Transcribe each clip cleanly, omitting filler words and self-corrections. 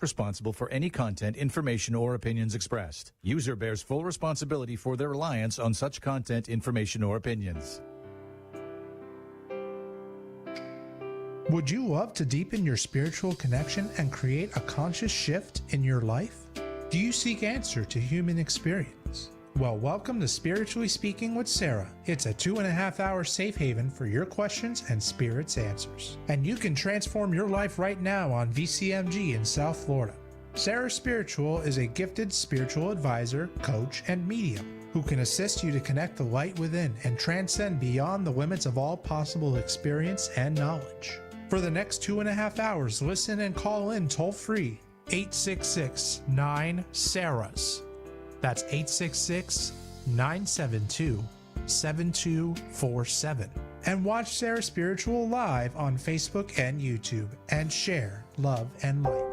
responsible for any content, information, or opinions expressed. User bears full responsibility for their reliance on such content, information, or opinions. Would you love to deepen your spiritual connection and create a conscious shift in your life? Do you seek answer to human experience? Well, welcome to Spiritually Speaking with Sarah. It's a 2.5-hour safe haven for your questions and Spirit's answers. And you can transform your life right now on VCMG in South Florida. Sarah Spiritual is a gifted spiritual advisor, coach, and medium who can assist you to connect the light within and transcend beyond the limits of all possible experience and knowledge. For the next 2.5 hours, listen and call in toll-free 866-9-SARAHS. That's 866-972-7247. And watch Sarah Spiritual live on Facebook and YouTube and share love and light.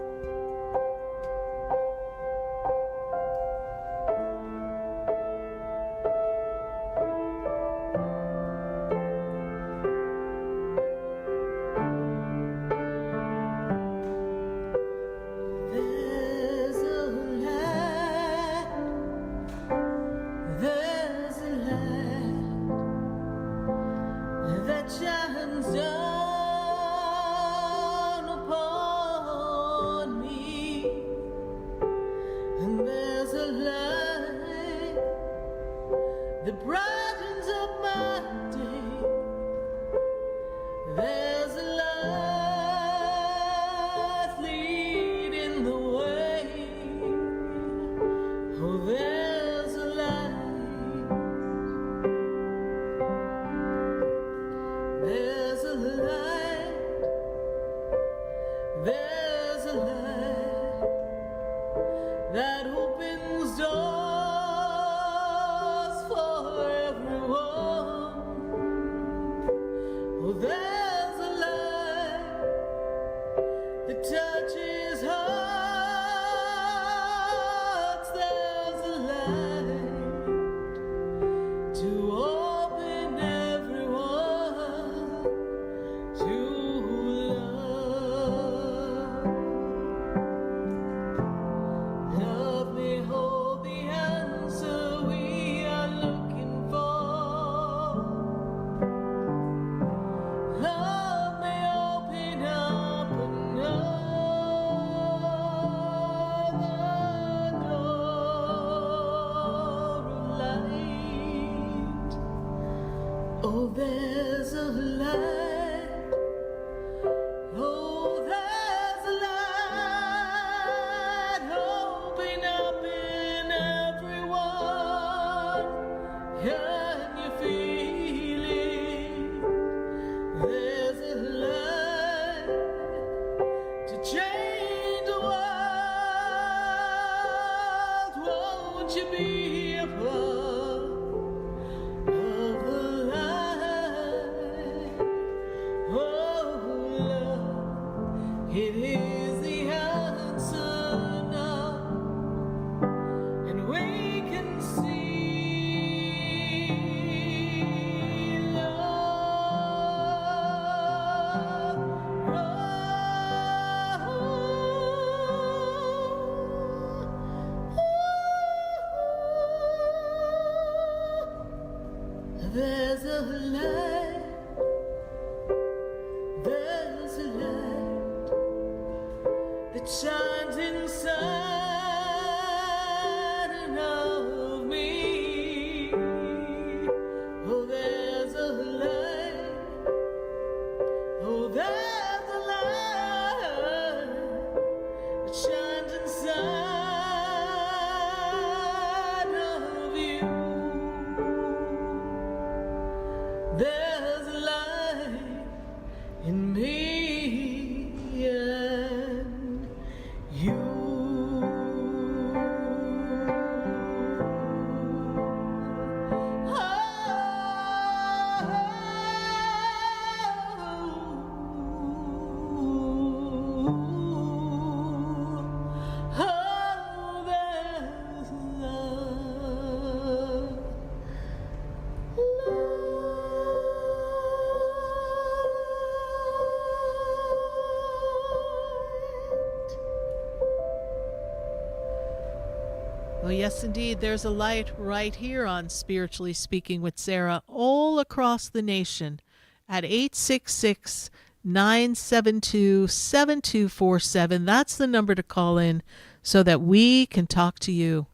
Oh, yes, indeed. There's a light right here on Spiritually Speaking with Sarah all across the nation at 866 972 7247. That's the number to call in so that we can talk to you.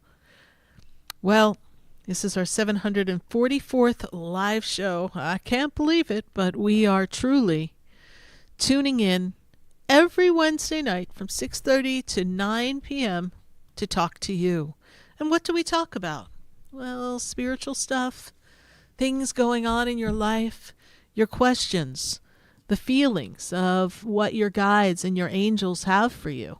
Well, this is our 744th live show. I can't believe it, but we are truly tuning in every Wednesday night from 6:30 to 9 p.m. to talk to you. And what do we talk about? Well, spiritual stuff, things going on in your life, your questions, the feelings of what your guides and your angels have for you.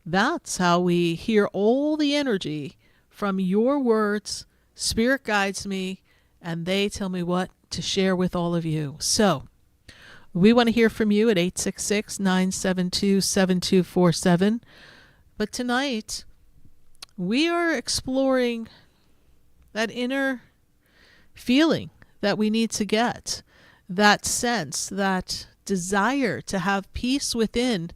That's how we hear all the energy from your words. Spirit guides me, and they tell me what to share with all of you. So, we want to hear from you at 866 972 7247. But tonight, we are exploring that inner feeling that we need to get, that sense, that desire to have peace within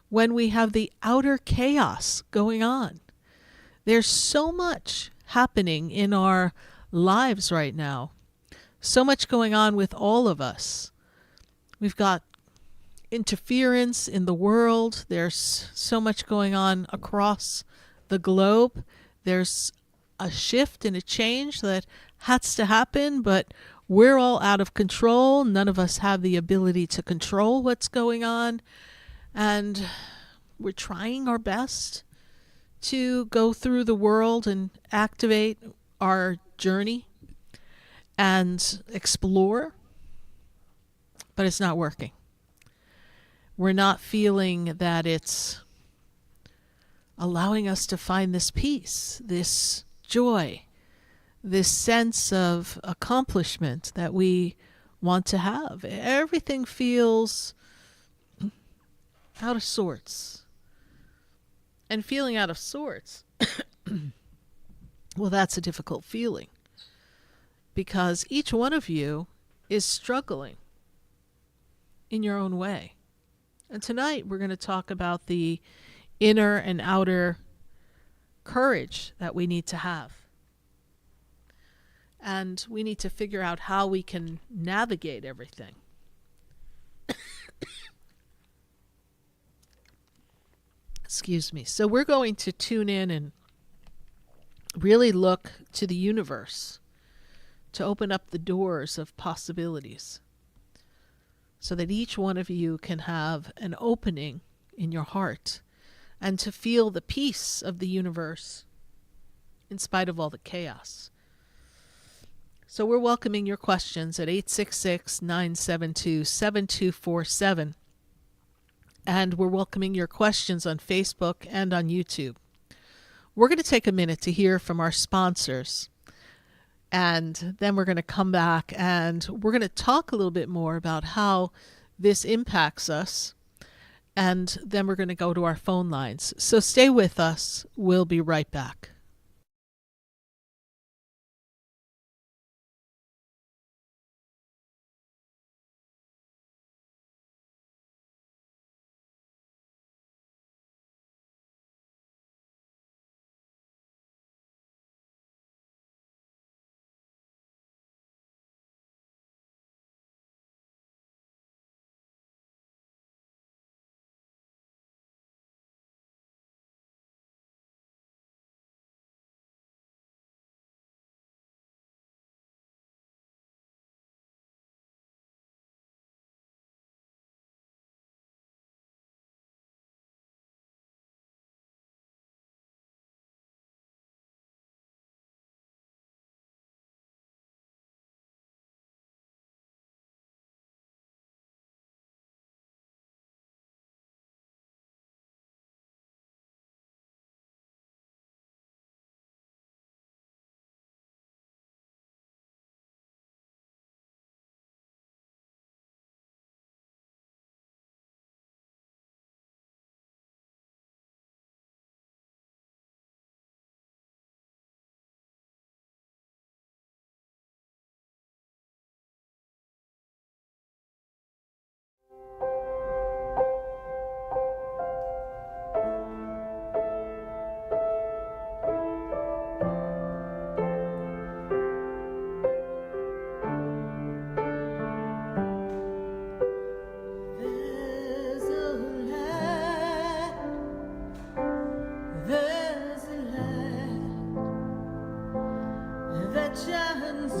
when we have the outer chaos going on. There's so much happening in our lives right now, so much going on with all of us. We've got interference in the world. There's so much going on across the globe. There's a shift and a change that has to happen, but we're all out of control. None of us have the ability to control what's going on. And we're trying our best to go through the world and activate our journey and explore, but it's not working. We're not feeling that it's allowing us to find this peace, this joy, this sense of accomplishment that we want to have. Everything feels out of sorts. And feeling out of sorts, well, that's a difficult feeling because each one of you is struggling in your own way. And tonight we're going to talk about the inner and outer courage that we need to have. And we need to figure out how we can navigate everything. Excuse me. So we're going to tune in and really look to the universe to open up the doors of possibilities so that each one of you can have an opening in your heart and to feel the peace of the universe in spite of all the chaos. So we're welcoming your questions at 866 972 7247. And we're welcoming your questions on Facebook and on YouTube. We're going to take a minute to hear from our sponsors. And then we're going to come back and we're going to talk a little bit more about how this impacts us. And then we're going to go to our phone lines. So stay with us. We'll be right back.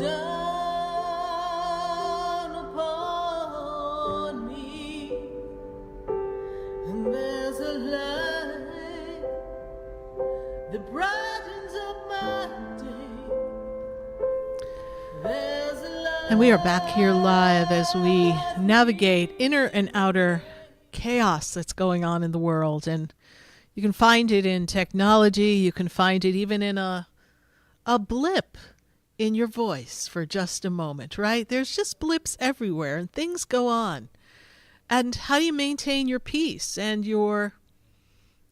down upon me, and there's a light that brightens up my day. There's a light. And we are back here live as we navigate inner and outer chaos that's going on in the world. And you can find it in technology. You can find it even in a blip in your voice for just a moment, right? There's just blips everywhere and things go on. And how do you maintain your peace and your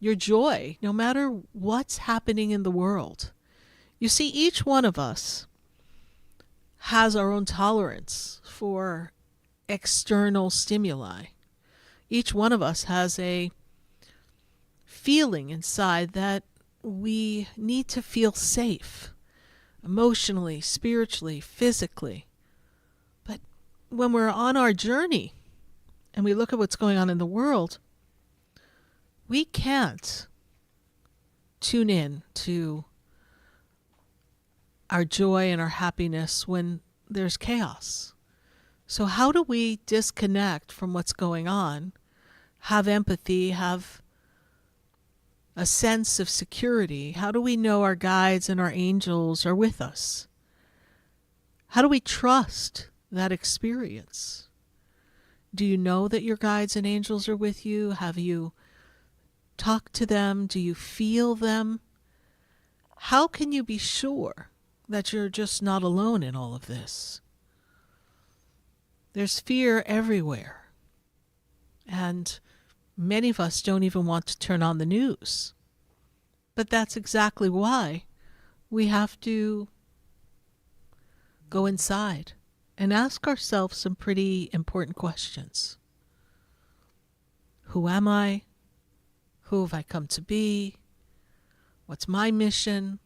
joy no matter what's happening in the world? You see, each one of us has our own tolerance for external stimuli. Each one of us has a feeling inside that we need to feel safe, emotionally, spiritually, physically. But when we're on our journey and we look at what's going on in the world, we can't tune in to our joy and our happiness when there's chaos. So how do we disconnect from what's going on, have empathy, have a sense of security? How do we know our guides and our angels are with us? How do we trust that experience? Do you know that your guides and angels are with you? Have you talked to them? Do you feel them? How can you be sure that you're just not alone in all of this? There's fear everywhere. And many of us don't even want to turn on the news. But that's exactly why we have to go inside and ask ourselves some pretty important questions. Who am I? Who have I come to be? What's my mission?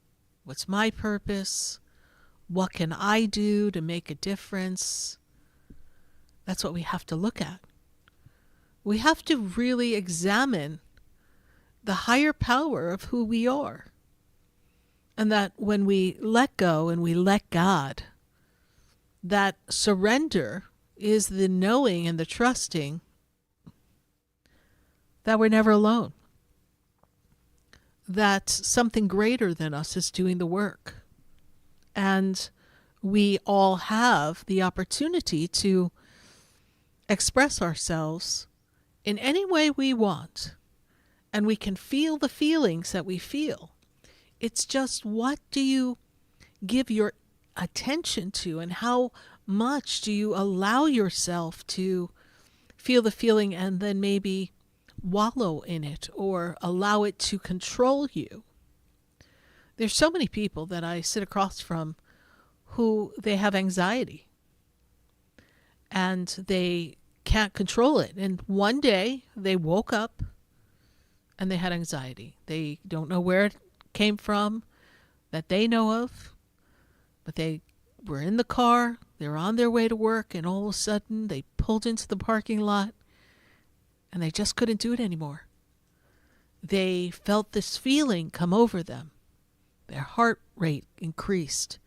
What's my purpose? What can I do to make a difference? That's what we have to look at. We have to really examine the higher power of who we are. And that when we let go and we let God, that surrender is the knowing and the trusting that we're never alone. That something greater than us is doing the work. And we all have the opportunity to express ourselves in any way we want, and we can feel the feelings that we feel. It's just, what do you give your attention to, and how much do you allow yourself to feel the feeling and then maybe wallow in it or allow it to control you? There's so many people that I sit across from who they have anxiety and they can't control it. And one day they woke up and they had anxiety. They don't know where it came from that they know of, but they were in the car, they were on their way to work, and all of a sudden they pulled into the parking lot and they just couldn't do it anymore. They felt this feeling come over them. Their heart rate increased.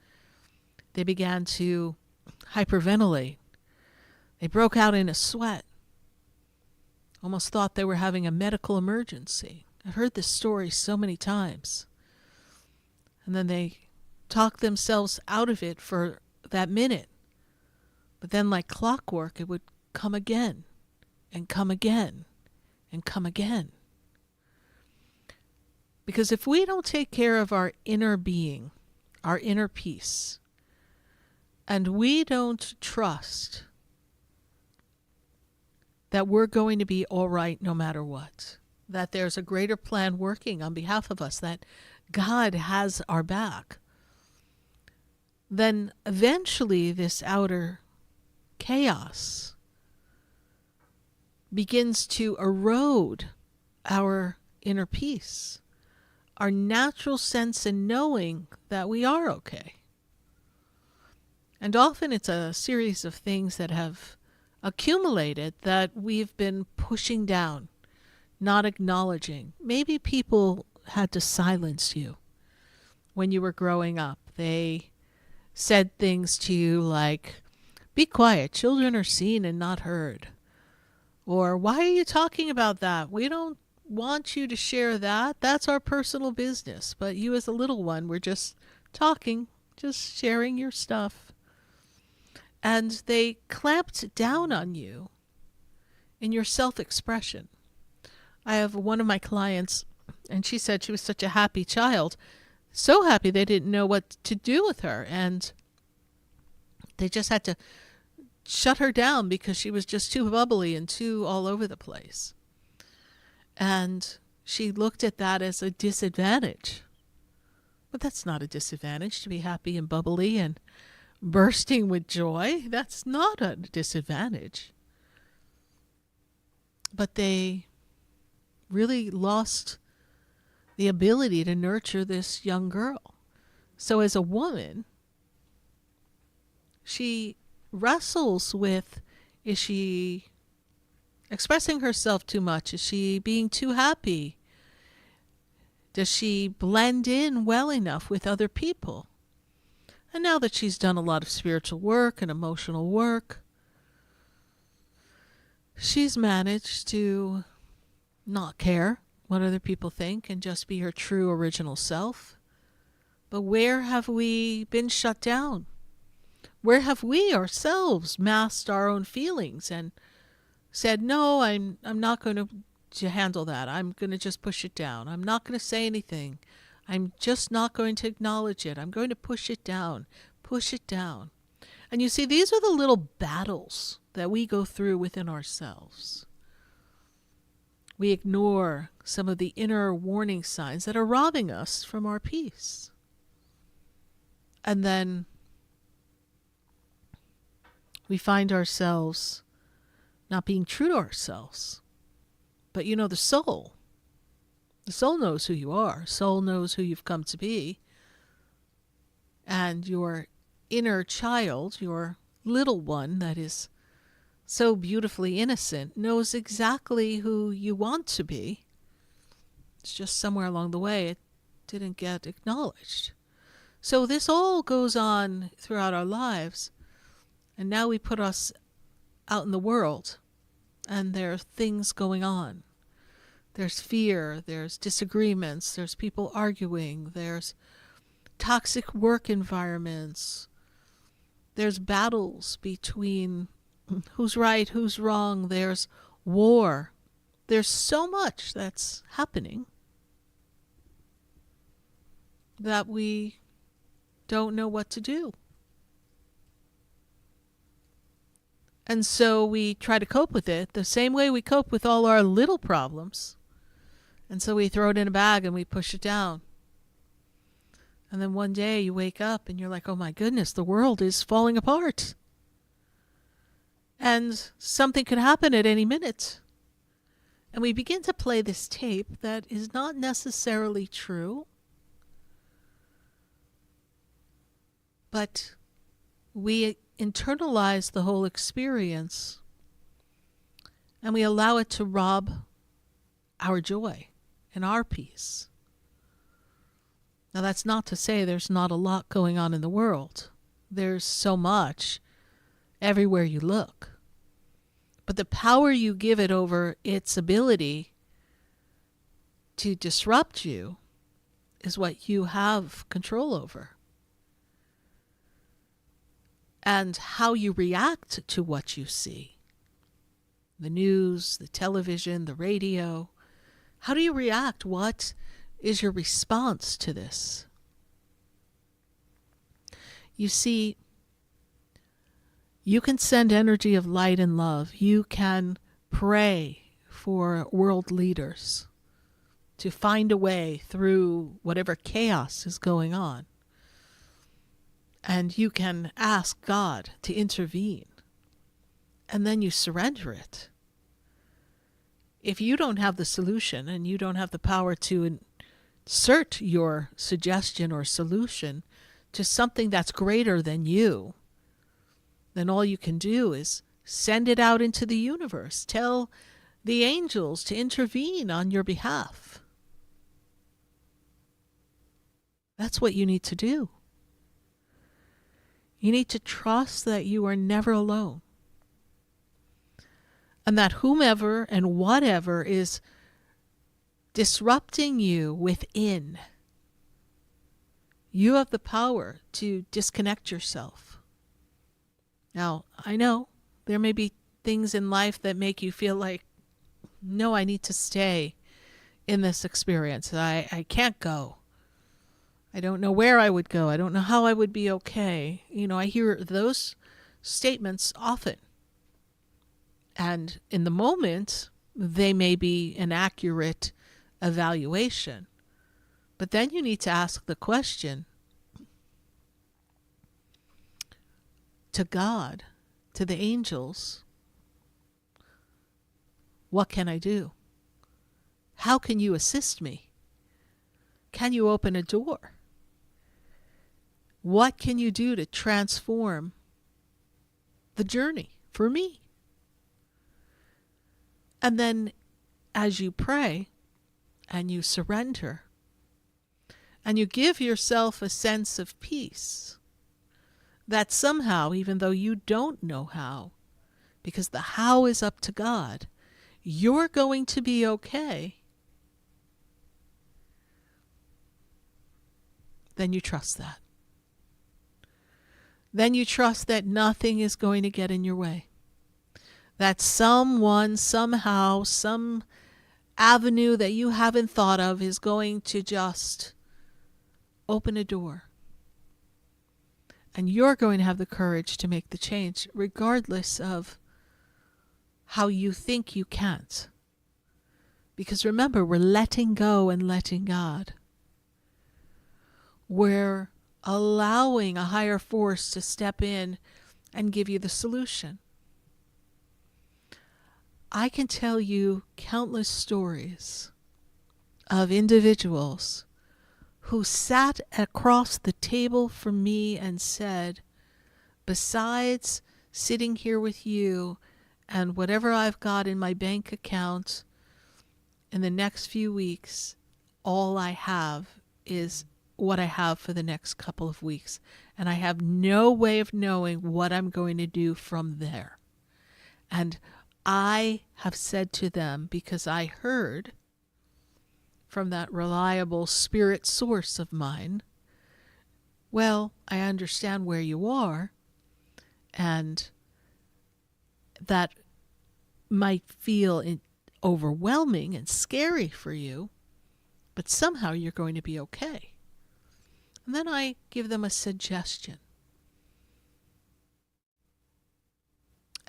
They began to hyperventilate. They broke out in a sweat. Almost thought they were having a medical emergency. I've heard this story so many times. And then they talked themselves out of it for that minute. But then like clockwork, it would come again and come again and come again. Because if we don't take care of our inner being, our inner peace, and we don't trust that we're going to be all right no matter what, that there's a greater plan working on behalf of us, that God has our back, then eventually this outer chaos begins to erode our inner peace, our natural sense in knowing that we are okay. And often it's a series of things that have accumulated that we've been pushing down, not acknowledging. Maybe people had to silence you when you were growing up. They said things to you like, "Be quiet, children are seen and not heard." Or, "Why are you talking about that? We don't want you to share that. That's our personal business. But you as a little one, we're just talking, just sharing your stuff." And they clamped down on you in your self-expression. I have one of my clients, and she said she was such a happy child, so happy they didn't know what to do with her, and they just had to shut her down because she was just too bubbly and too all over the place. And she looked at that as a disadvantage. But that's not a disadvantage, to be happy and bubbly and bursting with joy. That's not a disadvantage. But they really lost the ability to nurture this young girl. So as a woman, she wrestles with, is she expressing herself too much? Is she being too happy? Does she blend in well enough with other people? And now that she's done a lot of spiritual work and emotional work, she's managed to not care what other people think and just be her true original self. But where have we been shut down? Where have we ourselves masked our own feelings and said, "No, I'm not going to handle that. I'm going to just push it down. I'm not going to say anything. I'm just not going to acknowledge it. I'm going to push it down, push it down." And you see, these are the little battles that we go through within ourselves. We ignore some of the inner warning signs that are robbing us from our peace. And then we find ourselves not being true to ourselves. But you know, the soul knows who you are. Soul knows who you've come to be. And your inner child, your little one that is so beautifully innocent, knows exactly who you want to be. It's just somewhere along the way it didn't get acknowledged. So this all goes on throughout our lives. And now we put us out in the world, and there are things going on. There's fear, there's disagreements, there's people arguing, there's toxic work environments, there's battles between who's right, who's wrong, there's war. There's so much that's happening that we don't know what to do. And so we try to cope with it the same way we cope with all our little problems. And so we throw it in a bag and we push it down. And then one day you wake up and you're like, "Oh my goodness, the world is falling apart." And something could happen at any minute. And we begin to play this tape that is not necessarily true, but we internalize the whole experience and we allow it to rob our joy and our peace. Now, that's not to say there's not a lot going on in the world. There's so much everywhere you look. But the power you give it over its ability to disrupt you is what you have control over. And how you react to what you see. The news, the television, the radio. How do you react? What is your response to this? You see, you can send energy of light and love. You can pray for world leaders to find a way through whatever chaos is going on. And you can ask God to intervene. And then you surrender it. If you don't have the solution and you don't have the power to insert your suggestion or solution to something that's greater than you, then all you can do is send it out into the universe. Tell the angels to intervene on your behalf. That's what you need to do. You need to trust that you are never alone. And that whomever and whatever is disrupting you within, you have the power to disconnect yourself. Now, I know there may be things in life that make you feel like, no, I need to stay in this experience. I can't go. I don't know where I would go. I don't know how I would be okay. I hear those statements often. And in the moment, they may be an accurate evaluation. But then you need to ask the question to God, to the angels, what can I do? How can you assist me? Can you open a door? What can you do to transform the journey for me? And then as you pray and you surrender and you give yourself a sense of peace, that somehow, even though you don't know how, because the how is up to God, you're going to be okay, then you trust that. Then you trust that nothing is going to get in your way. That someone, somehow, some avenue that you haven't thought of is going to just open a door. And you're going to have the courage to make the change, regardless of how you think you can't. Because remember, we're letting go and letting God. We're allowing a higher force to step in and give you the solution. I can tell you countless stories of individuals who sat across the table from me and said, besides sitting here with you and whatever I've got in my bank account in the next few weeks, all I have is what I have for the next couple of weeks. And I have no way of knowing what I'm going to do from there. And I have said to them, because I heard from that reliable spirit source of mine, well, I understand where you are, and that might feel overwhelming and scary for you, but somehow you're going to be okay. And then I give them a suggestion.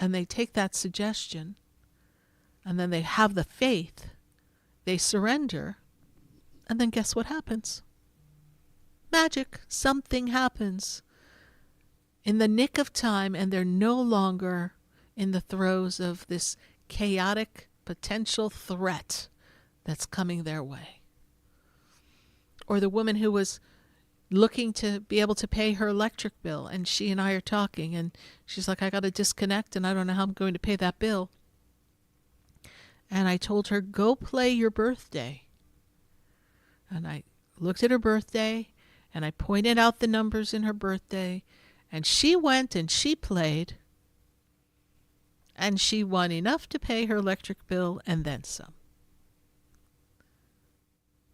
And they take that suggestion, and then they have the faith, they surrender, and then guess what happens? Magic. Something happens in the nick of time, and they're no longer in the throes of this chaotic potential threat that's coming their way. Or the woman who was looking to be able to pay her electric bill, and she and I are talking, and she's like, I got to disconnect and I don't know how I'm going to pay that bill. And I told her, go play your birthday. And I looked at her birthday and I pointed out the numbers in her birthday, and she went and she played, and she won enough to pay her electric bill and then some.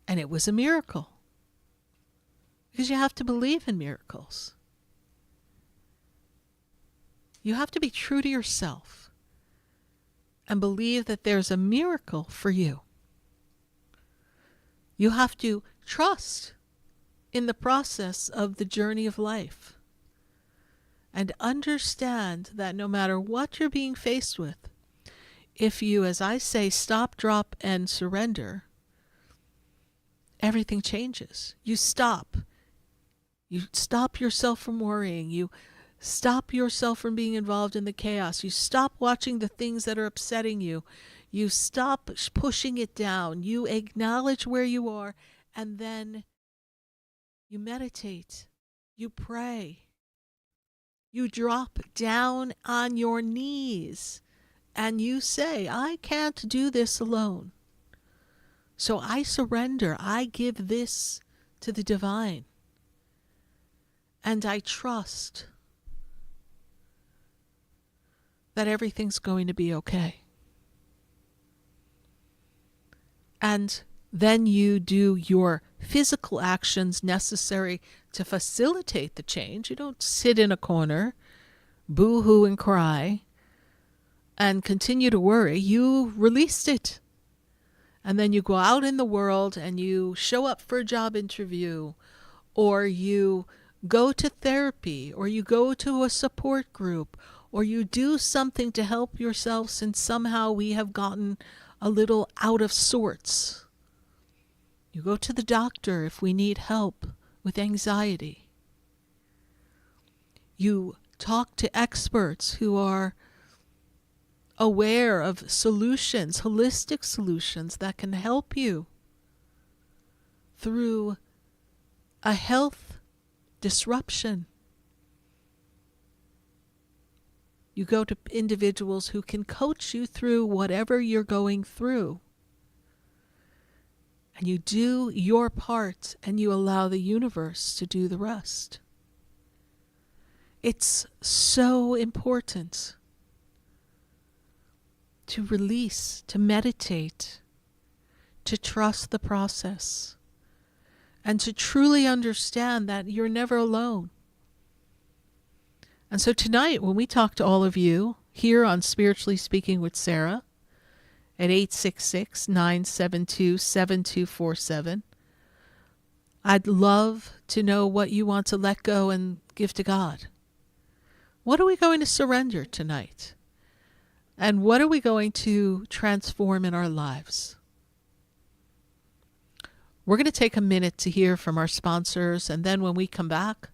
And it was a miracle. Because you have to believe in miracles. You have to be true to yourself and believe that there's a miracle for you. You have to trust in the process of the journey of life and understand that no matter what you're being faced with, if you, as I say, stop, drop, and surrender, everything changes. You stop. You stop yourself from worrying. You stop yourself from being involved in the chaos. You stop watching the things that are upsetting you. You stop pushing it down. You acknowledge where you are, and then you meditate. You pray. You drop down on your knees, and you say, I can't do this alone. So I surrender. I give this to the divine. And I trust that everything's going to be okay. And then you do your physical actions necessary to facilitate the change. You don't sit in a corner, boo-hoo and cry, and continue to worry. You released it. And then you go out in the world and you show up for a job interview, or you go to therapy, or you go to a support group, or you do something to help yourself since somehow we have gotten a little out of sorts. You go to the doctor if we need help with anxiety. You talk to experts who are aware of solutions, holistic solutions that can help you through a health disruption. You go to individuals who can coach you through whatever you're going through. And you do your part and you allow the universe to do the rest. It's so important to release, to meditate, to trust the process, and to truly understand that you're never alone. And so tonight, when we talk to all of you here on Spiritually Speaking with Sarah at 866-972-7247, I'd love to know what you want to let go and give to God. What are we going to surrender tonight? And what are we going to transform in our lives? We're going to take a minute to hear from our sponsors, and then when we come back,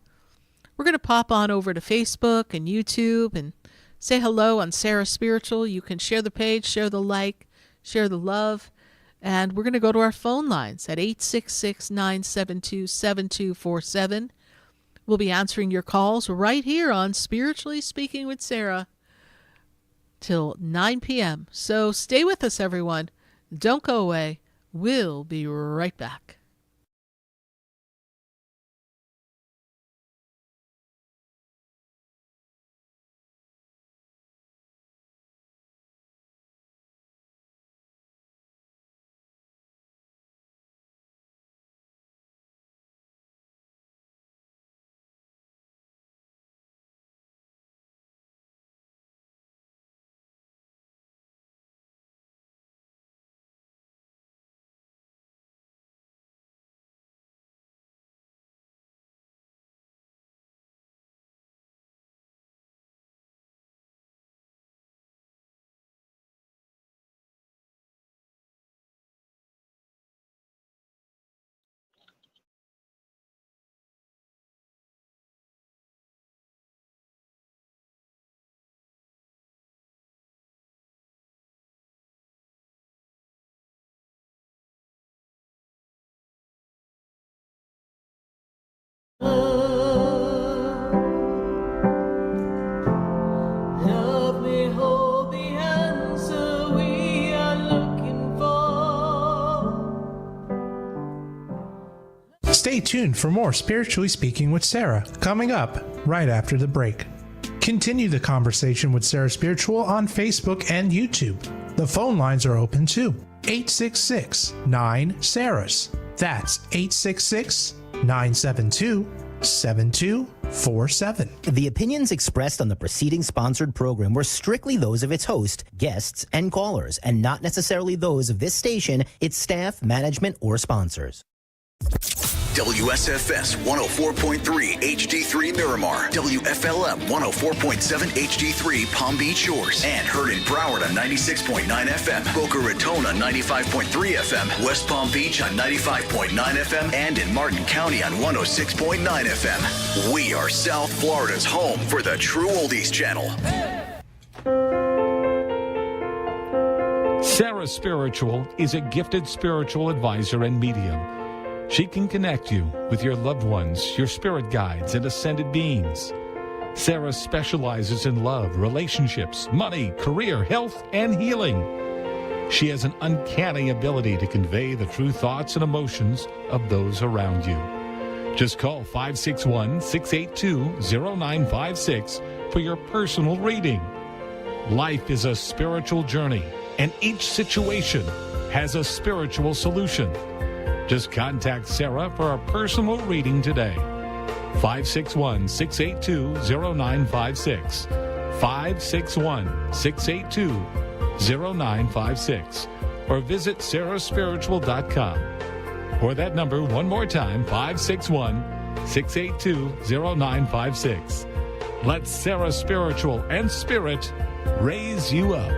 we're going to pop on over to Facebook and YouTube and say hello on Sarah Spiritual. You can share the page, share the like, share the love, and we're going to go to our phone lines at 866-972-7247. We'll be answering your calls right here on Spiritually Speaking with Sarah till 9 p.m. So stay with us, everyone. Don't go away. We'll be right back. Help me hold the answer we are looking for. Stay tuned for more Spiritually Speaking with Sarah, coming up right after the break. Continue the conversation with Sarah Spiritual on Facebook and YouTube. The phone lines are open too. 866-9-SARAHS. That's 866-972-7247. The opinions expressed on the preceding sponsored program were strictly those of its host, guests, and callers, and not necessarily those of this station, its staff, management, or sponsors. WSFS 104.3 HD3 Miramar, WFLM 104.7 HD3 Palm Beach Shores, and heard in Broward on 96.9 FM, Boca Raton on 95.3 FM, West Palm Beach on 95.9 FM, and in Martin County on 106.9 FM. We are South Florida's home for the True Oldies Channel. Sarah Spiritual is a gifted spiritual advisor and medium. She can connect you with your loved ones, your spirit guides, and ascended beings. Sarah specializes in love, relationships, money, career, health, and healing. She has an uncanny ability to convey the true thoughts and emotions of those around you. Just call 561-682-0956 for your personal reading. Life is a spiritual journey, and each situation has a spiritual solution. Just contact Sarah for a personal reading today. 561-682-0956. 561-682-0956. Or visit sarahspiritual.com. Or that number one more time, 561-682-0956. Let Sarah Spiritual and Spirit raise you up.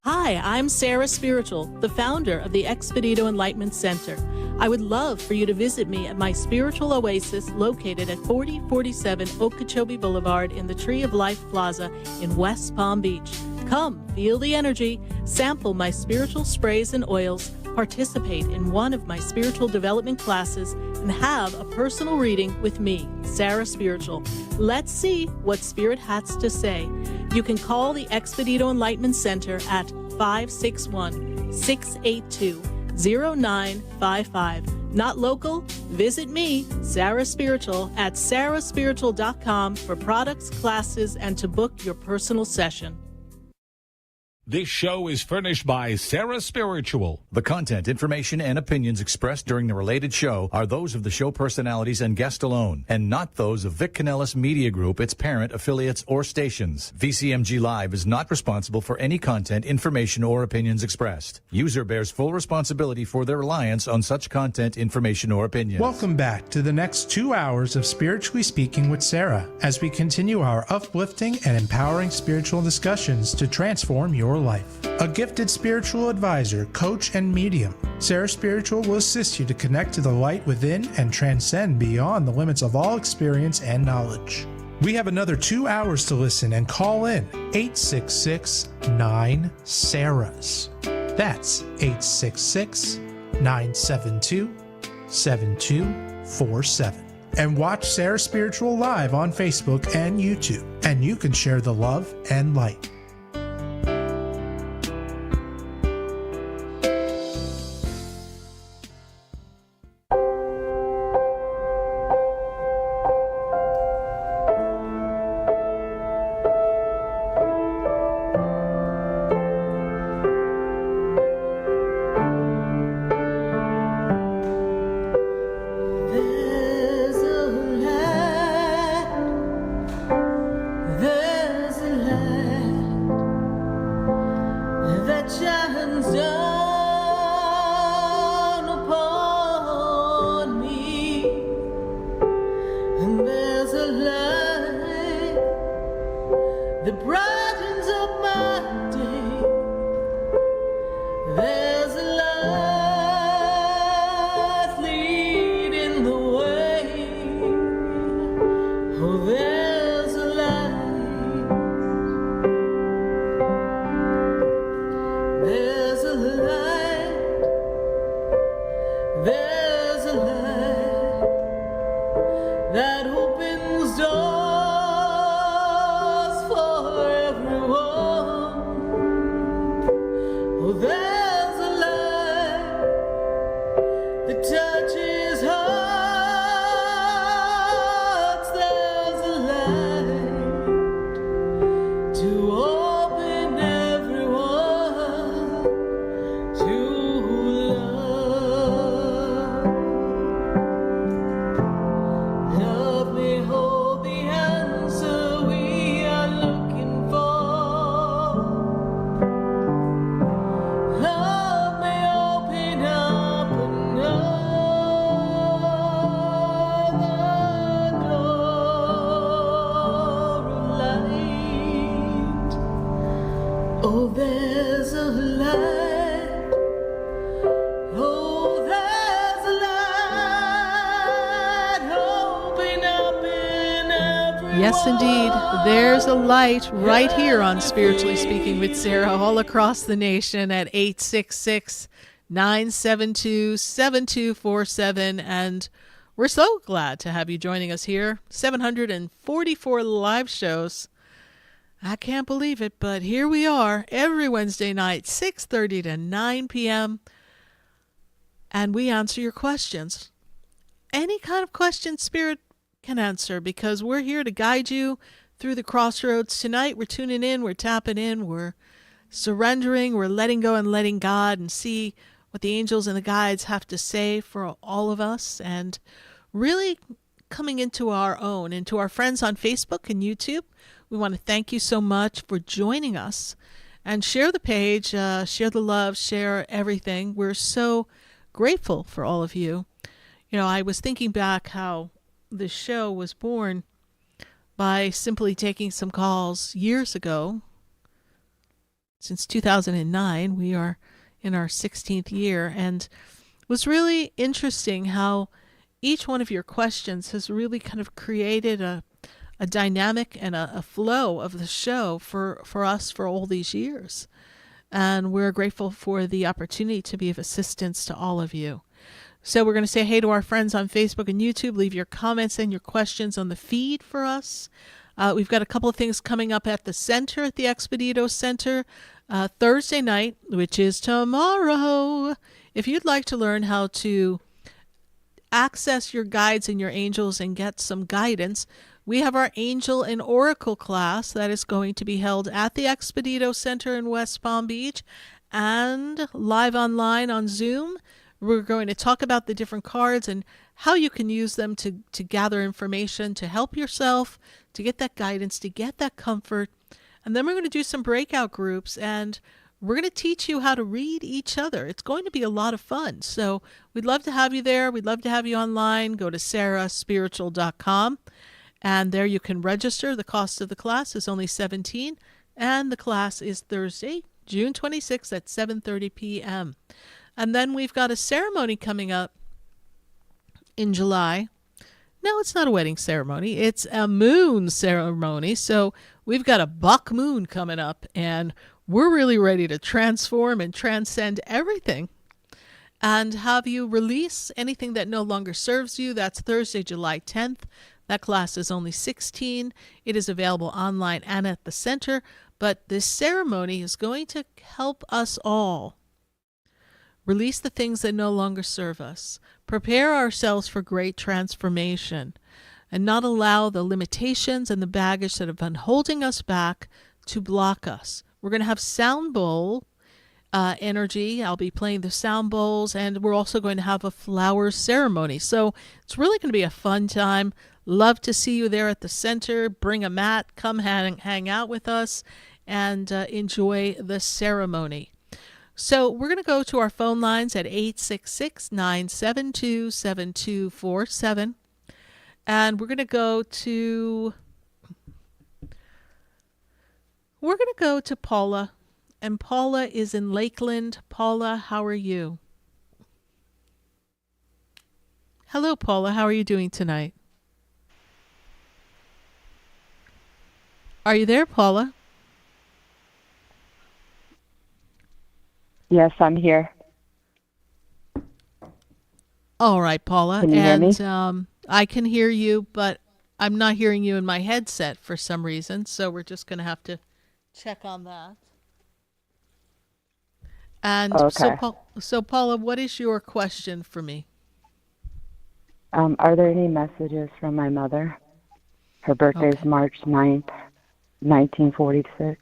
Hi, I'm Sarah Spiritual, the founder of the Expedito Enlightenment Center. I would love for you to visit me at my spiritual oasis located at 4047 Okeechobee Boulevard in the Tree of Life Plaza in West Palm Beach. Come, feel the energy, sample my spiritual sprays and oils, participate in one of my spiritual development classes, and have a personal reading with me, Sarah Spiritual. Let's see what Spirit has to say. You can call the Expedito Enlightenment Center at 561-682-0955. Not local? Visit me, Sarah Spiritual, at sarahspiritual.com for products, classes, and to book your personal session. This show is furnished by Sarah Spiritual. The content, information, and opinions expressed during the related show are those of the show personalities and guest alone, and not those of Vic Canellis Media Group, its parent, affiliates, or stations. VCMG Live is not responsible for any content, information, or opinions expressed. User bears full responsibility for their reliance on such content, information, or opinions. Welcome back to the next 2 hours of Spiritually Speaking with Sarah, as we continue our uplifting and empowering spiritual discussions to transform your life. A gifted spiritual advisor, coach, and medium, Sarah Spiritual will assist you to connect to the light within and transcend beyond the limits of all experience and knowledge. We have another 2 hours to listen and call in 866-9-SARAHs. That's 866-972-7247. And watch Sarah Spiritual live on Facebook and YouTube, and you can share the love and light. Yes, indeed. There's a light right here on Spiritually Speaking with Sarah all across the nation at 866-972-7247. And we're so glad to have you joining us here. 744 live shows. I can't believe it, but here we are every Wednesday night, 6:30 to 9 p.m. and we answer your questions. Any kind of question Spirit can answer, because we're here to guide you through the crossroads. Tonight we're tuning in, we're tapping in, we're surrendering, we're letting go and letting God and see what the angels and the guides have to say for all of us, and really coming into our own. And to our friends on Facebook and YouTube, we want to thank you so much for joining us. And share the page, share the love, share everything. We're so grateful for all of you. You know, I was thinking back how the show was born by simply taking some calls years ago. Since 2009, we are in our 16th year, and it was really interesting how each one of your questions has really kind of created a dynamic and a flow of the show for us for all these years. And we're grateful for the opportunity to be of assistance to all of you. So we're going to say hey to our friends on Facebook and YouTube. Leave your comments and your questions on the feed for us. We've got a couple of things coming up at the center, at the Expedito Center, Thursday night, which is tomorrow. If you'd like to learn how to access your guides and your angels and get some guidance, we have our Angel and Oracle class that is going to be held at the Expedito Center in West Palm Beach and live online on Zoom. We're going to talk about the different cards and how you can use them to gather information, to help yourself, to get that guidance, to get that comfort. And then we're going to do some breakout groups, and we're going to teach you how to read each other. It's going to be a lot of fun. So we'd love to have you there. We'd love to have you online. Go to sarahspiritual.com. And there you can register. The cost of the class is only $17, and the class is Thursday, June 26th at 7:30 p.m. And then we've got a ceremony coming up in July. No, it's not a wedding ceremony. It's a moon ceremony. So we've got a buck moon coming up, and we're really ready to transform and transcend everything and have you release anything that no longer serves you. That's Thursday, July 10th. That class is only $16. It is available online and at the center, but this ceremony is going to help us all release the things that no longer serve us, prepare ourselves for great transformation, and not allow the limitations and the baggage that have been holding us back to block us. We're going to have sound bowl energy. I'll be playing the sound bowls, and we're also going to have a flower ceremony. So it's really going to be a fun time. Love to see you there at the center. Bring a mat, come hang out with us, and enjoy the ceremony. So we're going to go to our phone lines at 866-972-7247. And we're going to go to Paula. And Paula is in Lakeland. Paula, how are you? Hello, Paula. How are you doing tonight? Are you there, Paula? Yes, I'm here. All right, Paula. Can you hear me? I can hear you, but I'm not hearing you in my headset for some reason, so we're just going to have to check on that. And okay. So Paula, what is your question for me? Are there any messages from my mother? Her birthday is March 9th, 1946.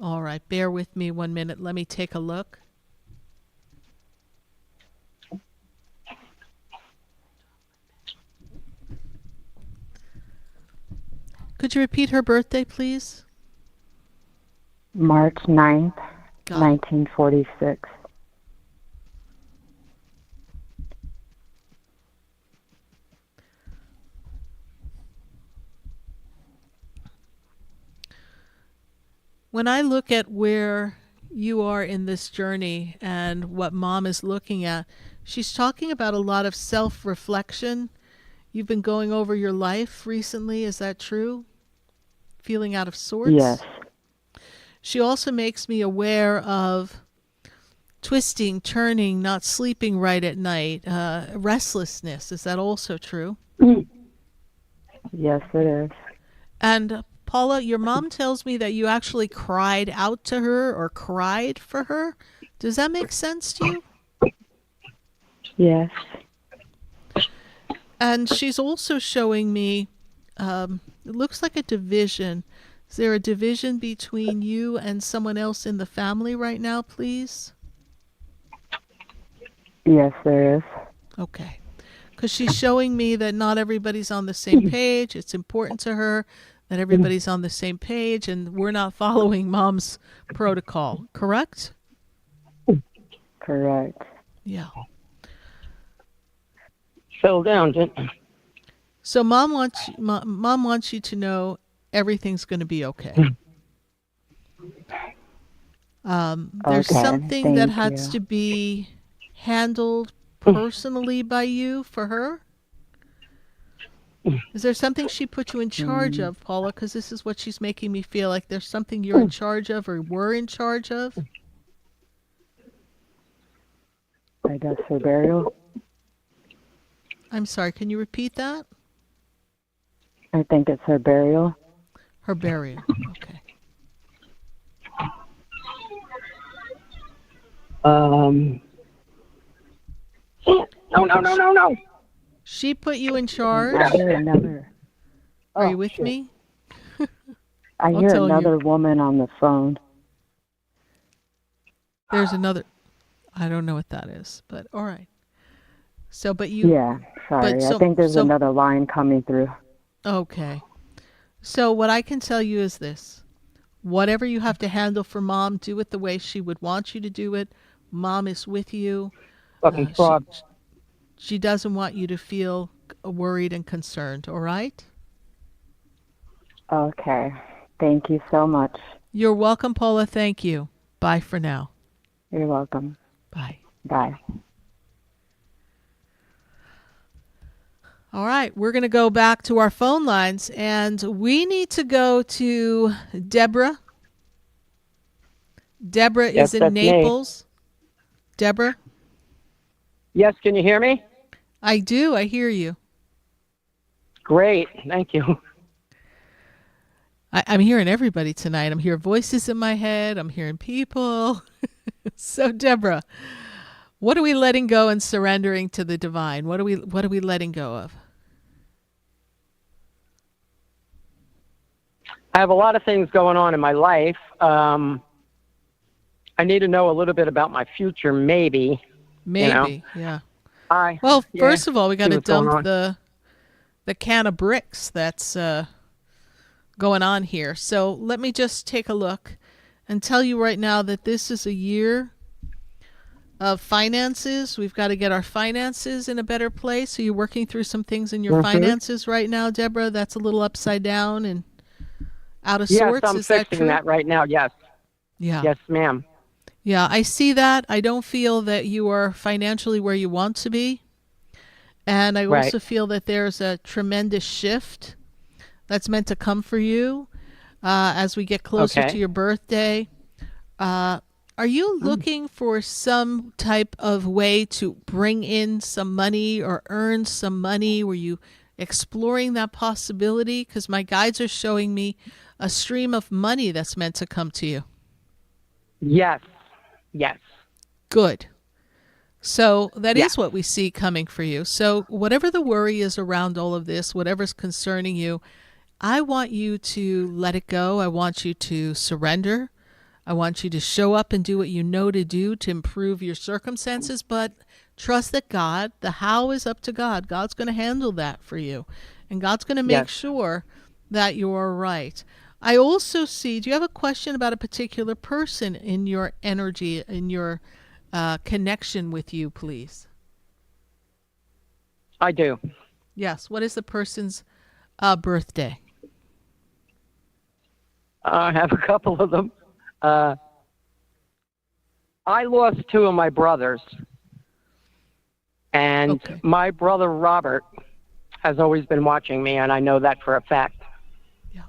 All right, bear with me 1 minute. Let me take a look. Could you repeat her birthday, please? March 9th, 1946. When I look at where you are in this journey and what Mom is looking at, she's talking about a lot of self-reflection. You've been going over your life recently, is that true? Feeling out of sorts? Yes. She also makes me aware of twisting, turning, not sleeping right at night, restlessness. Is that also true? Yes, it is. And Paula, your mom tells me that you actually cried out to her or cried for her. Does that make sense to you? Yes. And she's also showing me, it looks like a division. Is there a division between you and someone else in the family right now, please? Yes, there is. Okay. Because she's showing me that not everybody's on the same page. It's important to her that everybody's on the same page, and we're not following Mom's protocol, correct? Correct. Yeah. Fell down, didn't I? So Mom wants you to know everything's going to be okay. There's Okay, something that thank has you. to be handled personally by you for her. Is there something she put you in charge of, Paula? Because this is what she's making me feel like. There's something you're in charge of or were in charge of. I guess her burial. I'm sorry, can you repeat that? I think it's her burial. Her burial. Okay. No. She put you in charge. I hear another. Are you with me? I I'll hear tell you. another woman on the phone. There's another. I don't know what that is, but all right. So, but you. Yeah, sorry. so- I think there's so- another line coming through. Okay. So what I can tell you is this. Whatever you have to handle for Mom, do it the way she would want you to do it. Mom is with you. Fucking fraud. She doesn't want you to feel worried and concerned, all right? Okay. Thank you so much. You're welcome, Paula. Thank you. Bye for now. You're welcome. Bye. Bye. All right, we're going to go back to our phone lines, and we need to go to Deborah. Deborah Yes, is in that's me. Naples. Deborah? Yes, can you hear me? I do. I hear you. Great, thank you. I'm hearing everybody tonight. I'm hearing voices in my head. I'm hearing people. So, Deborah, what are we letting go and surrendering to the divine? What are we letting go of? I have a lot of things going on in my life. I need to know a little bit about my future, maybe. Maybe, yeah. Yeah. Well, first of all, we got See to what's going dump on. the can of bricks that's going on here. So let me just take a look and tell you right now that this is a year of finances. We've got to get our finances in a better place. So you're working through some things in your finances right now, Deborah. That's a little upside down and out of Yes, sorts. I'm Is that fixing true? that right now, yes. Yeah. Yes, ma'am. Yeah, I see that. I don't feel that you are financially where you want to be. And I Right. also feel that there's a tremendous shift that's meant to come for you as we get closer Okay. to your birthday. Are you looking for some type of way to bring in some money or earn some money? Were you exploring that possibility? Because my guides are showing me a stream of money that's meant to come to you. Yes. Yes. Good. So that Yeah. is what we see coming for you. So whatever the worry is around all of this, whatever's concerning you, I want you to let it go. I want you to surrender. I want you to show up and do what you know to do to improve your circumstances, but trust that God, the how is up to God. God's going to handle that for you. And God's going to make Yes. sure that you're right. I also see, do you have a question about a particular person in your energy, in your connection with you, please? I do. Yes. What is the person's birthday? I have a couple of them. I lost two of my brothers. And Okay. my brother Robert has always been watching me, and I know that for a fact. Yeah.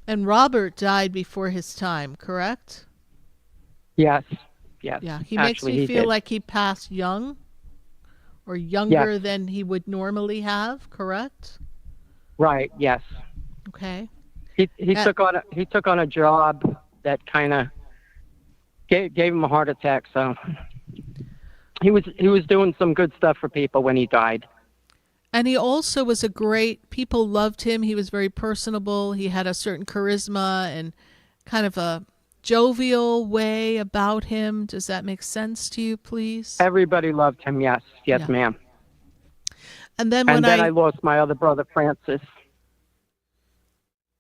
And Robert died before his time, correct? Yes. Yes. Yeah. He Actually, makes me he feel did. like he passed young or younger Yes. than he would normally have, correct? Right. Yes. Okay. He took on a job that kind of gave him a heart attack. So he was doing some good stuff for people when he died. And he also was people loved him. He was very personable. He had a certain charisma and kind of a jovial way about him. Does that make sense to you, please? Everybody loved him. Yes, Yeah. ma'am. And then I lost my other brother, Francis.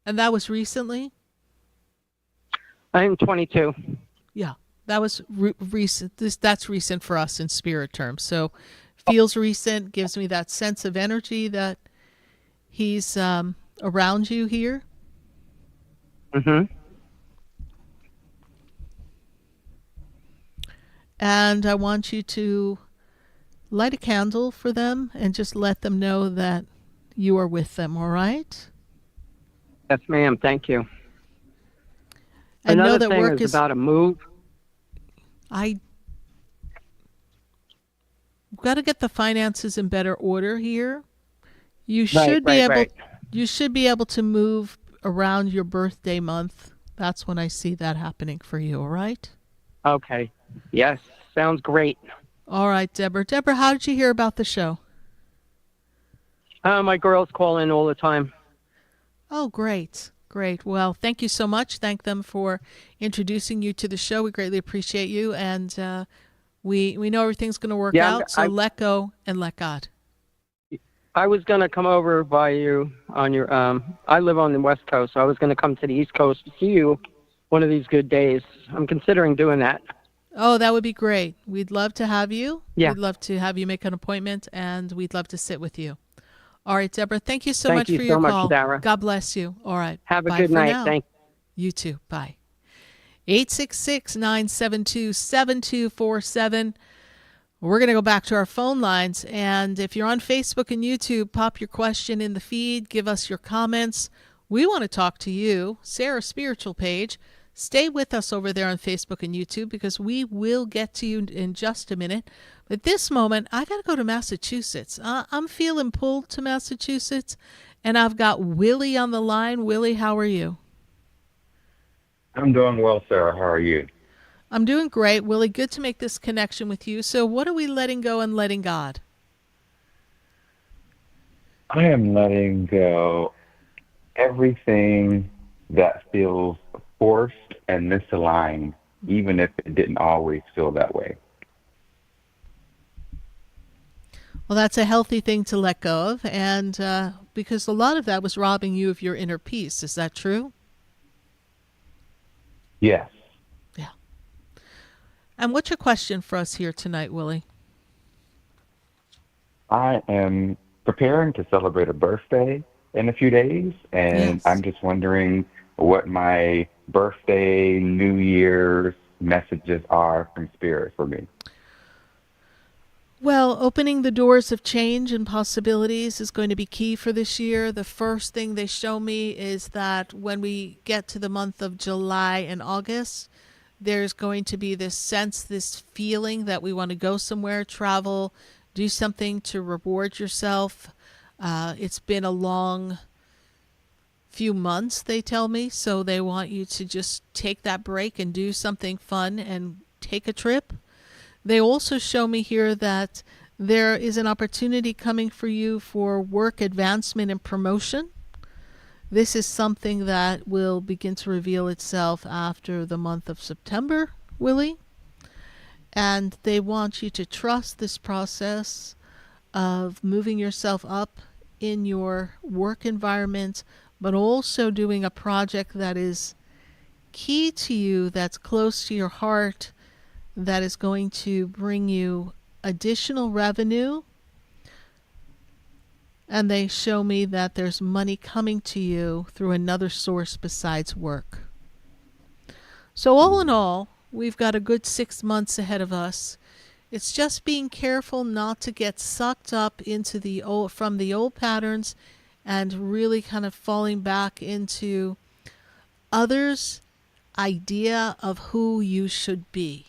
And that was recently? I'm 22. Yeah, that was recent. That's recent for us in spirit terms. So feels recent, gives me that sense of energy that he's around you here. Mm-hmm. And I want you to light a candle for them and just let them know that you are with them, all right? Yes, ma'am. Thank you. And Another know that thing work is about a move. I got to get the finances in better order here. You should be able to move around your birthday month. That's when I see that happening for you, all right? Okay. Yes, sounds great. All right, Deborah. Deborah, how did you hear about the show? My girls call in all the time. Oh, great. Great. Well, thank you so much. Thank them for introducing you to the show. We greatly appreciate you. And we know everything's going to work out. So let go and let God. I was going to come over by you on your, I live on the West Coast, so I was going to come to the East Coast to see you one of these good days. I'm considering doing that. Oh, that would be great. We'd love to have you. Yeah. We'd love to have you make an appointment, and we'd love to sit with you. All right, Deborah, thank you so much for your call. Thank you so much, Sarah. God bless you. All right. Have a Bye good for night. now. Thank you. You too. Bye. 866-972-7247. We're going to go back to our phone lines. And if you're on Facebook and YouTube, pop your question in the feed. Give us your comments. We want to talk to you. Sarah's Spiritual Page. Stay with us over there on Facebook and YouTube because we will get to you in just a minute. But this moment, I got to go to Massachusetts. I'm feeling pulled to Massachusetts, and I've got Willie on the line. Willie, how are you? I'm doing well, Sarah. How are you? I'm doing great, Willie. Good to make this connection with you. So what are we letting go and letting God? I am letting go everything that feels forced and misaligned, even if it didn't always feel that way. Well, that's a healthy thing to let go of, and because a lot of that was robbing you of your inner peace. Is that true? Yes. Yeah. And what's your question for us here tonight, Willie? I am preparing to celebrate a birthday in a few days, and Yes. I'm just wondering what my birthday, New Year's messages are from Spirit for me. Well, opening the doors of change and possibilities is going to be key for this year. The first thing they show me is that when we get to the month of July and August, there's going to be this sense, this feeling that we want to go somewhere, travel, do something to reward yourself. It's been a long few months, they tell me, so they want you to just take that break and do something fun and take a trip. They also show me here that there is an opportunity coming for you for work advancement and promotion. This is something that will begin to reveal itself after the month of September, Willie. And they want you to trust this process of moving yourself up in your work environment, but also doing a project that is key to you, that's close to your heart, that is going to bring you additional revenue. And they show me that there's money coming to you through another source besides work. So all in all, we've got a good 6 months ahead of us. It's just being careful not to get sucked up into the old patterns and really kind of falling back into others' idea of who you should be.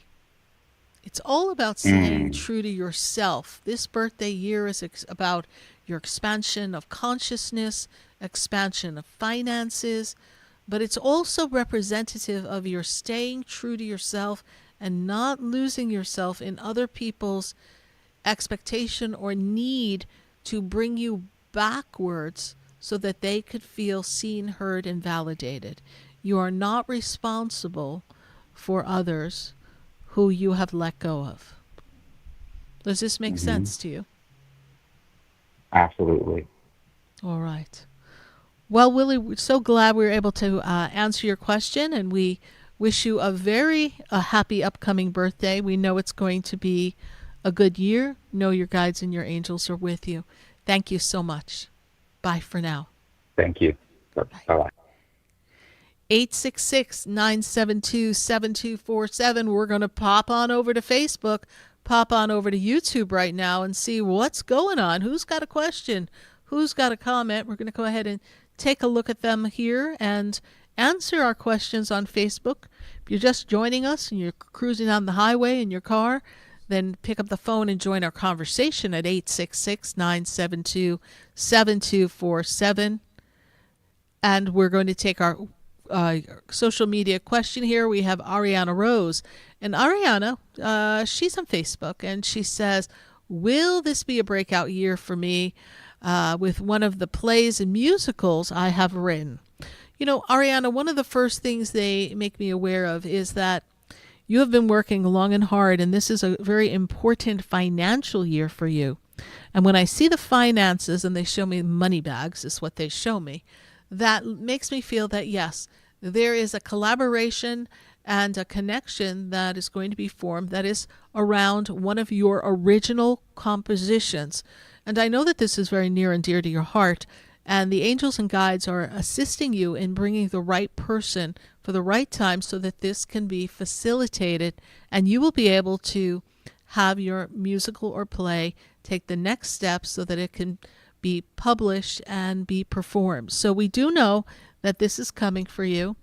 It's all about staying true to yourself. This birthday year is about your expansion of consciousness, expansion of finances, but it's also representative of your staying true to yourself and not losing yourself in other people's expectation or need to bring you backwards so that they could feel seen, heard, and validated. You are not responsible for others who you have let go of. Does this make sense to you? Absolutely. All right. Well, Willie, we're so glad we were able to answer your question, and we wish you a very happy upcoming birthday. We know it's going to be a good year. Know your guides and your angels are with you. Thank you so much. Bye for now. Thank you. Bye-bye. 866-972-7247. We're going to pop on over to Facebook, pop on over to YouTube right now and see what's going on. Who's got a question? Who's got a comment? We're going to go ahead and take a look at them here and answer our questions on Facebook. If you're just joining us and you're cruising on the highway in your car, then pick up the phone and join our conversation at 866-972-7247. And we're going to take our social media question here. We have Ariana Rose. And Ariana, she's on Facebook, and she says, will this be a breakout year for me with one of the plays and musicals I have written? You know, Ariana, one of the first things they make me aware of is that you have been working long and hard, and this is a very important financial year for you. And when I see the finances and they show me money bags, is what they show me, that makes me feel that, yes, there is a collaboration and a connection that is going to be formed that is around one of your original compositions. And I know that this is very near and dear to your heart, and the angels and guides are assisting you in bringing the right person for the right time so that this can be facilitated and you will be able to have your musical or play take the next step so that it can be published and be performed. So we do know that this is coming for you,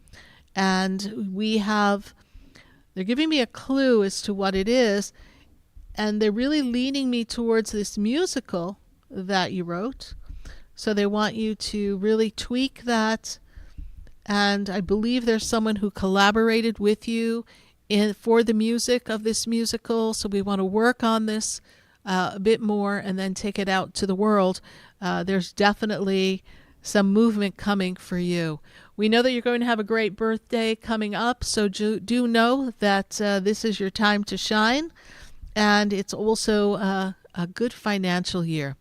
and they're giving me a clue as to what it is, and they're really leaning me towards this musical that you wrote. So they want you to really tweak that, and I believe there's someone who collaborated with you for the music of this musical, so we want to work on this a bit more and then take it out to the world. There's definitely some movement coming for you. We know that you're going to have a great birthday coming up, so do know that this is your time to shine, and it's also a good financial year.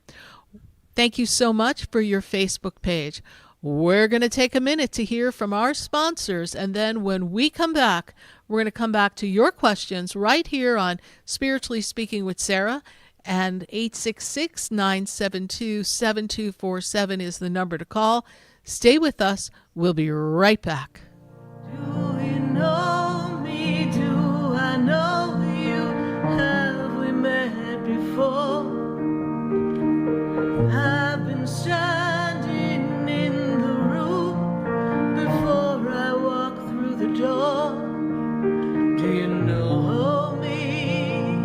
Thank you so much for your Facebook page. We're going to take a minute to hear from our sponsors, and then when we come back, we're going to come back to your questions right here on Spiritually Speaking with Sarah, and 866-972-7247 is the number to call. Stay with us. We'll be right back. Do you know me? Do I know you? Have we met before? I've been standing in the room before I walk through the door. Do you know me?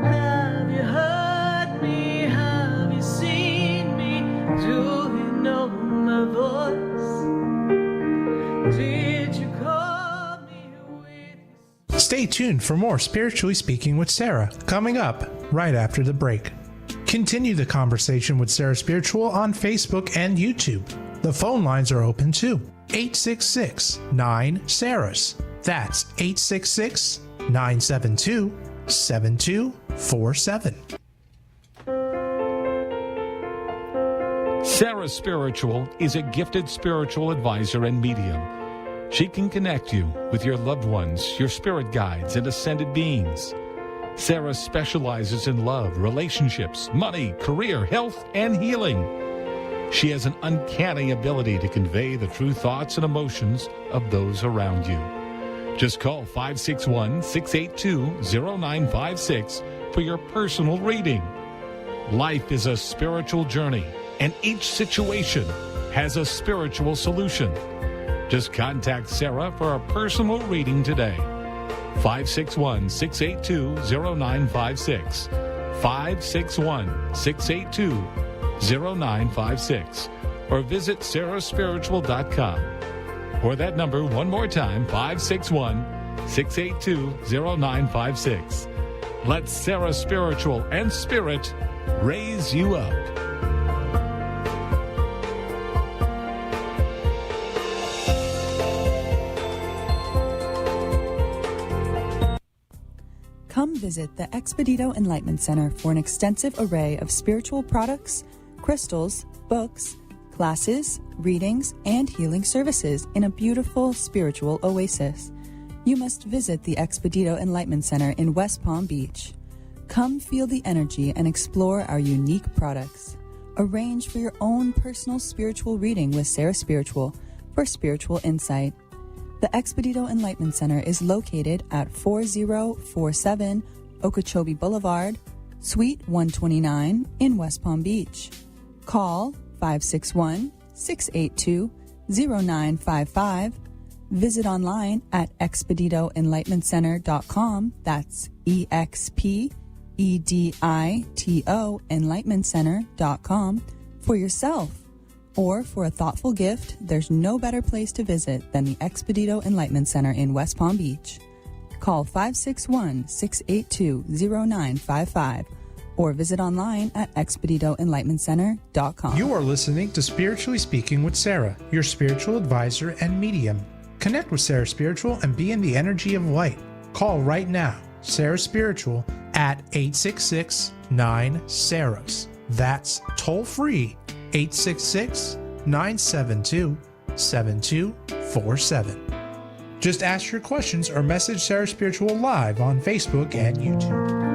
Have you heard me? Have you seen me? Do you know my voice? Did you call me with? Stay tuned for more Spiritually Speaking with Sarah, coming up right after the break. Continue the conversation with Sarah Spiritual on Facebook and YouTube. The phone lines are open too. 866-9-SARAHS. That's 866-972-7247. Sarah Spiritual is a gifted spiritual advisor and medium. She can connect you with your loved ones, your spirit guides, and ascended beings. Sarah specializes in love, relationships, money, career, health, and healing. She has an uncanny ability to convey the true thoughts and emotions of those around you. Just call 561-682-0956 for your personal reading. Life is a spiritual journey, and each situation has a spiritual solution. Just contact Sarah for a personal reading today. 561-682-0956. 561-682-0956. Or visit sarahspiritual.com. Or that number one more time, 561 682-0956. Let Sarah Spiritual and Spirit raise you up. Come visit the Expedito Enlightenment Center for an extensive array of spiritual products, crystals, books, classes, readings, and healing services in a beautiful spiritual oasis. You must visit the Expedito Enlightenment Center in West Palm Beach. Come feel the energy and explore our unique products. Arrange for your own personal spiritual reading with Sarah Spiritual for spiritual insight. The Expedito Enlightenment Center is located at 4047 Okeechobee Boulevard, Suite 129 in West Palm Beach. Call 561-682-0955. Visit online at expeditoenlightenmentcenter.com. That's EXPEDITO enlightenmentcenter.com for yourself. Or for a thoughtful gift, there's no better place to visit than the Expedito Enlightenment Center in West Palm Beach. Call 561-682-0955 or visit online at expeditoenlightenmentcenter.com. You are listening to Spiritually Speaking with Sarah, your spiritual advisor and medium. Connect with Sarah Spiritual and be in the energy of light. Call right now, Sarah Spiritual, at 866-9-SARAHS. That's toll free, 866-972-7247. Just ask your questions or message Sarah Spiritual live on Facebook and YouTube.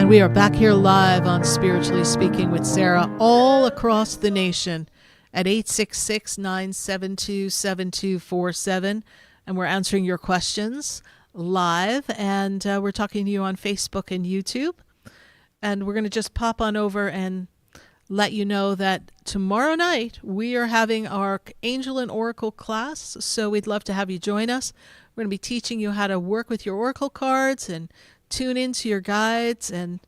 We are back here live on Spiritually Speaking with Sarah all across the nation at 866-972-7247. And we're answering your questions live. And we're talking to you on Facebook and YouTube. And we're going to just pop on over and let you know that tomorrow night we are having our Angel and Oracle class. So we'd love to have you join us. We're going to be teaching you how to work with your Oracle cards and tune into your guides and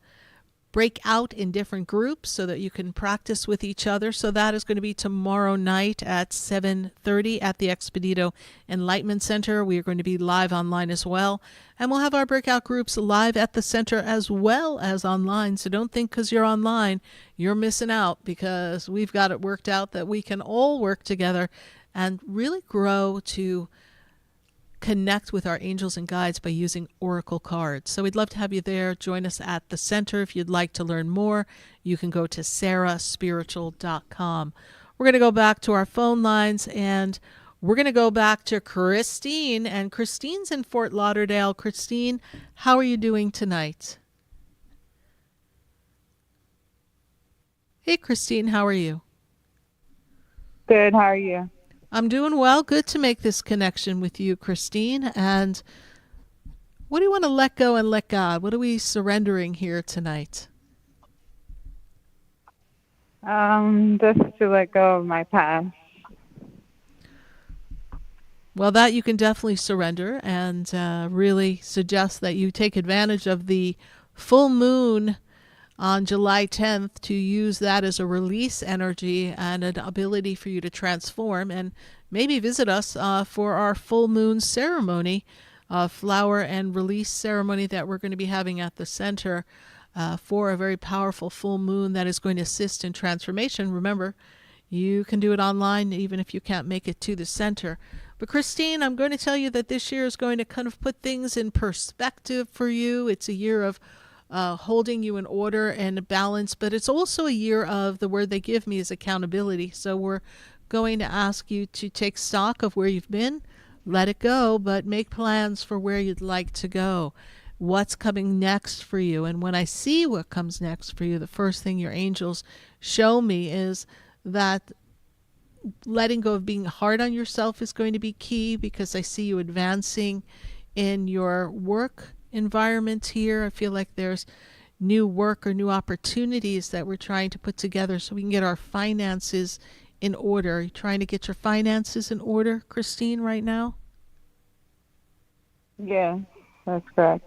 break out in different groups so that you can practice with each other. So that is going to be tomorrow night at 7:30 at the Expedito Enlightenment Center. We are going to be live online as well. And we'll have our breakout groups live at the center as well as online. So don't think because you're online, you're missing out, because we've got it worked out that we can all work together and really grow to connect with our angels and guides by using oracle cards. So we'd love to have you there. Join us at the center. If you'd like to learn more, you can go to sarahspiritual.com. We're going to go back to our phone lines, and we're going to go back to Christine. And Christine's in Fort Lauderdale. Christine, how are you doing tonight? Hey, Christine, how are you? Good. How are you? I'm doing well. Good to make this connection with you, Christine. And what do you want to let go and let God? What are we surrendering here tonight? Just to let go of my past. Well, that you can definitely surrender, and really suggest that you take advantage of the full moon on July 10th to use that as a release energy and an ability for you to transform, and maybe visit us for our full moon ceremony, flower and release ceremony that we're going to be having at the center for a very powerful full moon that is going to assist in transformation. Remember, you can do it online even if you can't make it to the center. But Christine, I'm going to tell you that this year is going to kind of put things in perspective for you. It's a year of holding you in order and balance. But it's also a year of, the word they give me is accountability. So we're going to ask you to take stock of where you've been, let it go, but make plans for where you'd like to go. What's coming next for you? And when I see what comes next for you, the first thing your angels show me is that letting go of being hard on yourself is going to be key, because I see you advancing in your work environment here. I feel like there's new work or new opportunities that we're trying to put together so we can get our finances in order. Are you trying to get your finances in order, Christine, right now? Yeah, that's correct.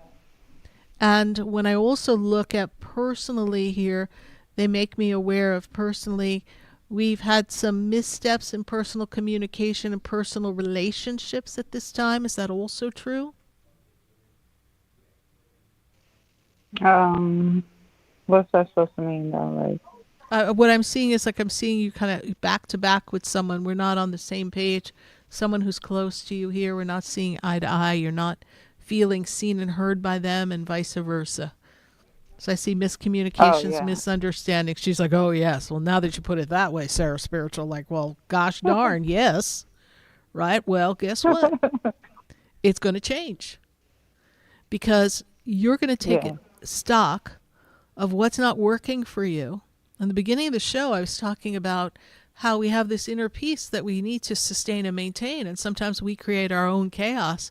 And when I also look at personally here, they make me aware of personally, we've had some missteps in personal communication and personal relationships at this time. Is that also true? What's that supposed to mean though? Like, What I'm seeing is like I'm seeing you kind of back to back with someone. We're not on the same page. Someone who's close to you here. We're not seeing eye to eye. You're not feeling seen and heard by them, and vice versa. So I see miscommunications, misunderstandings. She's like, oh, yes. Well, now that you put it that way, Sarah Spiritual, like, well, gosh darn, yes. Right? Well, guess what? It's going to change, because you're going to take stock of what's not working for you. In the beginning of the show, I was talking about how we have this inner peace that we need to sustain and maintain. And sometimes we create our own chaos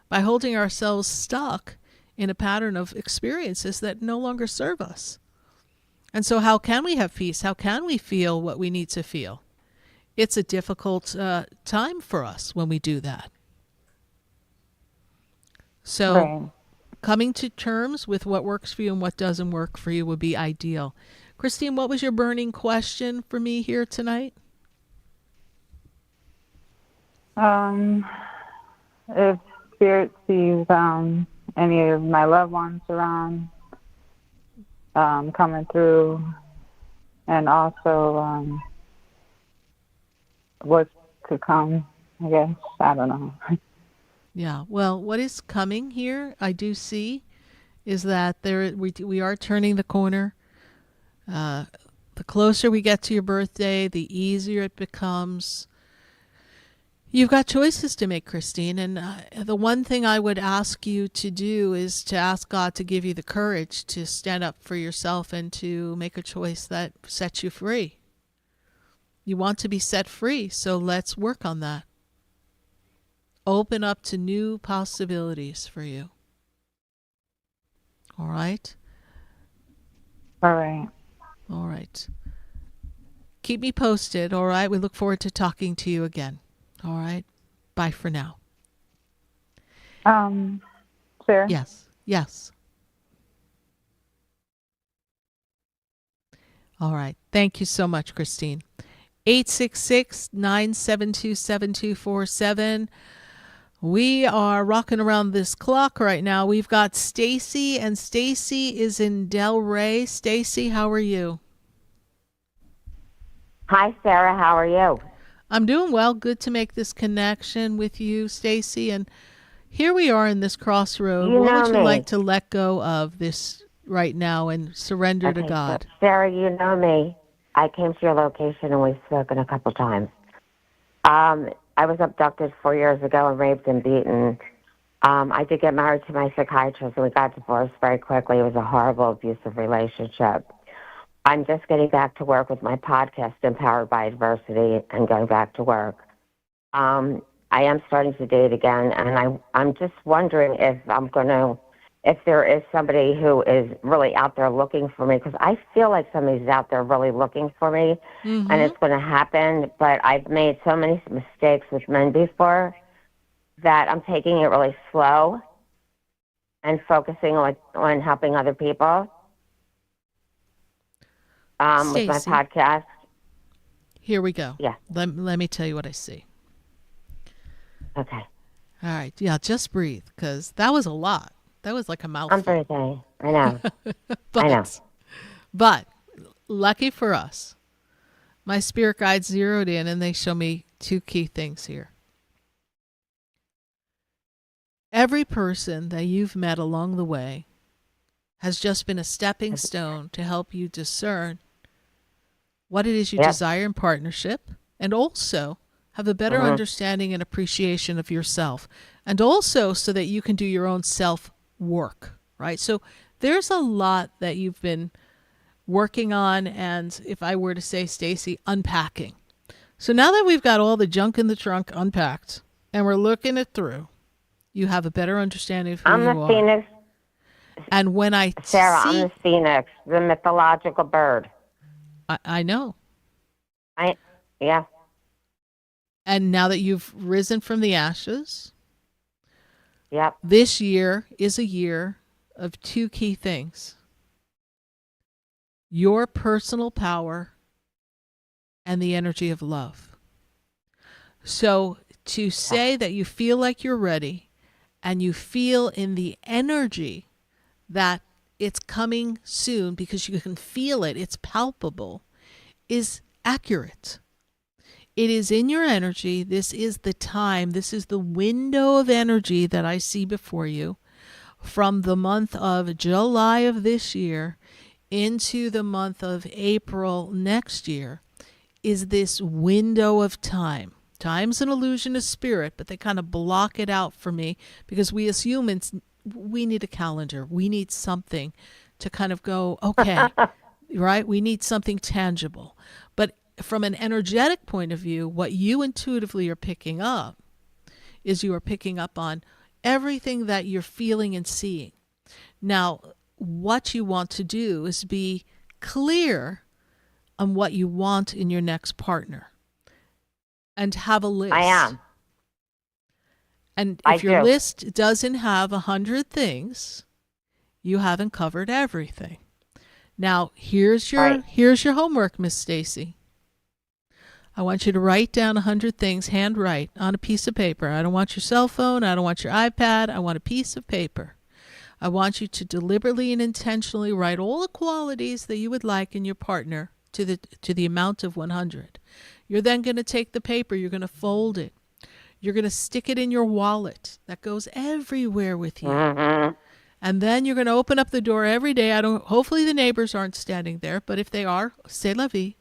by holding ourselves stuck in a pattern of experiences that no longer serve us. And so how can we have peace? How can we feel what we need to feel? It's a difficult time for us when we do that. So coming to terms with what works for you and what doesn't work for you would be ideal. Christine, what was your burning question for me here tonight? If Spirit sees any of my loved ones around coming through, and also what's to come, I guess. I don't know. Yeah, well, what is coming here, I do see, is that we are turning the corner. The closer we get to your birthday, the easier it becomes. You've got choices to make, Christine, and the one thing I would ask you to do is to ask God to give you the courage to stand up for yourself and to make a choice that sets you free. You want to be set free, so let's work on that. Open up to new possibilities for you. All right? All right. All right. Keep me posted, all right? We look forward to talking to you again. All right? Bye for now. Sarah? Yes. All right. Thank you so much, Christine. 866-972-7247. We are rocking around this clock right now. We've got Stacy, and Stacy is in Delray. Stacy, how are you? Hi, Sarah. How are you? I'm doing well. Good to make this connection with you, Stacy. And here we are in this crossroad. What would you like to let go of this right now and surrender to God? So, Sarah, you know me. I came to your location and we've spoken a couple times. I was abducted 4 years ago and raped and beaten. I did get married to my psychiatrist and we got divorced very quickly. It was a horrible, abusive relationship. I'm just getting back to work with my podcast, Empowered by Adversity, and going back to work. I am starting to date again, and I'm just wondering if there is somebody who is really out there looking for me, because I feel like somebody's out there really looking for me, and it's going to happen. But I've made so many mistakes with men before that I'm taking it really slow and focusing on helping other people. With my podcast. Here we go. Yeah. Let me tell you what I see. Okay. All right. Yeah, just breathe, because that was a lot. That was like a mouthful. I'm sorry. I know. I know. But lucky for us, my spirit guide zeroed in, and they show me two key things here. Every person that you've met along the way has just been a stepping stone to help you discern what it is you Yep. desire in partnership, and also have a better understanding and appreciation of yourself, and also so that you can do your own self work, right? So there's a lot that you've been working on, and if I were to say, Stacy, unpacking. So now that we've got all the junk in the trunk unpacked and we're looking it through, you have a better understanding of who I'm you the are. phoenix. And when I Sarah, see, I'm the phoenix, the mythological bird. I know. Yeah. And now that you've risen from the ashes, Yep. this year is a year of two key things: your personal power and the energy of love. So to say that you feel like you're ready and you feel in the energy that it's coming soon because you can feel it, it's palpable, is accurate. It is in your energy. This is the time. This is the window of energy that I see before you from the month of July of this year into the month of April next year, is this window of time. Time's an illusion of spirit, but they kind of block it out for me because we as humans, we need a calendar. We need something to kind of go, okay, right? We need something tangible. But from an energetic point of view, what you intuitively are picking up is you are picking up on everything that you're feeling and seeing. Now, what you want to do is be clear on what you want in your next partner and have a list. I am. And I if your do. list doesn't have 100 things, you haven't covered everything. Now, here's your homework, Miss Stacy. I want you to write down 100 things, handwrite on a piece of paper. I don't want your cell phone. I don't want your iPad. I want a piece of paper. I want you to deliberately and intentionally write all the qualities that you would like in your partner to the amount of 100. You're then going to take the paper. You're going to fold it. You're going to stick it in your wallet that goes everywhere with you. And then you're going to open up the door every day. Hopefully the neighbors aren't standing there, but if they are, c'est la vie.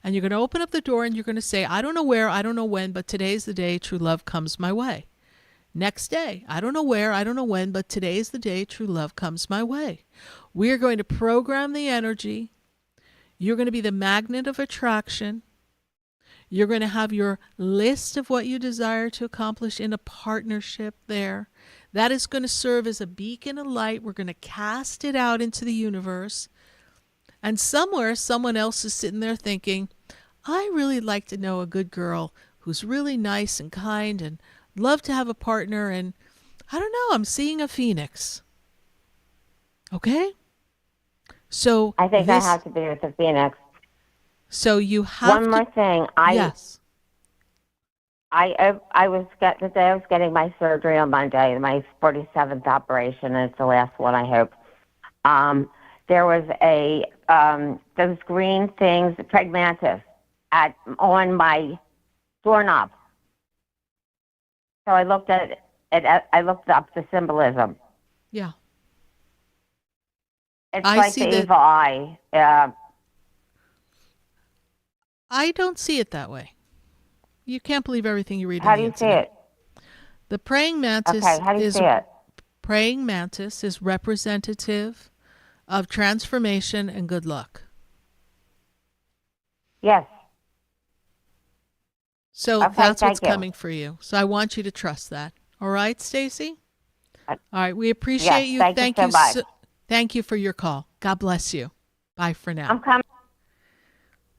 And you're going to open up the door and you're going to say, I don't know where, I don't know when, but today's the day true love comes my way. Next day, I don't know where, I don't know when, but today's the day true love comes my way. We are going to program the energy. You're going to be the magnet of attraction. You're going to have your list of what you desire to accomplish in a partnership there. That is going to serve as a beacon of light. We're going to cast it out into the universe. And somewhere, someone else is sitting there thinking, I really like to know a good girl who's really nice and kind and love to have a partner. And I don't know, I'm seeing a phoenix. Okay? So I think I have to be with the phoenix. So you have One more thing. Yes. I was getting my surgery on Monday, my 47th operation, and it's the last one, I hope. There was those green things, pragmantis, on my doorknob. So I looked at it. I looked up the symbolism. Yeah. It's I like see the evil eye. I don't see it that way. You can't believe everything you read. How do you see it? The praying mantis. Okay, how do you see it? Praying mantis is representative of transformation and good luck. Yes. So Okay, that's what's thank you. coming for you. So I want you to trust that. All right, Stacy? All right, we Yes, appreciate you. thank you so much. Thank you for your call. God bless you. Bye for now. I'm coming.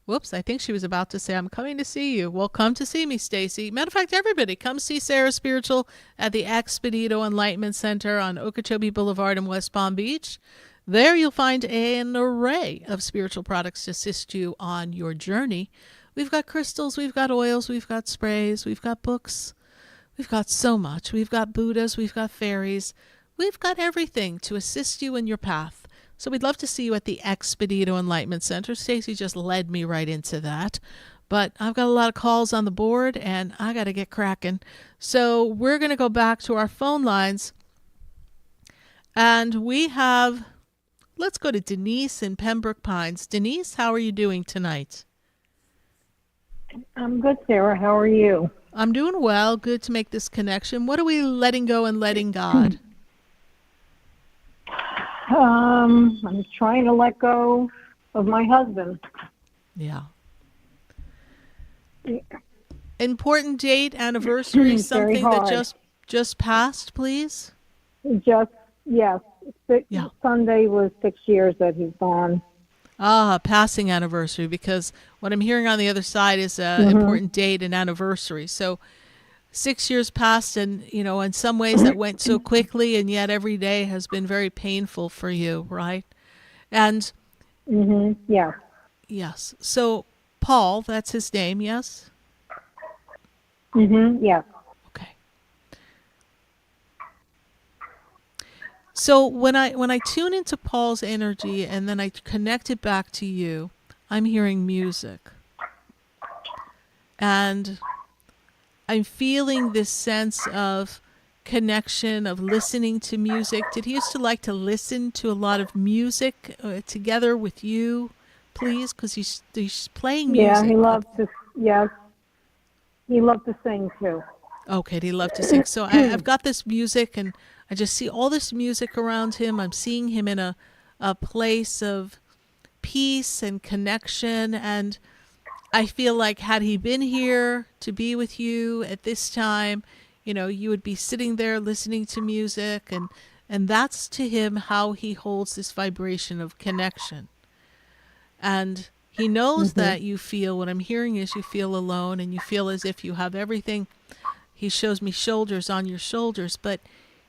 Whoops, I think she was about to say, I'm coming to see you. Well, come to see me, Stacy. Matter of fact, everybody, come see Sarah Spiritual at the Expedito Enlightenment Center on Okeechobee Boulevard in West Palm Beach. There you'll find an array of spiritual products to assist you on your journey. We've got crystals, we've got oils, we've got sprays, we've got books. We've got so much. We've got Buddhas, we've got fairies. We've got everything to assist you in your path. So we'd love to see you at the Expedito Enlightenment Center. Stacy just led me right into that. But I've got a lot of calls on the board, and I got to get cracking. So we're going to go back to our phone lines. And we have let's go to Denise in Pembroke Pines. Denise, how are you doing tonight? I'm good, Sarah. How are you? I'm doing well. Good to make this connection. What are we letting go and letting God? I'm trying to let go of my husband. Yeah. Important date, anniversary, something that just passed, please? Yes. Sunday was 6 years that he's gone. Passing anniversary, because what I'm hearing on the other side is an important date and anniversary. So 6 years passed, and, in some ways that went so quickly, and yet every day has been very painful for you, right? And yeah. Yes. So Paul, that's his name, yes? Yeah. Okay. So when I tune into Paul's energy and then I connect it back to you, I'm hearing music. And I'm feeling this sense of connection, of listening to music. Did he used to like to listen to a lot of music together with you, please? Because he's playing music. Yeah, he loved to. Yes, he loved to sing too. Okay, he loved to sing. So I've got this music, and I just see all this music around him. I'm seeing him in a place of peace and connection, and I feel like had he been here to be with you at this time, you would be sitting there listening to music, and that's to him how he holds this vibration of connection. And he knows that you feel, what I'm hearing is you feel alone and you feel as if you have everything. He shows me shoulders on your shoulders, but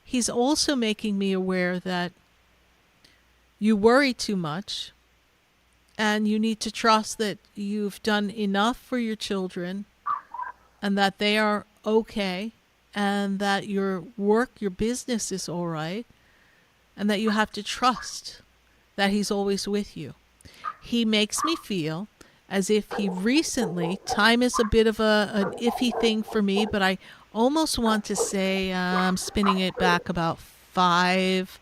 he's also making me aware that you worry too much and you need to trust that you've done enough for your children and that they are okay and that your work, your business is all right, and that you have to trust that he's always with you. He makes me feel as if he recently, time is a bit of an iffy thing for me, but I almost want to say I'm spinning it back about 5,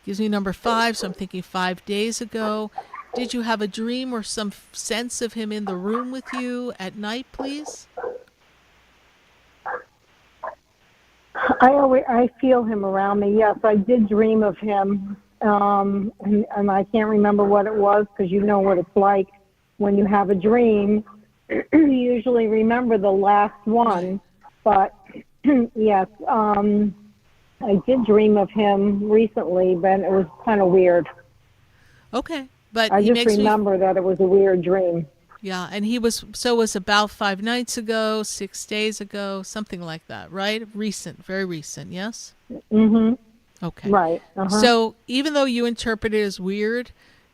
gives me number 5, so I'm thinking 5 days ago. Did you have a dream or some sense of him in the room with you at night, please? I feel him around me. Yes, I did dream of him. And I can't remember what it was, because you know what it's like when you have a dream. You usually remember the last one, but yes, I did dream of him recently, but it was kind of weird. Okay, but I just remember that it was a weird dream. Yeah, and was about 5 nights ago, 6 days ago, something like that, right? Recent, very recent, yes? Okay. Right. So even though you interpret it as weird,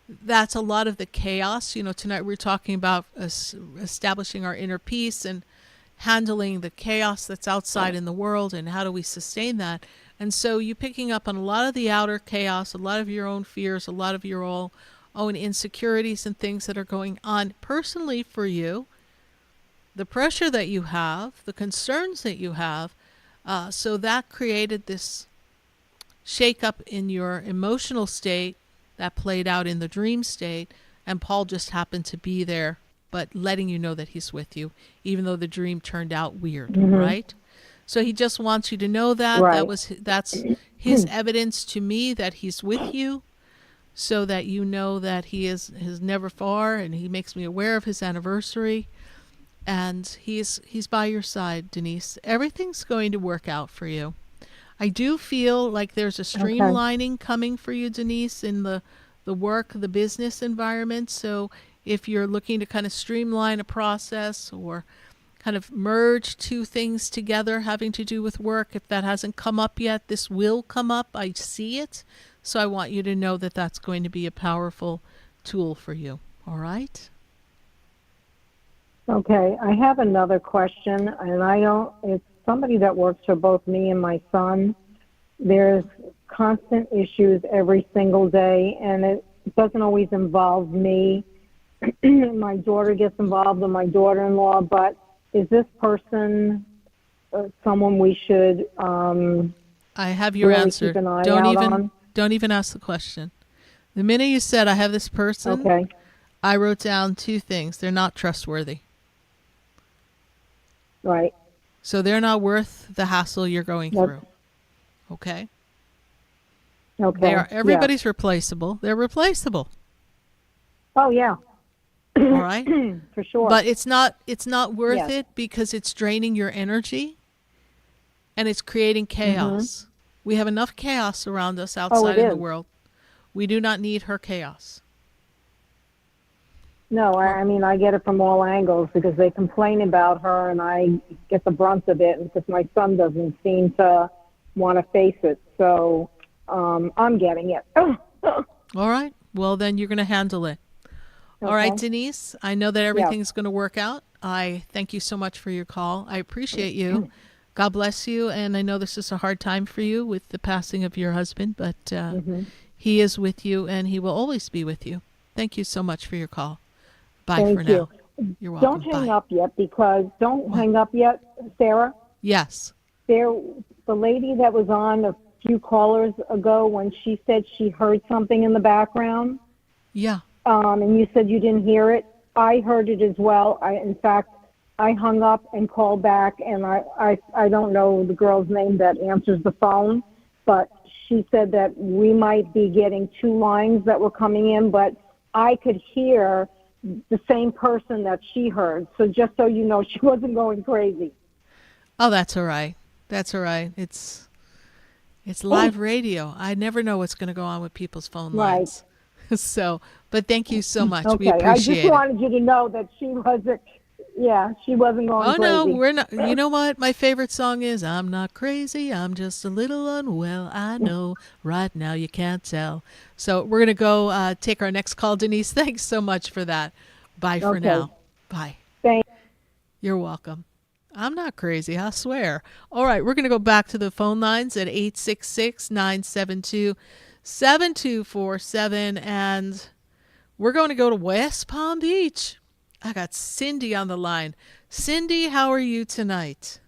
that's a lot of the chaos. Tonight we're talking about establishing our inner peace and handling the chaos that's outside in the world, and how do we sustain that. And so you're picking up on a lot of the outer chaos, a lot of your own fears, a lot of your own insecurities and things that are going on personally for you, the pressure that you have, the concerns that you have. So that created this shake up in your emotional state that played out in the dream state, and Paul just happened to be there, but letting you know that he's with you, even though the dream turned out weird, right? So he just wants you to know that. Right. That's his evidence to me that he's with you, so that you know that he is never far, and he makes me aware of his anniversary, and he's by your side, Denise. Everything's going to work out for you. I do feel like there's a streamlining coming for you, Denise, in the work, the business environment. So if you're looking to kind of streamline a process or kind of merge two things together having to do with work, if that hasn't come up yet, this will come up. I see it. So I want you to know that that's going to be a powerful tool for you. All right? Okay. I have another question, and it's somebody that works for both me and my son. There's constant issues every single day, and it doesn't always involve me. My daughter gets involved, and my daughter-in-law, but is this person someone we should I have your really answer. keep an eye out on? Don't even ask the question. The minute you said, I have this person, Okay. I wrote down two things. They're not trustworthy. Right. So they're not worth the hassle you're going through. Okay? Okay. Everybody's replaceable. They're replaceable. Oh, yeah. All right? For sure. But it's not worth Yes. it because it's draining your energy and it's creating chaos. We have enough chaos around us outside in the world. We do not need her chaos. No, I mean, I get it from all angles because they complain about her and I get the brunt of it because my son doesn't seem to want to face it. So I'm getting it. All right. Well, then you're going to handle it. All right, Denise, I know that everything's going to work out. I thank you so much for your call. I appreciate you. God bless you. And I know this is a hard time for you with the passing of your husband, but he is with you and he will always be with you. Thank you so much for your call. Bye Thank for you. now. You're welcome. Don't hang up yet hang up yet, Sarah. Yes. The lady that was on a few callers ago when she said she heard something in the background. Yeah. And you said you didn't hear it. I heard it as well. In fact, I hung up and called back, and I don't know the girl's name that answers the phone, but she said that we might be getting two lines that were coming in, but I could hear the same person that she heard. So just so you know, she wasn't going crazy. Oh, that's all right. That's all right. It's live radio. I never know what's going to go on with people's phone lines. So, but thank you so much. We appreciate it. I just wanted you to know that she wasn't going crazy. No, we're not. You know what? My favorite song is I'm not crazy. I'm just a little unwell. I know right now you can't tell. So we're going to go take our next call, Denise. Thanks so much for that. Bye for now. Bye. Thanks. You're welcome. I'm not crazy, I swear. All right, we're going to go back to the phone lines at 866-972-7247, and we're going to go to West Palm Beach. I got Cindy on the line. Cindy, how are you tonight?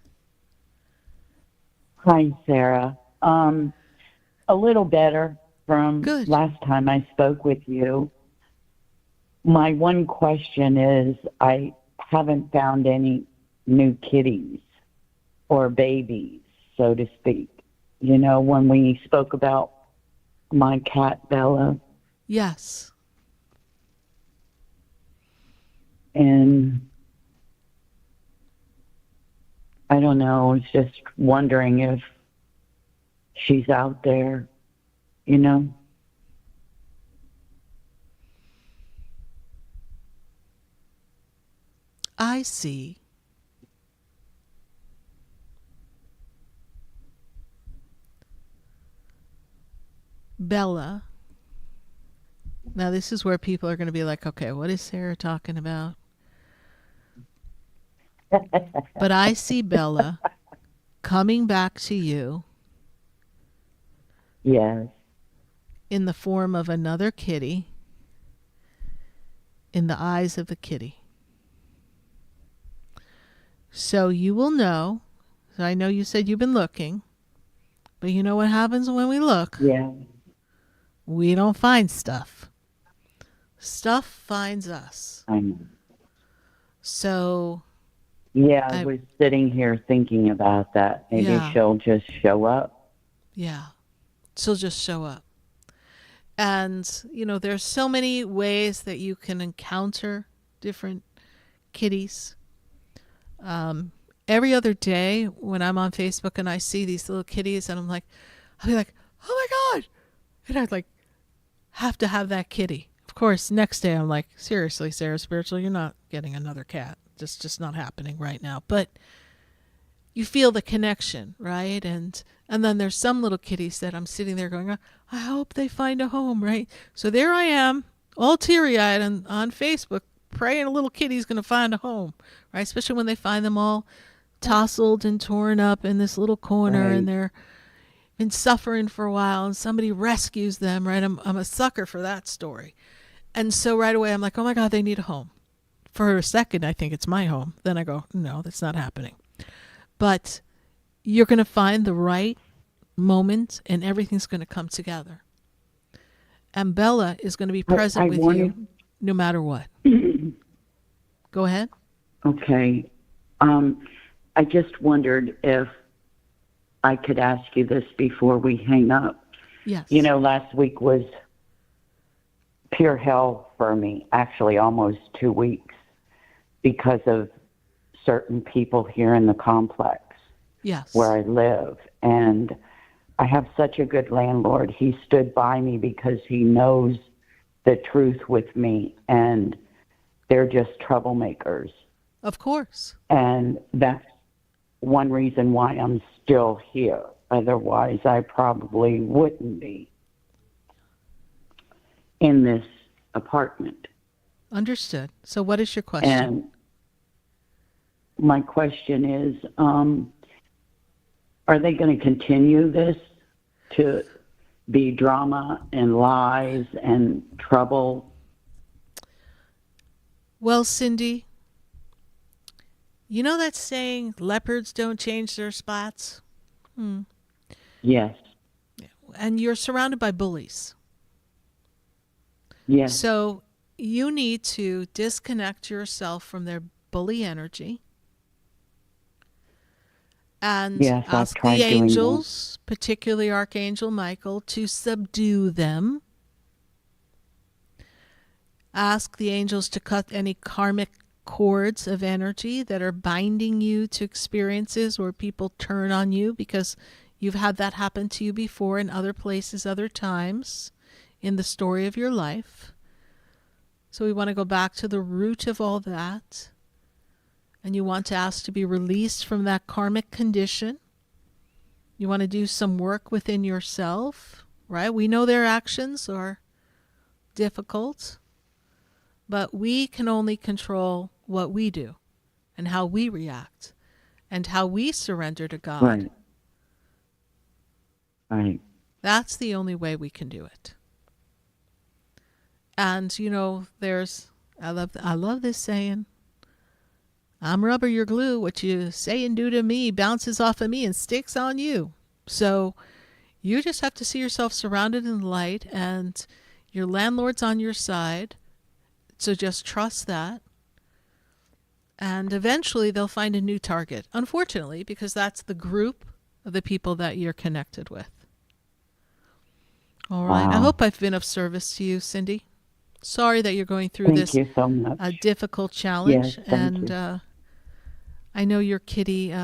Hi, Sarah. A little better from last time I spoke with you. My one question is I haven't found any new kitties or babies, so to speak. You know, when we spoke about my cat, Bella. Yes. And I don't know, I was just wondering if she's out there, you know? I see. Bella. Now, this is where people are going to be like, okay, what is Sarah talking about? But I see Bella coming back to you. Yes. In the form of another kitty, in the eyes of the kitty. So you will know. So I know you said you've been looking, but you know what happens when we look? Yeah. We don't find stuff. Stuff finds us. I know. So... Yeah, I was sitting here thinking about that. Maybe she'll just show up. Yeah, she'll just show up. And, you know, there's so many ways that you can encounter different kitties. Every other day when I'm on Facebook and I see these little kitties and I'll be like, oh my God. And I'd like have to have that kitty. Of course, next day I'm like, seriously, Sarah Spiritual, you're not getting another cat. It's just not happening right now. But you feel the connection, right? And then there's some little kitties that I'm sitting there going, I hope they find a home, right? So there I am, all teary-eyed on Facebook, praying a little kitty's going to find a home, right? Especially when they find them all tousled and torn up in this little corner, and they're been suffering for a while, and somebody rescues them, right? I'm a sucker for that story. And so right away I'm like, oh my God, they need a home. For a second, I think it's my home. Then I go, no, that's not happening. But you're going to find the right moment and everything's going to come together. And Bella is going to be present with you no matter what. Go ahead. Okay. I just wondered if I could ask you this before we hang up. Yes. You know, last week was pure hell for me, actually almost 2 weeks, because of certain people here in the complex where I live. And I have such a good landlord. He stood by me because he knows the truth with me, and they're just troublemakers. Of course. And that's one reason why I'm still here. Otherwise, I probably wouldn't be in this apartment. Understood. So what is your question? And my question is, are they going to continue this to be drama and lies and trouble? Well, Cindy, you know that saying, leopards don't change their spots? Yes. And you're surrounded by bullies. Yes. So you need to disconnect yourself from their bully energy and ask the angels, particularly Archangel Michael, to subdue them. Ask the angels to cut any karmic cords of energy that are binding you to experiences where people turn on you, because you've had that happen to you before in other places, other times in the story of your life. So we want to go back to the root of all that. And you want to ask to be released from that karmic condition. You want to do some work within yourself, right? We know their actions are difficult, but we can only control what we do and how we react and how we surrender to God. Right. Right. That's the only way we can do it. And, you know, I love this saying, I'm rubber, you're glue. What you say and do to me bounces off of me and sticks on you. So you just have to see yourself surrounded in light, and your landlord's on your side. So just trust that. And eventually they'll find a new target, unfortunately, because that's the group of the people that you're connected with. All right. Wow. I hope I've been of service to you, Cindy. Sorry that you're going through Thank this you so much. a difficult challenge. Yes, thank you. I know your kitty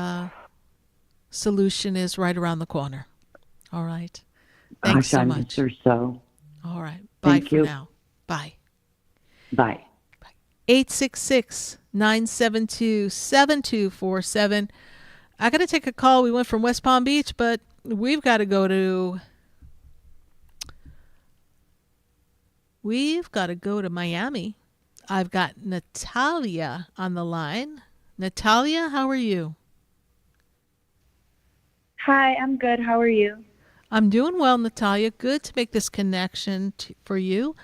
solution is right around the corner. All right. Thanks so much. Or so. All right. Bye Thank for you. now. Bye. Bye. 866-972-7247. I got to take a call. We went from West Palm Beach, but we've got to go to Miami. I've got Natalia on the line. Natalia, how are you? Hi, I'm good. How are you? I'm doing well, Natalia. Good to make this connection for you.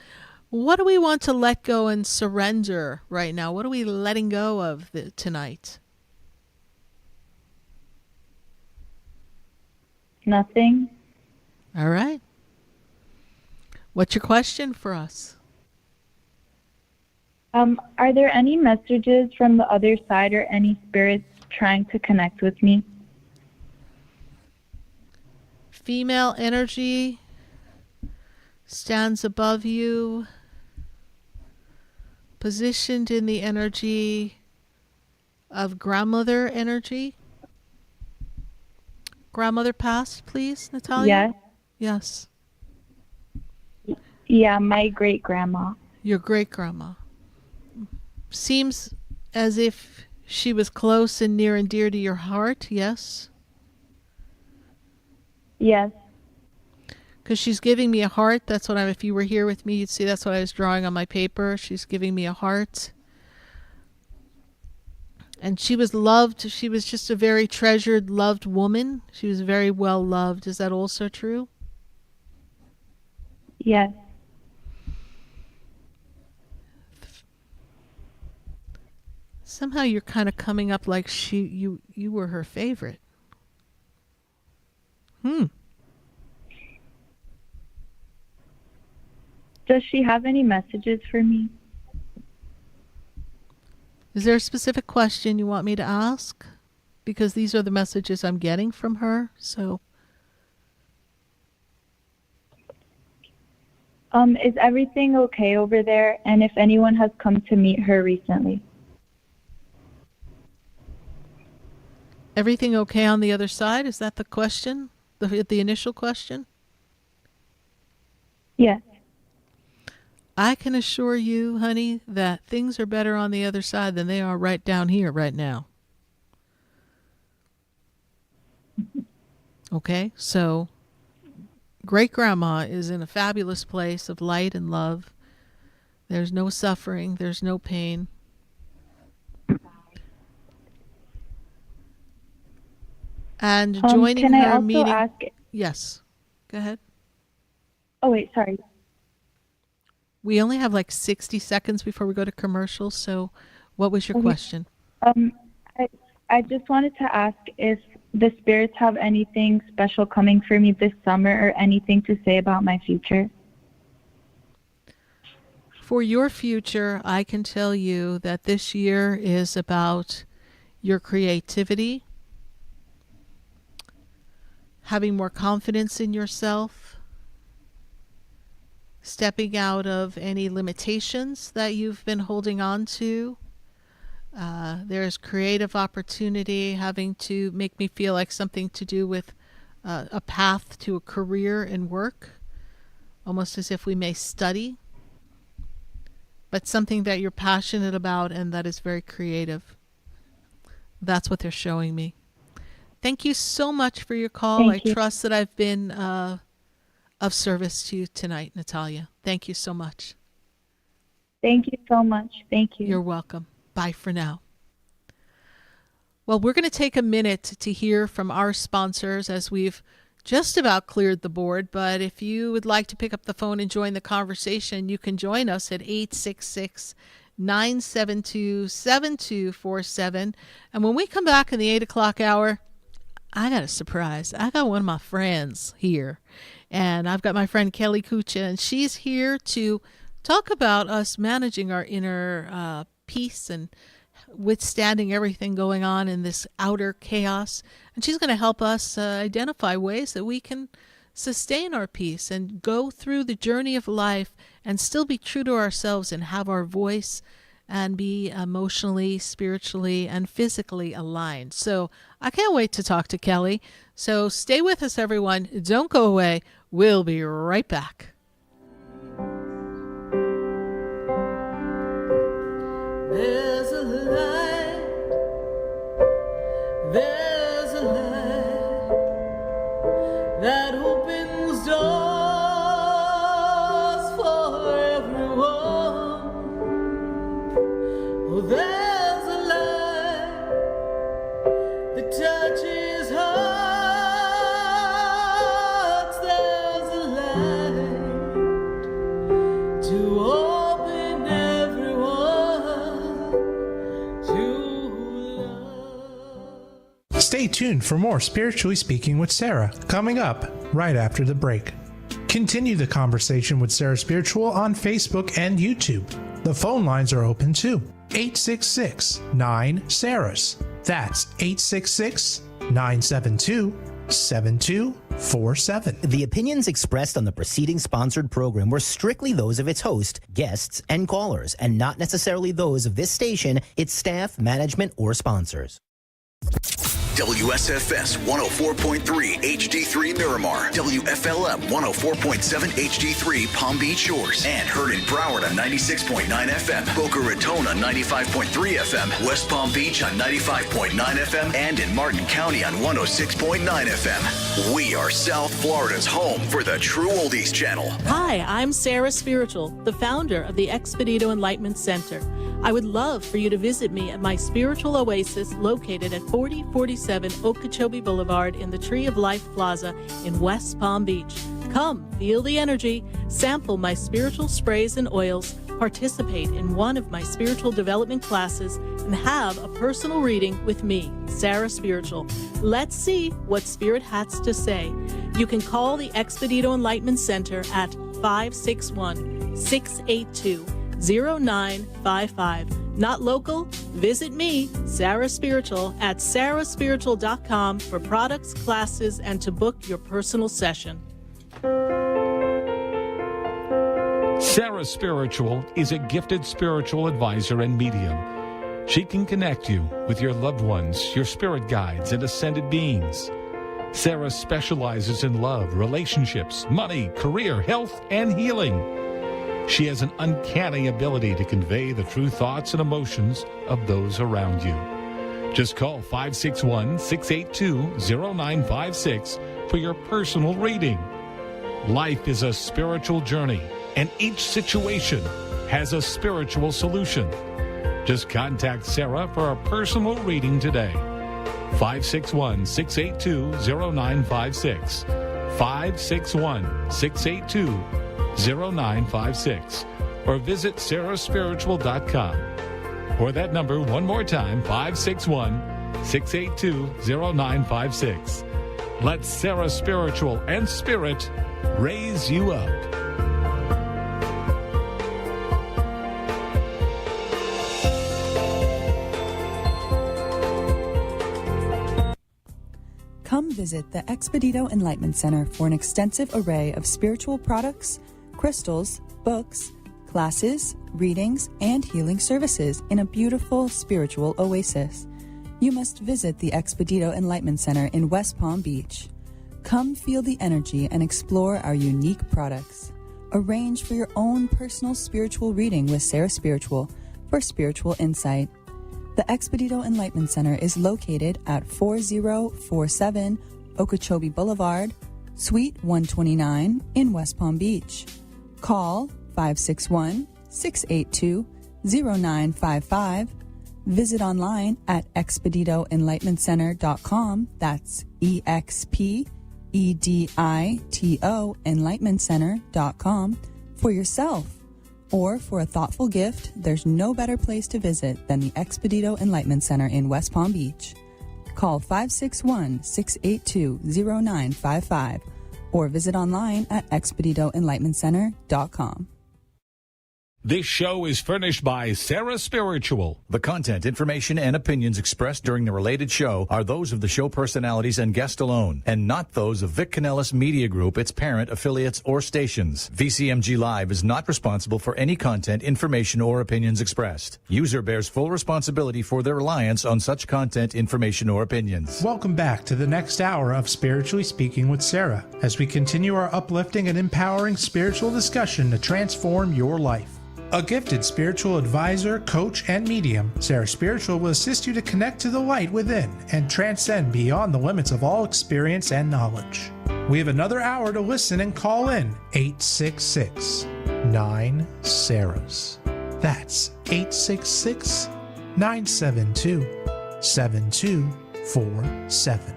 What do we want to let go and surrender right now? What are we letting go of tonight? Nothing. All right. What's your question for us? Are there any messages from the other side or any spirits trying to connect with me? Female energy stands above you, positioned in the energy of grandmother energy. Grandmother passed, please, Natalia? Yes. Yes. Yeah, my great-grandma. Your great-grandma. Seems as if she was close and near and dear to your heart, yes? Yes. Because she's giving me a heart. That's what if you were here with me, you'd see that's what I was drawing on my paper. She's giving me a heart. And she was loved. She was just a very treasured, loved woman. She was very well loved. Is that also true? Yes. Somehow you're kind of coming up like you were her favorite. Does she have any messages for me? Is there a specific question you want me to ask? Because these are the messages I'm getting from her. So, Is everything okay over there? And if anyone has come to meet her recently? everything okay on the other side? Is that the question? The initial question? Yes. I can assure you, honey, that things are better on the other side than they are right down here right now. Okay, so great grandma is in a fabulous place of light and love. There's no suffering, there's no pain. And joining can I her also meeting. ask? Yes, go ahead. Oh wait, sorry. We only have like 60 seconds before we go to commercials. So, what was your question? I just wanted to ask if the spirits have anything special coming for me this summer or anything to say about my future. For your future, I can tell you that this year is about your creativity, having more confidence in yourself, stepping out of any limitations that you've been holding on to. There's creative opportunity having to make me feel like something to do with a path to a career and work, almost as if we may study, but something that you're passionate about and that is very creative. That's what they're showing me. Thank you so much for your call. I trust that I've been of service to you tonight, Natalia. Thank you so much. Thank you so much. Thank you. You're welcome. Bye for now. Well, we're going to take a minute to hear from our sponsors as we've just about cleared the board. But if you would like to pick up the phone and join the conversation, you can join us at 866-972-7247. And when we come back in the 8 o'clock hour, I got a surprise. I got one of my friends here. And I've got my friend Kelly Kucha, and she's here to talk about us managing our inner peace and withstanding everything going on in this outer chaos. And she's going to help us identify ways that we can sustain our peace and go through the journey of life and still be true to ourselves and have our voice and be emotionally, spiritually, and physically aligned. So I can't wait to talk to Kelly. So stay with us, everyone. Don't go away. We'll be right back. There's a light, there's a light that opens doors for everyone. Oh, there's a light that touches hearts. There's a light to open everyone to love. Stay tuned for more Spiritually Speaking with Sarah, coming up right after the break. Continue the conversation with Sarah Spiritual on Facebook and YouTube. The phone lines are open too. 866-9-SARAHS. That's 866-972-7247. The opinions expressed on the preceding sponsored program were strictly those of its host, guests, and callers, and not necessarily those of this station, its staff, management, or sponsors. WSFS 104.3 HD3 Miramar, WFLM 104.7 HD3 Palm Beach Shores, and heard in Broward on 96.9 FM, Boca Raton on 95.3 FM, West Palm Beach on 95.9 FM, and in Martin County on 106.9 FM. We are South Florida's home for the True Oldies Channel. Hi, I'm Sarah Spiritual, the founder of the Expedito Enlightenment Center. I would love for you to visit me at my spiritual oasis located at 4047 Okeechobee Boulevard in the Tree of Life Plaza in West Palm Beach. Come, feel the energy, sample my spiritual sprays and oils, participate in one of my spiritual development classes, and have a personal reading with me, Sarah Spiritual. Let's see what Spirit has to say. You can call the Expedito Enlightenment Center at 561-682-0955. Not local? Visit me, Sarah Spiritual, at sarahspiritual.com for products, classes, and to book your personal session. Sarah Spiritual is a gifted spiritual advisor and medium. She can connect you with your loved ones, your spirit guides, and ascended beings. Sarah specializes in love, relationships, money, career, health, and healing. She has an uncanny ability to convey the true thoughts and emotions of those around you. Just call 561-682-0956 for your personal reading. Life is a spiritual journey, and each situation has a spiritual solution. Just contact Sarah for a personal reading today. 561-682-0956. 561-682-0956. Or visit sarahspiritual.com. Or that number one more time, 561-682-0956. Let Sarah Spiritual and Spirit raise you up. Come visit the Expedito Enlightenment Center for an extensive array of spiritual products, crystals, books, classes, readings, and healing services in a beautiful spiritual oasis. You must visit the Expedito Enlightenment Center in West Palm Beach. Come feel the energy and explore our unique products. Arrange for your own personal spiritual reading with Sarah Spiritual for spiritual insight. The Expedito Enlightenment Center is located at 4047 Okeechobee Boulevard, Suite 129 in West Palm Beach. Call 561-682-0955. Visit online at expeditoenlightenmentcenter.com. That's EXPEDITO enlightenmentcenter.com for yourself. Or for a thoughtful gift, there's no better place to visit than the Expedito Enlightenment Center in West Palm Beach. Call 561-682-0955 or visit online at expeditoenlightenmentcenter.com. This show is furnished by Sarah Spiritual. The content, information, and opinions expressed during the related show are those of the show personalities and guest alone, and not those of Vic Canellis Media Group, its parent, affiliates, or stations. VCMG Live is not responsible for any content, information, or opinions expressed. User bears full responsibility for their reliance on such content, information, or opinions. Welcome back to the next hour of Spiritually Speaking with Sarah, as we continue our uplifting and empowering spiritual discussion to transform your life. A gifted spiritual advisor, coach, and medium, Sarah Spiritual will assist you to connect to the light within and transcend beyond the limits of all experience and knowledge. We have another hour to listen and call in 866-9-SARAHs. That's 866-972-7247.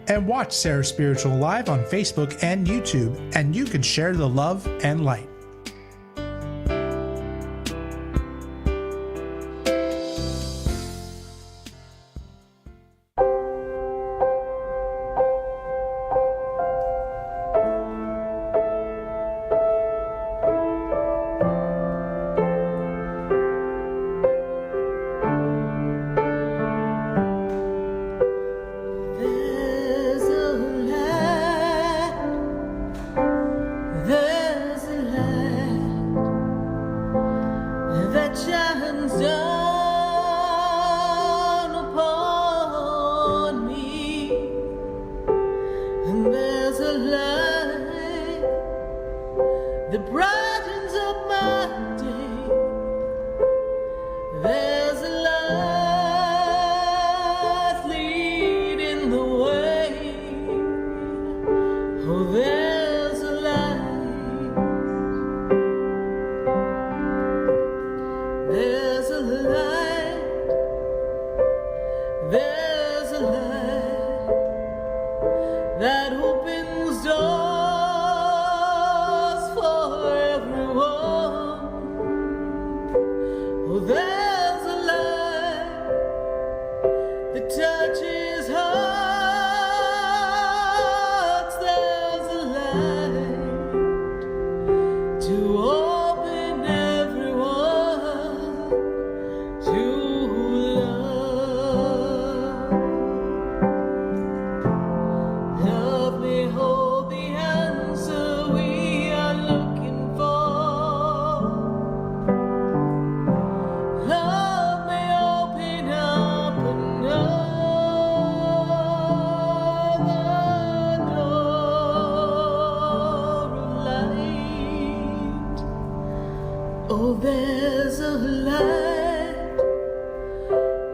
And watch Sarah Spiritual live on Facebook and YouTube, and you can share the love and light. There's a Oh, there's a light.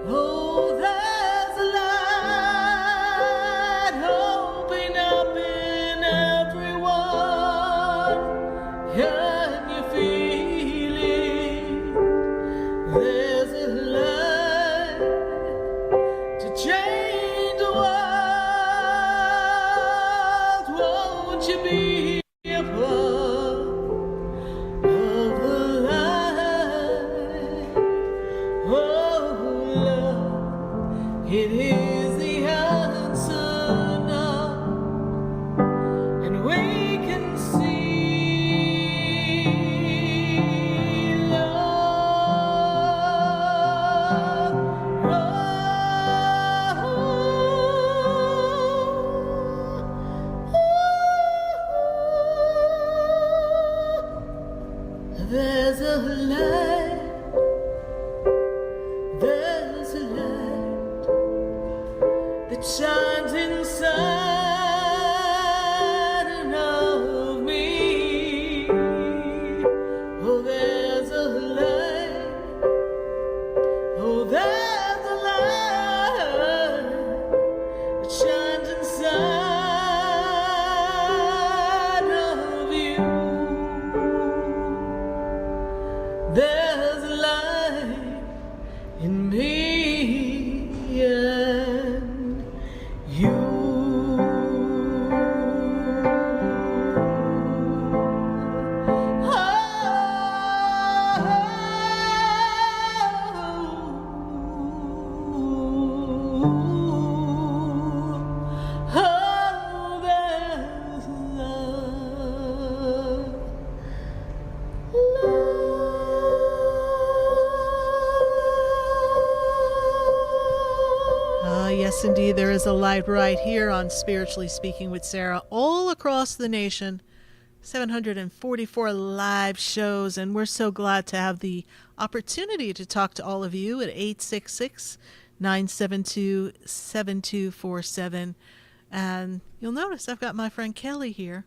Oh, there's a light. Open up in everyone. Can you feel it? There's a light to change the world. Won't you be a part of the light? Oh, love, it is the answer now, and we can see love. There's a light, there's a light that shines inside of me. Oh, there's a light, oh, there's a light that shines inside of you. There's a light in me and you. Oh, there's love. Yes, indeed, there is a light right here on Spiritually Speaking with Sarah all across the nation. 744 live shows, and we're so glad to have the opportunity to talk to all of you at 866-972-7247. And you'll notice I've got my friend Kelly here.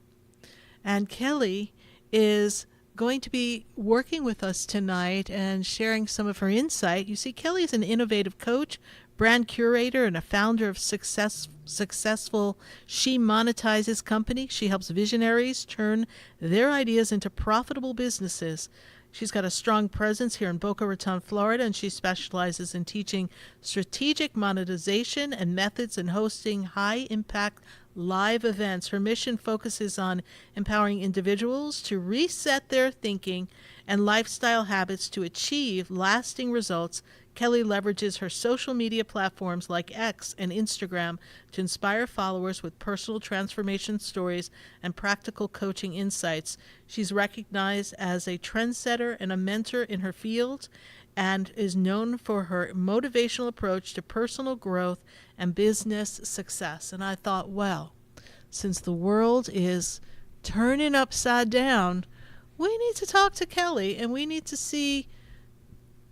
And Kelly is going to be working with us tonight and sharing some of her insight. You see, Kelly is an innovative coach, brand curator, and a founder of successful She Monetizes company. She helps visionaries turn their ideas into profitable businesses. She's got a strong presence here in Boca Raton, Florida, and she specializes in teaching strategic monetization and methods and hosting high-impact live events. Her mission focuses on empowering individuals to reset their thinking and lifestyle habits to achieve lasting results. Kelly leverages her social media platforms like X and Instagram to inspire followers with personal transformation stories and practical coaching insights. She's recognized as a trendsetter and a mentor in her field and is known for her motivational approach to personal growth and business success. And I thought, well, since the world is turning upside down, we need to talk to Kelly and we need to see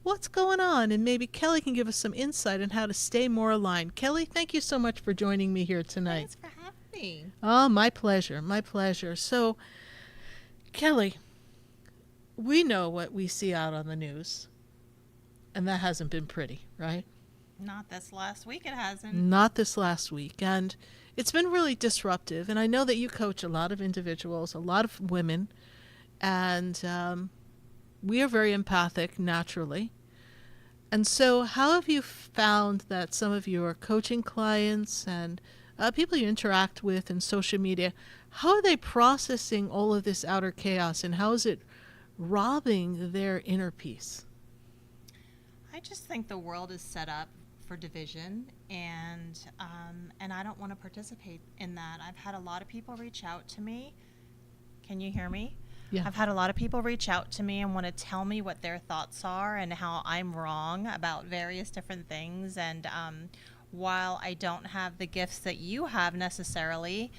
what's going on, and maybe Kelly can give us some insight on how to stay more aligned. Kelly, thank you so much for joining me here tonight. Thanks for having me. Oh, my pleasure, my pleasure. So, Kelly, we know what we see out on the news, and that hasn't been pretty, right? Not this last week, it hasn't. Not this last week, and it's been really disruptive, and I know that you coach a lot of individuals, a lot of women, and we are very empathic naturally. And so how have you found that some of your coaching clients and people you interact with in social media, how are they processing all of this outer chaos, and how is it robbing their inner peace? I just think the world is set up for division, and I don't want to participate in that. I've had a lot of people reach out to me. Can you hear me? Yeah. I've had a lot of people reach out to me and want to tell me what their thoughts are and how I'm wrong about various different things. And while I don't have the gifts that you have necessarily,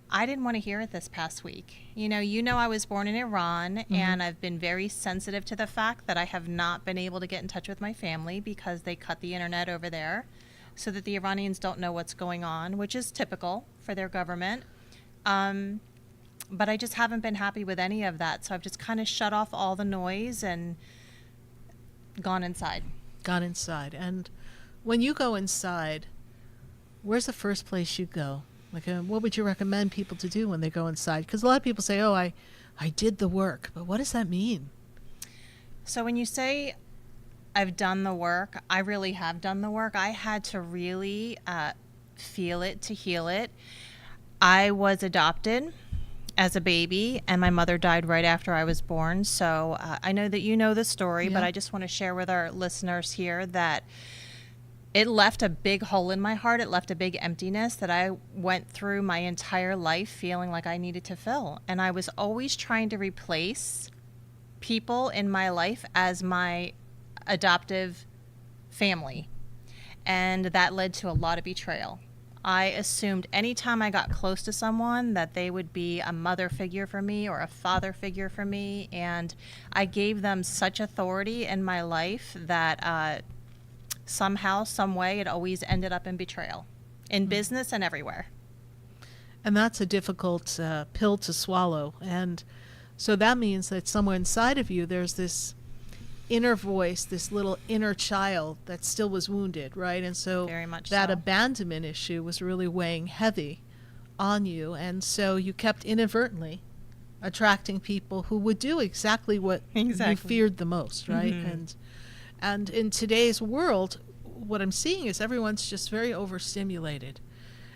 I didn't want to hear it this past week. You know, I was born in Iran, and I've been very sensitive to the fact that I have not been able to get in touch with my family because they cut the internet over there so that the Iranians don't know what's going on, which is typical for their government. but I just haven't been happy with any of that. So I've just kind of shut off all the noise and gone inside. Gone inside. And when you go inside, where's the first place you go? Like, what would you recommend people to do when they go inside? Because a lot of people say, oh, I did the work. But what does that mean? So when you say I've done the work, I really have done the work. I had to really feel it to heal it. I was adopted as a baby, and my mother died right after I was born. So I know that you know the story, but I just want to share with our listeners here that it left a big hole in my heart. It left a big emptiness that I went through my entire life feeling like I needed to fill. And I was always trying to replace people in my life as my adoptive family. And that led to a lot of betrayal. I assumed anytime I got close to someone that they would be a mother figure for me or a father figure for me. And I gave them such authority in my life that somehow, some way, it always ended up in betrayal, in business and everywhere. And that's a difficult pill to swallow. And so that means that somewhere inside of you, there's this inner voice, this little inner child that still was wounded, right? And so very much that so. Abandonment issue was really weighing heavy on you. And so you kept inadvertently attracting people who would do exactly what you feared the most, right? Mm-hmm. And in today's world, what I'm seeing is everyone's just very overstimulated.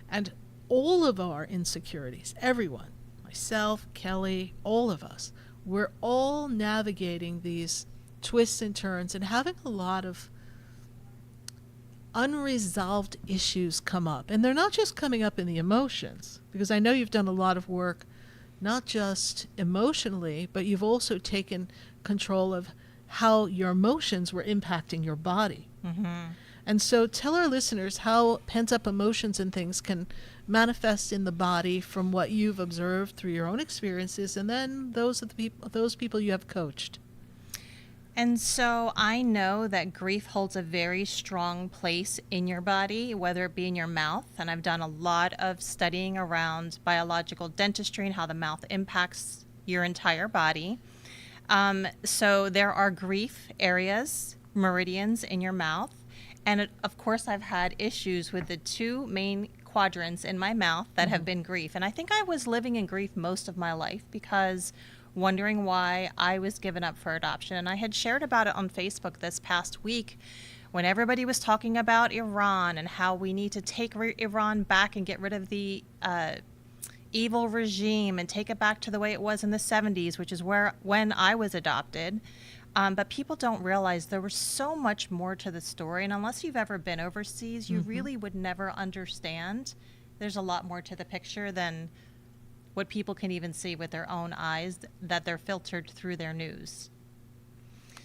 And all of our insecurities, everyone, myself, Kelly, all of us, we're all navigating these twists and turns and having a lot of unresolved issues come up. And they're not just coming up in the emotions, because I know you've done a lot of work, not just emotionally, but you've also taken control of how your emotions were impacting your body. Mm-hmm. And so tell our listeners how pent-up emotions and things can manifest in the body from what you've observed through your own experiences and then those people you have coached. And so I know that grief holds a very strong place in your body, whether it be in your mouth. And I've done a lot of studying around biological dentistry and how the mouth impacts your entire body. So there are grief areas, meridians in your mouth. And of course, I've had issues with the two main quadrants in my mouth that have been grief. And I think I was living in grief most of my life because wondering why I was given up for adoption. And I had shared about it on Facebook this past week when everybody was talking about Iran and how we need to take Iran back and get rid of the evil regime and take it back to the way it was in the 70s, which is when I was adopted. But people don't realize there was so much more to the story. And unless you've ever been overseas, you really would never understand. There's a lot more to the picture than what people can even see with their own eyes that they're filtered through their news.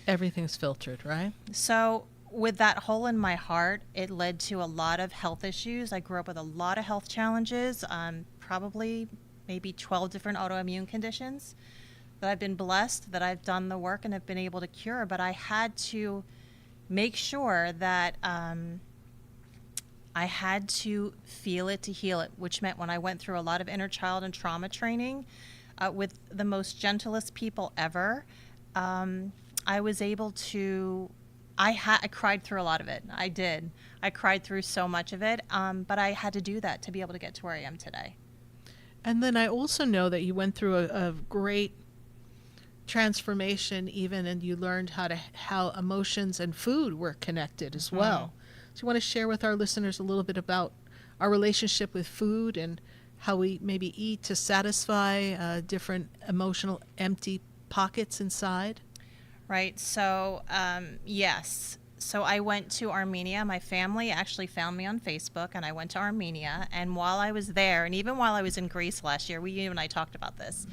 Everything's filtered, right? So with that hole in my heart, it led to a lot of health issues. I grew up with a lot of health challenges, probably maybe 12 different autoimmune conditions that I've been blessed, that I've done the work and have been able to cure. But I had to make sure that I had to feel it to heal it, which meant when I went through a lot of inner child and trauma training with the most gentlest people ever, I was able to, I cried through a lot of it. I did. I cried through so much of it, but I had to do that to be able to get to where I am today. And then I also know that you went through a great transformation even, and you learned how emotions and food were connected as well. So you want to share with our listeners a little bit about our relationship with food and how we maybe eat to satisfy different emotional empty pockets inside? Right. So, yes. So I went to Armenia. My family actually found me on Facebook, and I went to Armenia. And while I was there, and even while I was in Greece last year, you and I talked about this,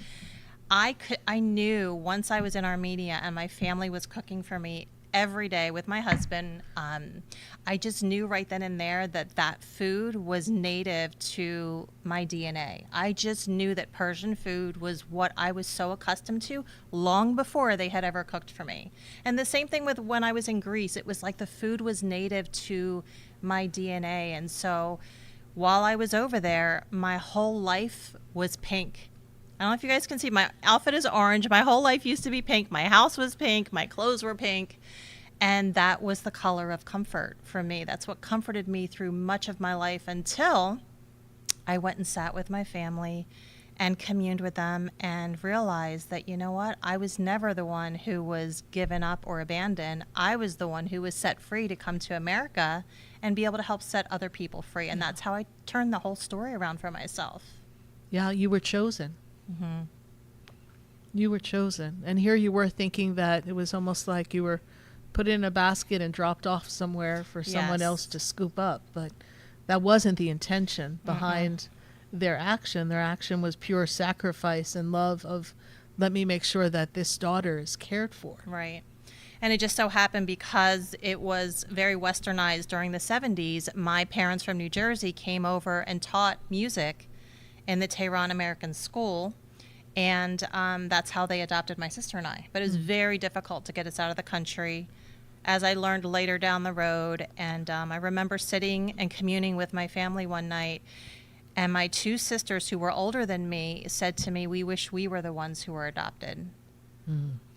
I knew once I was in Armenia and my family was cooking for me every day with my husband, I just knew right then and there that food was native to my DNA. I just knew that Persian food was what I was so accustomed to long before they had ever cooked for me. And the same thing with when I was in Greece. It was like the food was native to my DNA. And so while I was over there, my whole life was pink. I don't know if you guys can see, my outfit is orange. My whole life used to be pink. My house was pink. My clothes were pink. And that was the color of comfort for me. That's what comforted me through much of my life until I went and sat with my family and communed with them and realized that, you know what, I was never the one who was given up or abandoned. I was the one who was set free to come to America and be able to help set other people free. And that's how I turned the whole story around for myself. Yeah, you were chosen. Mm-hmm. You were chosen. And here you were thinking that it was almost like you were put in a basket and dropped off somewhere for someone else to scoop up. But that wasn't the intention behind their action. Their action was pure sacrifice and love of, let me make sure that this daughter is cared for. Right. And it just so happened because it was very westernized during the 70s, my parents from New Jersey came over and taught music in the Tehran American School. And that's how they adopted my sister and I. But it was very difficult to get us out of the country, as I learned later down the road. And I remember sitting and communing with my family one night, and my two sisters, who were older than me, said to me, "We wish we were the ones who were adopted."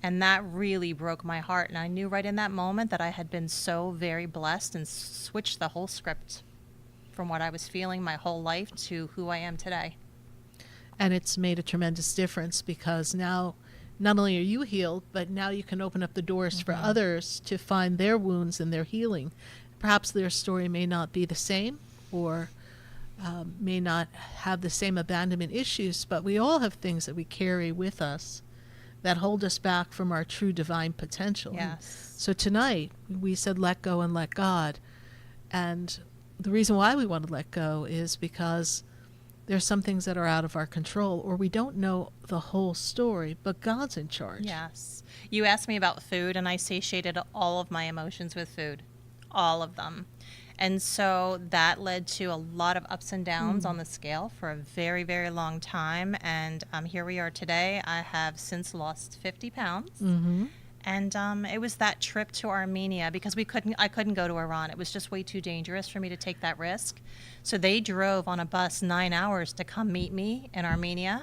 And that really broke my heart. And I knew right in that moment that I had been so very blessed and switched the whole script from what I was feeling my whole life to who I am today. And it's made a tremendous difference because now not only are you healed, but now you can open up the doors for others to find their wounds and their healing. Perhaps their story may not be the same or may not have the same abandonment issues, but we all have things that we carry with us that hold us back from our true divine potential. Yes. So tonight we said let go and let God. And the reason why we want to let go is because there's some things that are out of our control, or we don't know the whole story, but God's in charge. Yes. You asked me about food, and I satiated all of my emotions with food, all of them. And so that led to a lot of ups and downs on the scale for a very, very long time. And here we are today. I have since lost 50 pounds. And it was that trip to Armenia because I couldn't go to Iran. It was just way too dangerous for me to take that risk. So they drove on a bus 9 hours to come meet me in Armenia.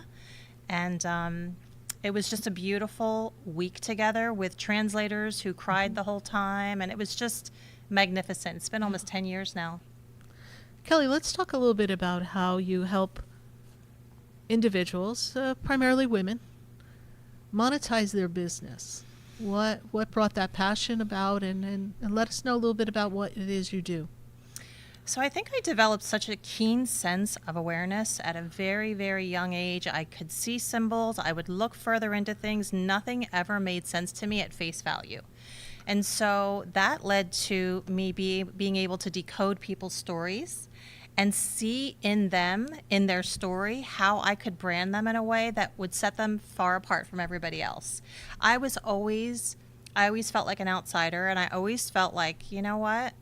And it was just a beautiful week together with translators who cried the whole time. And it was just magnificent. It's been almost 10 years now. Kelly, let's talk a little bit about how you help individuals, primarily women, monetize their business. What brought that passion about, and let us know a little bit about what it is you do. So I think I developed such a keen sense of awareness at a very, very young age. I could see symbols. I would look further into things. Nothing ever made sense to me at face value. And so that led to me being able to decode people's stories and see in them, in their story, how I could brand them in a way that would set them far apart from everybody else. I always felt like an outsider, and I always felt like, you know what?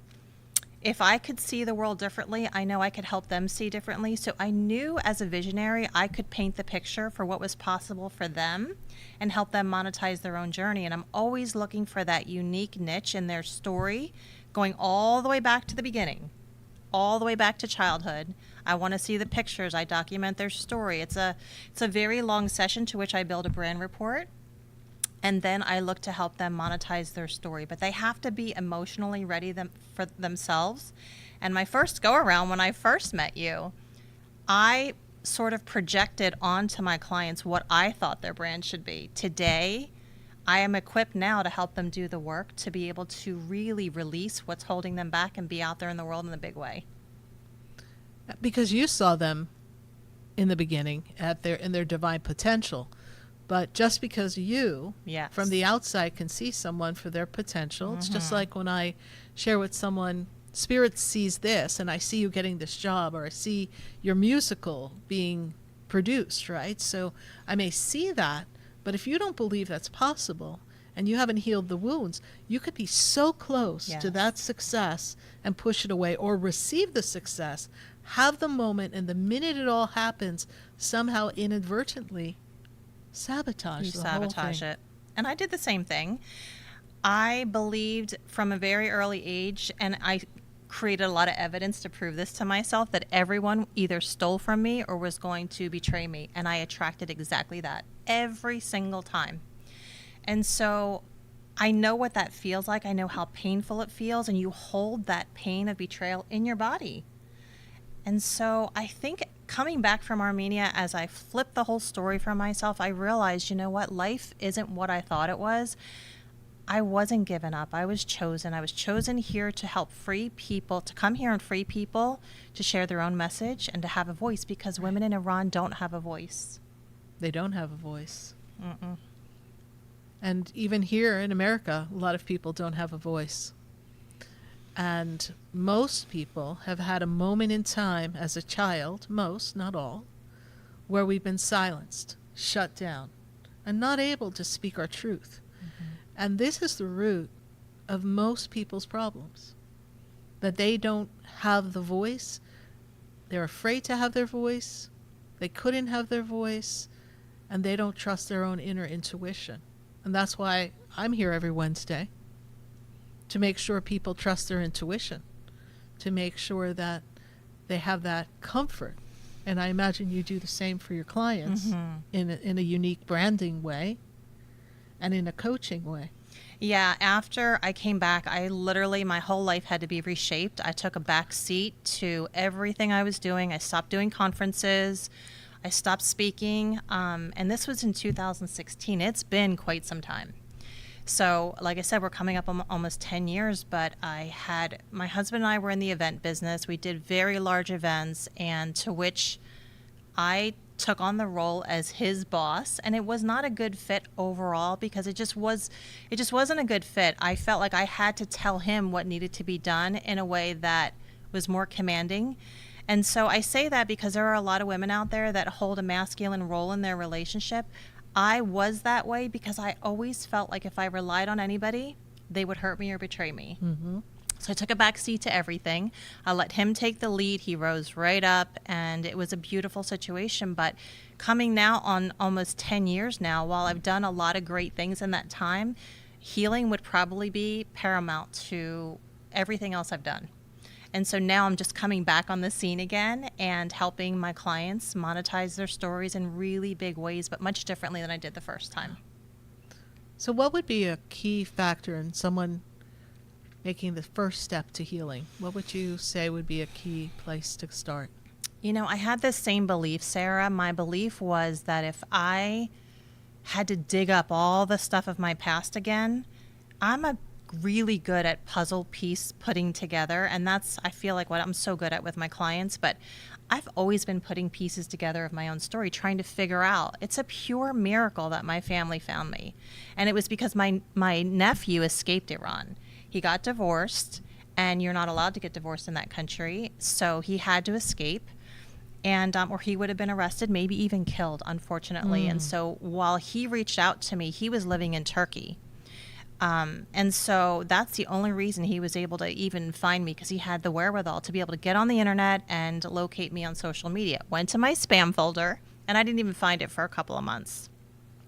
If I could see the world differently, I know I could help them see differently. So I knew as a visionary, I could paint the picture for what was possible for them and help them monetize their own journey. And I'm always looking for that unique niche in their story, going all the way back to the beginning, all the way back to childhood. I want to see the pictures. I document their story. It's a very long session to which I build a brand report. And then I look to help them monetize their story. But they have to be emotionally ready for themselves. And my first go-around, when I first met you, I sort of projected onto my clients what I thought their brand should be. Today, I am equipped now to help them do the work to be able to really release what's holding them back and be out there in the world in a big way. Because you saw them in the beginning in their divine potential. But just because you, from the outside, can see someone for their potential, it's just like when I share with someone, Spirit sees this, and I see you getting this job, or I see your musical being produced, right? So I may see that, but if you don't believe that's possible, and you haven't healed the wounds, you could be so close to that success and push it away, or receive the success, have the moment, and the minute it all happens, somehow inadvertently sabotage it. And I did the same thing. I believed from a very early age, and created a lot of evidence to prove this to myself, that everyone either stole from me or was going to betray me. And I attracted exactly that every single time. And so I know what that feels like. I know how painful it feels. And you hold that pain of betrayal in your body. And so I think coming back from Armenia, as I flipped the whole story for myself, I realized, you know what? Life isn't what I thought it was. I wasn't given up. I was chosen. I was chosen here to help free people, to come here and free people, to share their own message and to have a voice, because women in Iran don't have a voice. They don't have a voice. Mm-mm. And even here in America, a lot of people don't have a voice. And most people have had a moment in time as a child, most, not all, where we've been silenced, shut down, and not able to speak our truth. And this is the root of most people's problems, that they don't have the voice. They're afraid to have their voice. They couldn't have their voice, and they don't trust their own inner intuition. And that's why I'm here every Wednesday, to make sure people trust their intuition, to make sure that they have that comfort. And I imagine you do the same for your clients in a unique branding way. And in a coaching way. Yeah, after I came back, I literally, my whole life had to be reshaped. I took a back seat to everything I was doing. I stopped doing conferences. I stopped speaking. And this was in 2016. It's been quite some time. So, like I said, we're coming up on almost 10 years, but my husband and I were in the event business. We did very large events, and to which I took on the role as his boss, and it was not a good fit overall, because it just wasn't a good fit. I felt like I had to tell him what needed to be done in a way that was more commanding. And so I say that because there are a lot of women out there that hold a masculine role in their relationship. I was that way because I always felt like if I relied on anybody, they would hurt me or betray me. So I took a back seat to everything. I let him take the lead. He rose right up, and it was a beautiful situation. But coming now on almost 10 years now, while I've done a lot of great things in that time, healing would probably be paramount to everything else I've done. And so now I'm just coming back on the scene again and helping my clients monetize their stories in really big ways, but much differently than I did the first time. So what would be a key factor in someone making the first step to healing? What would you say would be a key place to start? You know, I had this same belief, Sarah. My belief was that if I had to dig up all the stuff of my past again, I'm really good at puzzle piece putting together, and that's, I feel like, what I'm so good at with my clients. But I've always been putting pieces together of my own story, trying to figure out. It's a pure miracle that my family found me. And it was because my nephew escaped Iran. He got divorced, and you're not allowed to get divorced in that country. So he had to escape, and or he would have been arrested, maybe even killed, unfortunately. And so while he reached out to me, he was living in Turkey. And so that's the only reason he was able to even find me, because he had the wherewithal to be able to get on the internet and locate me on social media. Went to my spam folder, and I didn't even find it for a couple of months.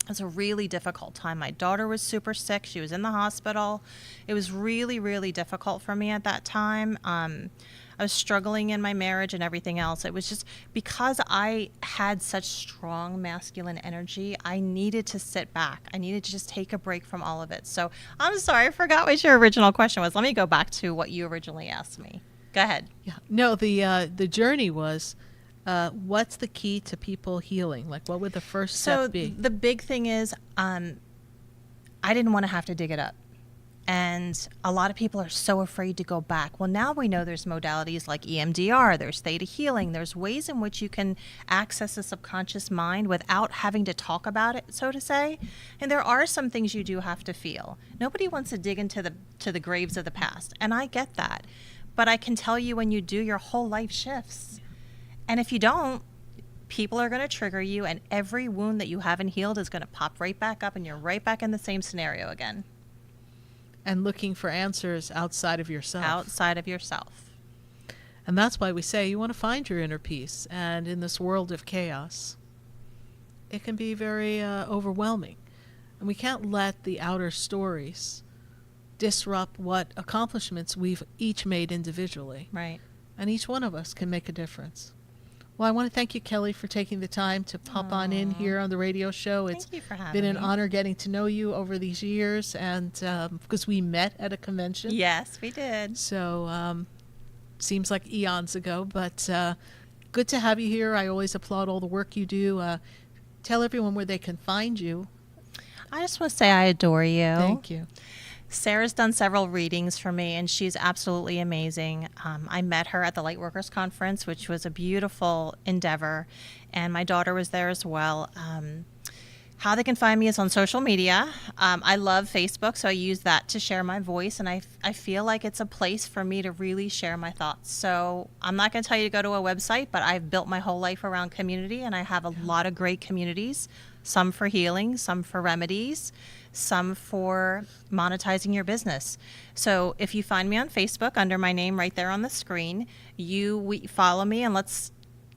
It was a really difficult time. My daughter was super sick. She was in the hospital. It was really, really difficult for me at that time. I was struggling in my marriage and everything else. It was just because I had such strong masculine energy, I needed to sit back. I needed to just take a break from all of it. So I'm sorry, I forgot what your original question was. Let me go back to what you originally asked me. Go ahead. Yeah. No, the journey was, what's the key to people healing? Like, what would the first step be? So the big thing is, I didn't want to have to dig it up. And a lot of people are so afraid to go back. Well, now we know there's modalities like EMDR, there's theta healing, there's ways in which you can access the subconscious mind without having to talk about it, so to say. And there are some things you do have to feel. Nobody wants to dig into the graves of the past, and I get that. But I can tell you, when you do, your whole life shifts. And if you don't, people are going to trigger you, and every wound that you haven't healed is going to pop right back up, and you're right back in the same scenario again. And looking for answers outside of yourself. Outside of yourself. And that's why we say you want to find your inner peace. And in this world of chaos, it can be very overwhelming. And we can't let the outer stories disrupt what accomplishments we've each made individually. Right. And each one of us can make a difference. Well, I want to thank you, Kelly, for taking the time to pop on in here on the radio show. It's Thank you for having been an me. honor getting to know you over these years, and because we met at a convention. Yes, we did. So seems like eons ago, but good to have you here. I always applaud all the work you do. Tell everyone where they can find you. I just want to say I adore you. Thank you. Sarah's done several readings for me, and she's absolutely amazing. I met her at the Lightworkers Conference, which was a beautiful endeavor, and my daughter was there as well. How they can find me is on social media. I love Facebook, so I use that to share my voice, and I feel like it's a place for me to really share my thoughts. So I'm not going to tell you to go to a website, but I've built my whole life around community, and I have a lot of great communities, some for healing, some for remedies, some for monetizing your business. So if you find me on Facebook under my name right there on the screen, we follow me and let's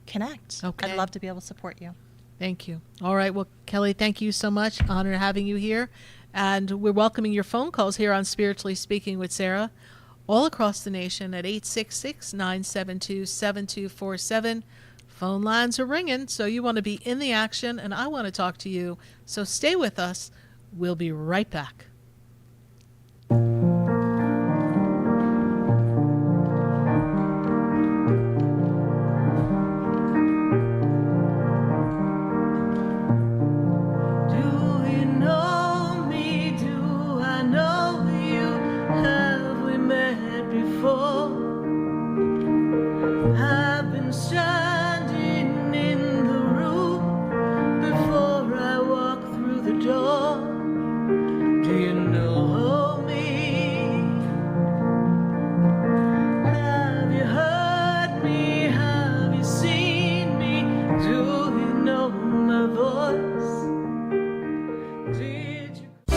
connect. Okay. I'd love to be able to support you. Thank you. All right. Well, Kelly, thank you so much. Honor having you here. And we're welcoming your phone calls here on Spiritually Speaking with Sarah all across the nation at 866-972-7247. Phone lines are ringing, so you want to be in the action, and I want to talk to you. So stay with us. We'll be right back.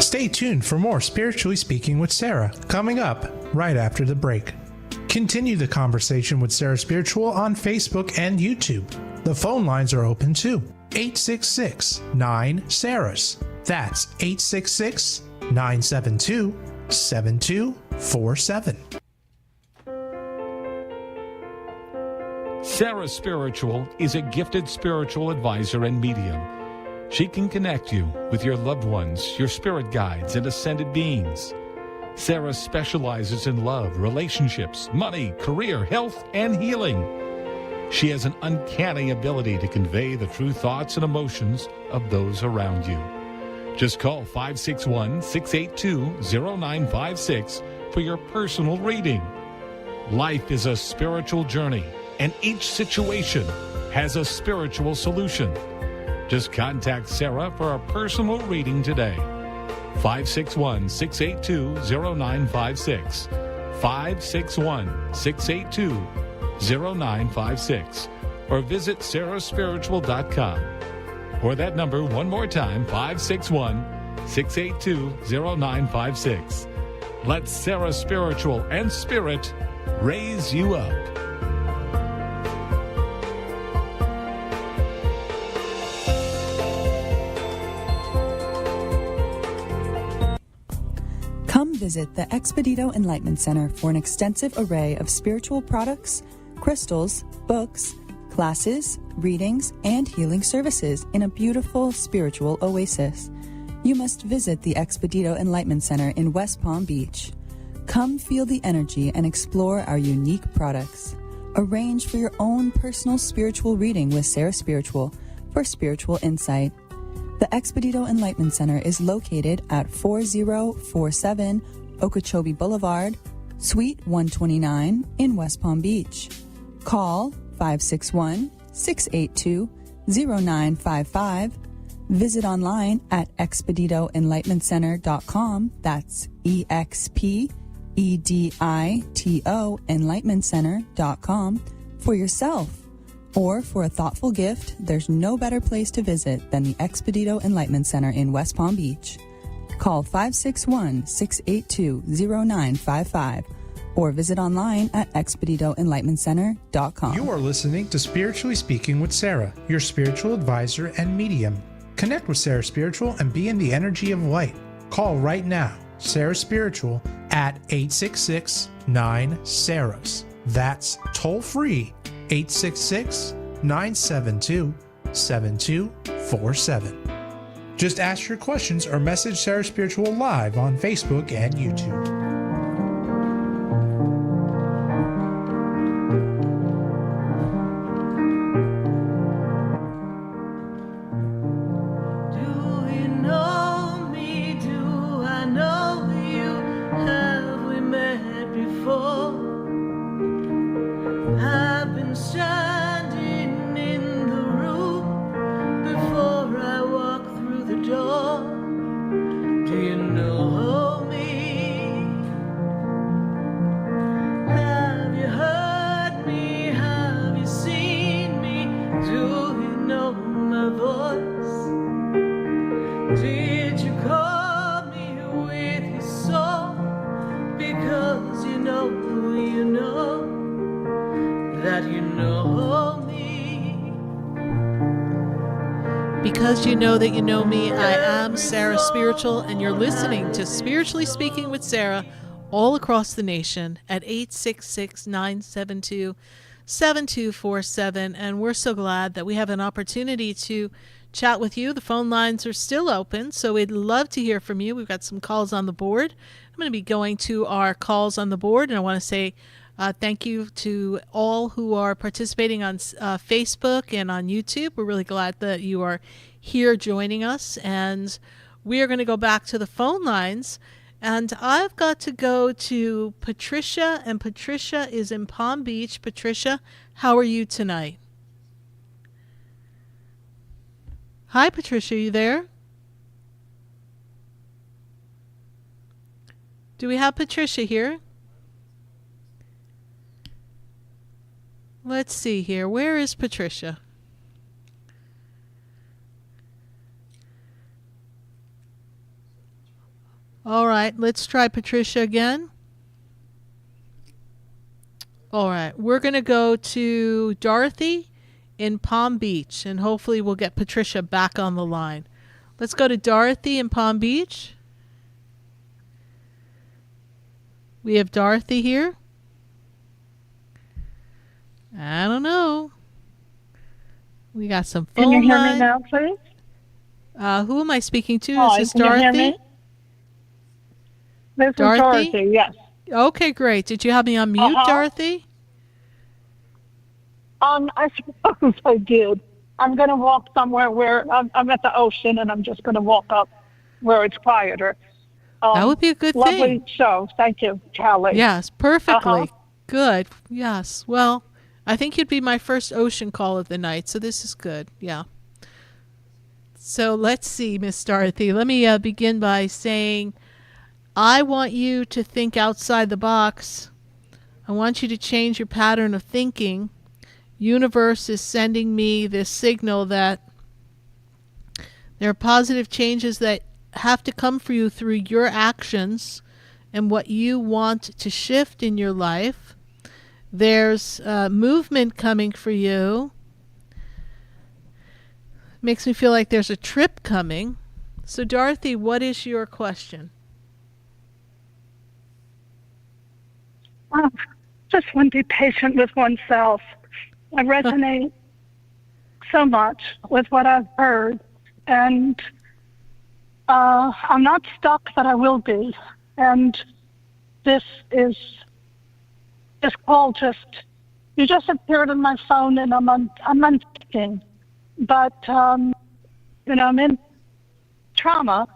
Stay tuned for more Spiritually Speaking with Sarah, coming up right after the break. Continue the conversation with Sarah Spiritual on Facebook and YouTube. The phone lines are open too. 866-9-SARAHS. That's 866-972-7247. Sarah Spiritual is a gifted spiritual advisor and medium. She can connect you with your loved ones, your spirit guides, and ascended beings. Sarah specializes in love, relationships, money, career, health, and healing. She has an uncanny ability to convey the true thoughts and emotions of those around you. Just call 561-682-0956 for your personal reading. Life is a spiritual journey, and each situation has a spiritual solution. Just contact Sarah for a personal reading today. 561-682-0956. 561-682-0956. Or visit sarahspiritual.com. Or that number one more time, 561-682-0956. Let Sarah Spiritual and Spirit raise you up. Come visit the Expedito Enlightenment Center for an extensive array of spiritual products, crystals, books, classes, readings, and healing services in a beautiful spiritual oasis. You must visit the Expedito Enlightenment Center in West Palm Beach. Come feel the energy and explore our unique products. Arrange for your own personal spiritual reading with Sarah Spiritual for spiritual insight. The Expedito Enlightenment Center is located at 4047 Okeechobee Boulevard, Suite 129 in West Palm Beach. Call 561-682-0955. Visit online at expeditoenlightenmentcenter.com. That's EXPEDITO enlightenmentcenter.com for yourself. Or for a thoughtful gift, there's no better place to visit than the Expedito Enlightenment Center in West Palm Beach. Call 561-682-0955 or visit online at expeditoenlightenmentcenter.com. You are listening to Spiritually Speaking with Sarah, your spiritual advisor and medium. Connect with Sarah Spiritual and be in the energy of light. Call right now, Sarah Spiritual, at at 866-9-SARAHS. That's toll free, 866-972-7247. Just ask your questions or message Sarah Spiritual live on Facebook and YouTube. Because you know that you know me, I am Sarah Spiritual, and you're listening to Spiritually Speaking with Sarah all across the nation at 866-972-7247. And we're so glad that we have an opportunity to chat with you. The phone lines are still open, so we'd love to hear from you. We've got some calls on the board. I'm going to be going to our calls on the board, and I want to say thank you to all who are participating on Facebook and on YouTube. We're really glad that you are here joining us. And we are going to go back to the phone lines. And I've got to go to Patricia, and Patricia is in Palm Beach. Patricia, how are you tonight? Hi, Patricia, are you there? Do we have Patricia here? Let's see here. Where is Patricia? All right, let's try Patricia again. All right, we're going to go to Dorothy in Palm Beach, and hopefully we'll get Patricia back on the line. Let's go to Dorothy in Palm Beach. We have Dorothy here. I don't know. We got some phone Can you hear line. me now, please? Who am I speaking to? Hi, Is this can you Dorothy? hear me? This is Dorothy, yes. Okay, great. Did you have me on mute, Dorothy? I suppose I did. I'm going to walk somewhere where I'm at the ocean, and I'm just going to walk up where it's quieter. That would be a good lovely thing. show. Thank you, Callie. Yes, perfectly. Good. Yes. Well, I think you'd be my first ocean call of the night, so this is good. Yeah. So let's see, Miss Dorothy. Let me begin by saying I want you to think outside the box. I want you to change your pattern of thinking. Universe is sending me this signal that there are positive changes that have to come for you through your actions and what you want to shift in your life. There's movement coming for you. Makes me feel like there's a trip coming. So, Dorothy, what is your question? Just want to be patient with oneself. I resonate so much with what I've heard, and I'm not stuck, but I will be. And this call you just appeared on my phone, and I'm unthinking. But I'm in trauma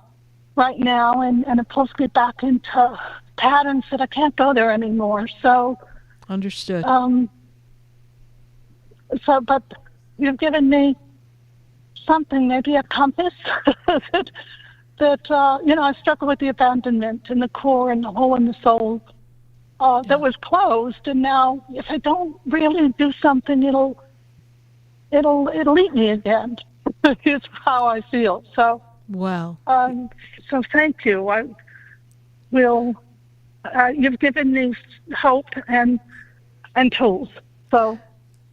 right now, and it pulls me back into patterns that I can't go there anymore. So understood. But you've given me something, maybe a compass that I struggle with the abandonment in the core and the hole in the soul that was closed, and now if I don't really do something, it'll eat me again. Is how I feel. So wow. So thank you. I will. You've given me hope and tools. So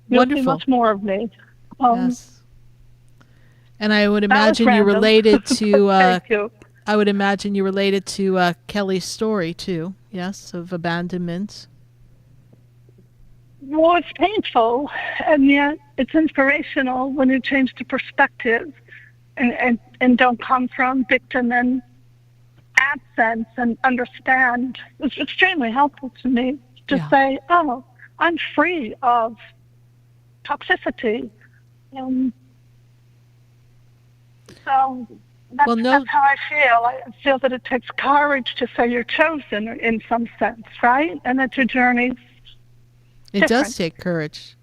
you'll see much more of me. Yes. And I would imagine you're related to. Thank you. I would imagine you related to Kelly's story, too, yes, of abandonment. Well, it's painful, and yet it's inspirational when you change the perspective and don't come from victim and absence and understand. It's extremely helpful to me to say, oh, I'm free of toxicity. So that's how I feel. I feel that it takes courage to say you're chosen in some sense, right? And that your journey's It does take courage.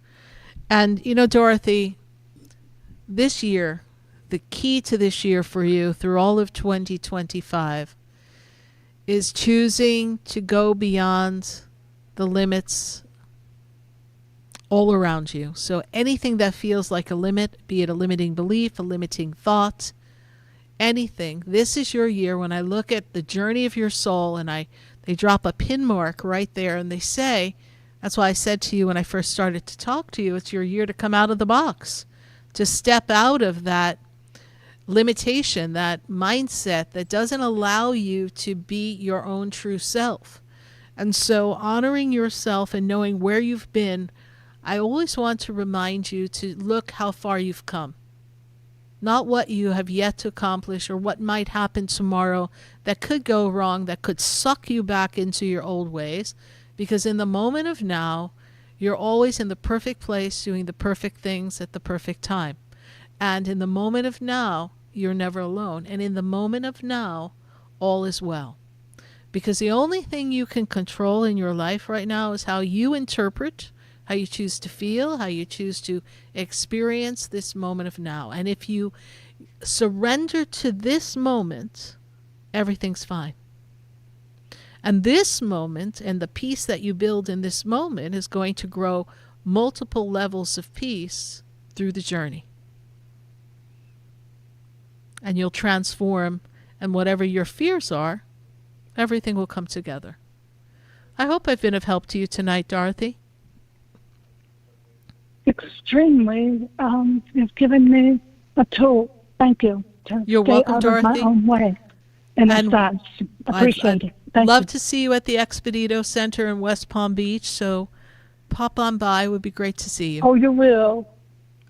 And, Dorothy, this year, the key to this year for you through all of 2025 is choosing to go beyond the limits all around you. So anything that feels like a limit, be it a limiting belief, a limiting thought, anything, this is your year. When I look at the journey of your soul and they drop a pin mark right there and they say, that's why I said to you when I first started to talk to you, it's your year to come out of the box, to step out of that limitation, that mindset that doesn't allow you to be your own true self. And so honoring yourself and knowing where you've been, I always want to remind you to look how far you've come. Not what you have yet to accomplish or what might happen tomorrow that could go wrong, that could suck you back into your old ways. Because in the moment of now, you're always in the perfect place doing the perfect things at the perfect time. And in the moment of now, you're never alone. And in the moment of now, all is well. Because the only thing you can control in your life right now is how you interpret, how you choose to feel, how you choose to experience this moment of now. And if you surrender to this moment, everything's fine. And this moment and the peace that you build in this moment is going to grow multiple levels of peace through the journey. And you'll transform, and whatever your fears are, everything will come together. I hope I've been of help to you tonight, Dorothy. Extremely. You've given me a tool. Thank you. You're welcome, Dorothy. Out of my own way. In a sense. Appreciate it. Thank love you. to see you at the Expedito Center in West Palm Beach, so pop on by. It would be great to see you. Oh, you will.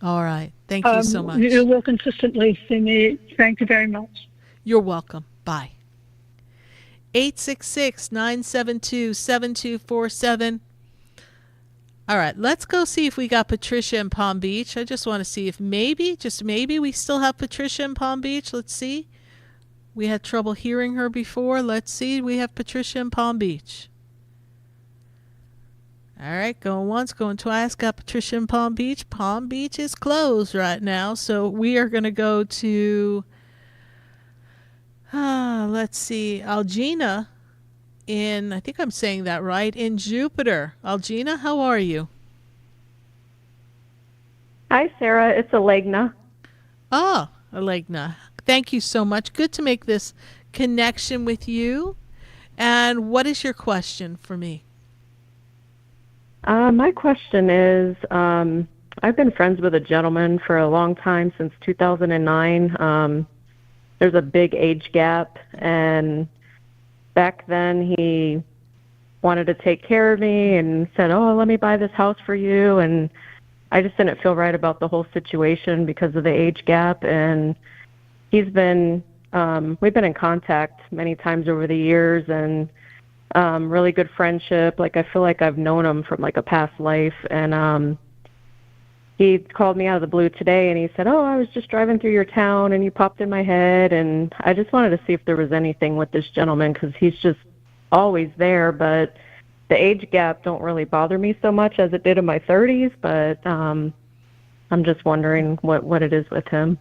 All right. Thank you so much. You will consistently see me. Thank you very much. You're welcome. Bye. 866-972-7247. All right, let's go see if we got Patricia in Palm Beach. I just want to see if maybe, just maybe, we still have Patricia in Palm Beach. Let's see. We had trouble hearing her before. Let's see. We have Patricia in Palm Beach. All right, going once, going twice. Got Patricia in Palm Beach. Palm Beach is closed right now, so we are going to go to, let's see, Algina in, I think I'm saying that right, in Jupiter. Algina, how are you? Hi, Sarah. It's Alegna. Oh, Alegna. Thank you so much. Good to make this connection with you. And what is your question for me? My question is, I've been friends with a gentleman for a long time, since 2009. There's a big age gap, and back then he wanted to take care of me and said, oh, let me buy this house for you. And I just didn't feel right about the whole situation because of the age gap. And he's been, we've been in contact many times over the years, and really good friendship. Like, I feel like I've known him from like a past life. And he called me out of the blue today, and he said, oh, I was just driving through your town and you popped in my head. And I just wanted to see if there was anything with this gentleman, because he's just always there. But the age gap don't really bother me so much as it did in my 30s. But I'm just wondering what it is with him.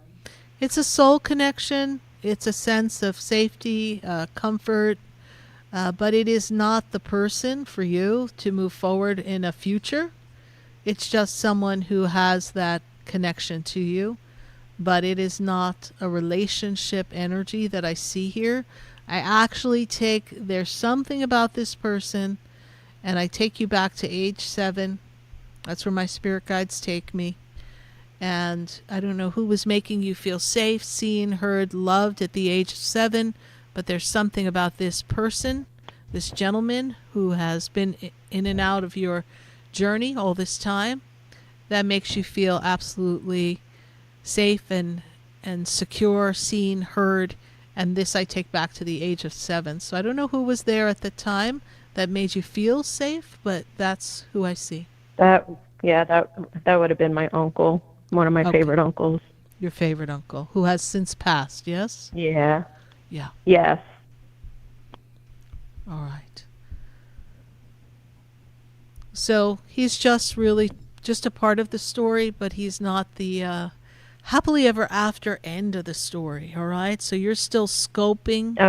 It's a soul connection. It's a sense of safety, comfort, but it is not the person for you to move forward in a future. It's just someone who has that connection to you, but it is not a relationship energy that I see here. I actually there's something about this person, and I take you back to age 7. That's where my spirit guides take me. And I don't know who was making you feel safe, seen, heard, loved at the age of 7, but there's something about this person, this gentleman who has been in and out of your journey all this time, that makes you feel absolutely safe and secure, seen, heard. And this I take back to the age of 7. So I don't know who was there at the time that made you feel safe, but that's who I see. That would have been my uncle, one of my favorite uncles. Your favorite uncle, who has since passed, yes? Yeah. Yeah. Yes. All right. So he's just really just a part of the story, but he's not the happily ever after end of the story, all right? So you're still sculpting,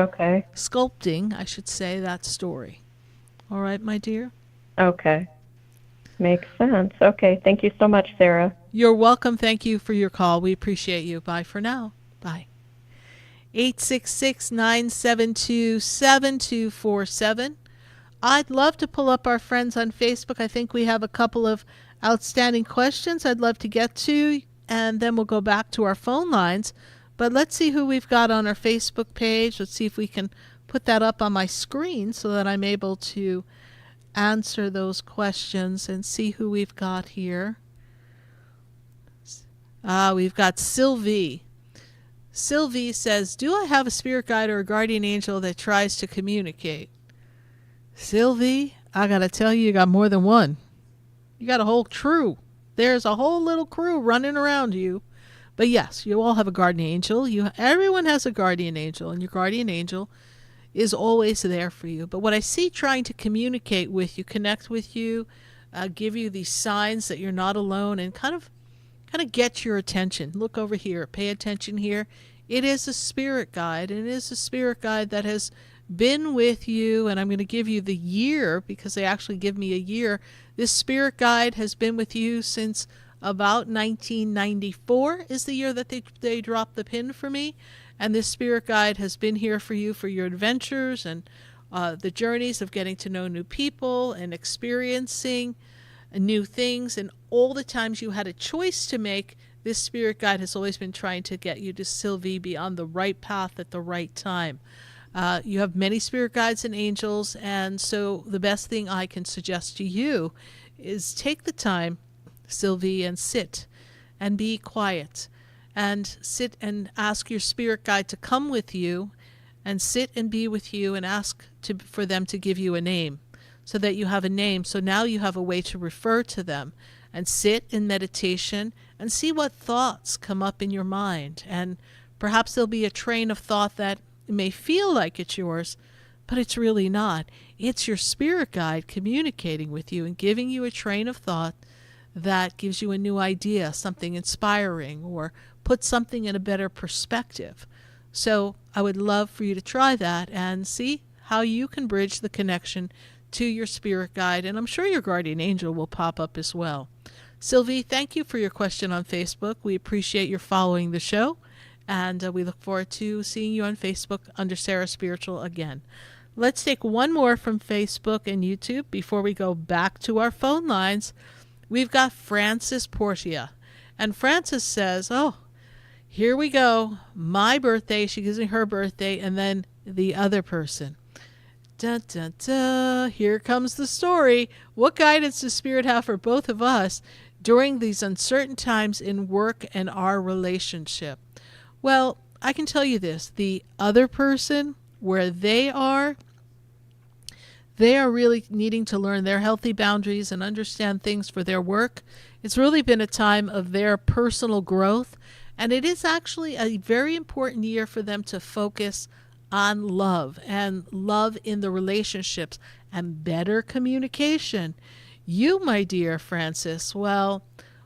I should say, that story. All right, my dear? Okay. Makes sense. Okay. Thank you so much, Sarah. You're welcome. Thank you for your call. We appreciate you. Bye for now. Bye. 866-972-7247. I'd love to pull up our friends on Facebook. I think we have a couple of outstanding questions I'd love to get to, and then we'll go back to our phone lines. But let's see who we've got on our Facebook page. Let's see if we can put that up on my screen so that I'm able to answer those questions and see who we've got here. We've got Sylvie. Sylvie says, do I have a spirit guide or a guardian angel that tries to communicate? Sylvie, I got to tell you, you got more than one. You got a whole crew. There's a whole little crew running around you. But yes, you all have a guardian angel. Everyone has a guardian angel, and your guardian angel is always there for you. But what I see trying to communicate with you, connect with you, give you these signs that you're not alone, and kind of get your attention. Look over here. Pay attention here. It is a spirit guide, and it is a spirit guide that has been with you, and I'm going to give you the year because they actually give me a year. This spirit guide has been with you since about 1994 is the year that they dropped the pin for me. And this spirit guide has been here for you for your adventures and the journeys of getting to know new people and experiencing new things. And all the times you had a choice to make, this spirit guide has always been trying to get you to, Sylvie, be on the right path at the right time. You have many spirit guides and angels, and so the best thing I can suggest to you is take the time, Sylvie, and sit and be quiet. And sit and ask your spirit guide to come with you and sit and be with you and ask for them to give you a name so that you have a name. So now you have a way to refer to them and sit in meditation and see what thoughts come up in your mind. And perhaps there'll be a train of thought that may feel like it's yours, but it's really not. It's your spirit guide communicating with you and giving you a train of thought that gives you a new idea, something inspiring, or put something in a better perspective. So I would love for you to try that and see how you can bridge the connection to your spirit guide. And I'm sure your guardian angel will pop up as well. Sylvie, thank you for your question on Facebook. We appreciate your following the show. And we look forward to seeing you on Facebook under Sarah Spiritual again. Let's take one more from Facebook and YouTube before we go back to our phone lines. We've got Frances Portia. And Frances says, here we go. My birthday. She gives me her birthday, and then the other person. Dun, dun, dun. Here comes the story. What guidance does Spirit have for both of us during these uncertain times in work and our relationship? Well, I can tell you this. The other person, where they are really needing to learn their healthy boundaries and understand things for their work. It's really been a time of their personal growth. And it is actually a very important year for them to focus on love and love in the relationships and better communication. You, my dear Frances, well,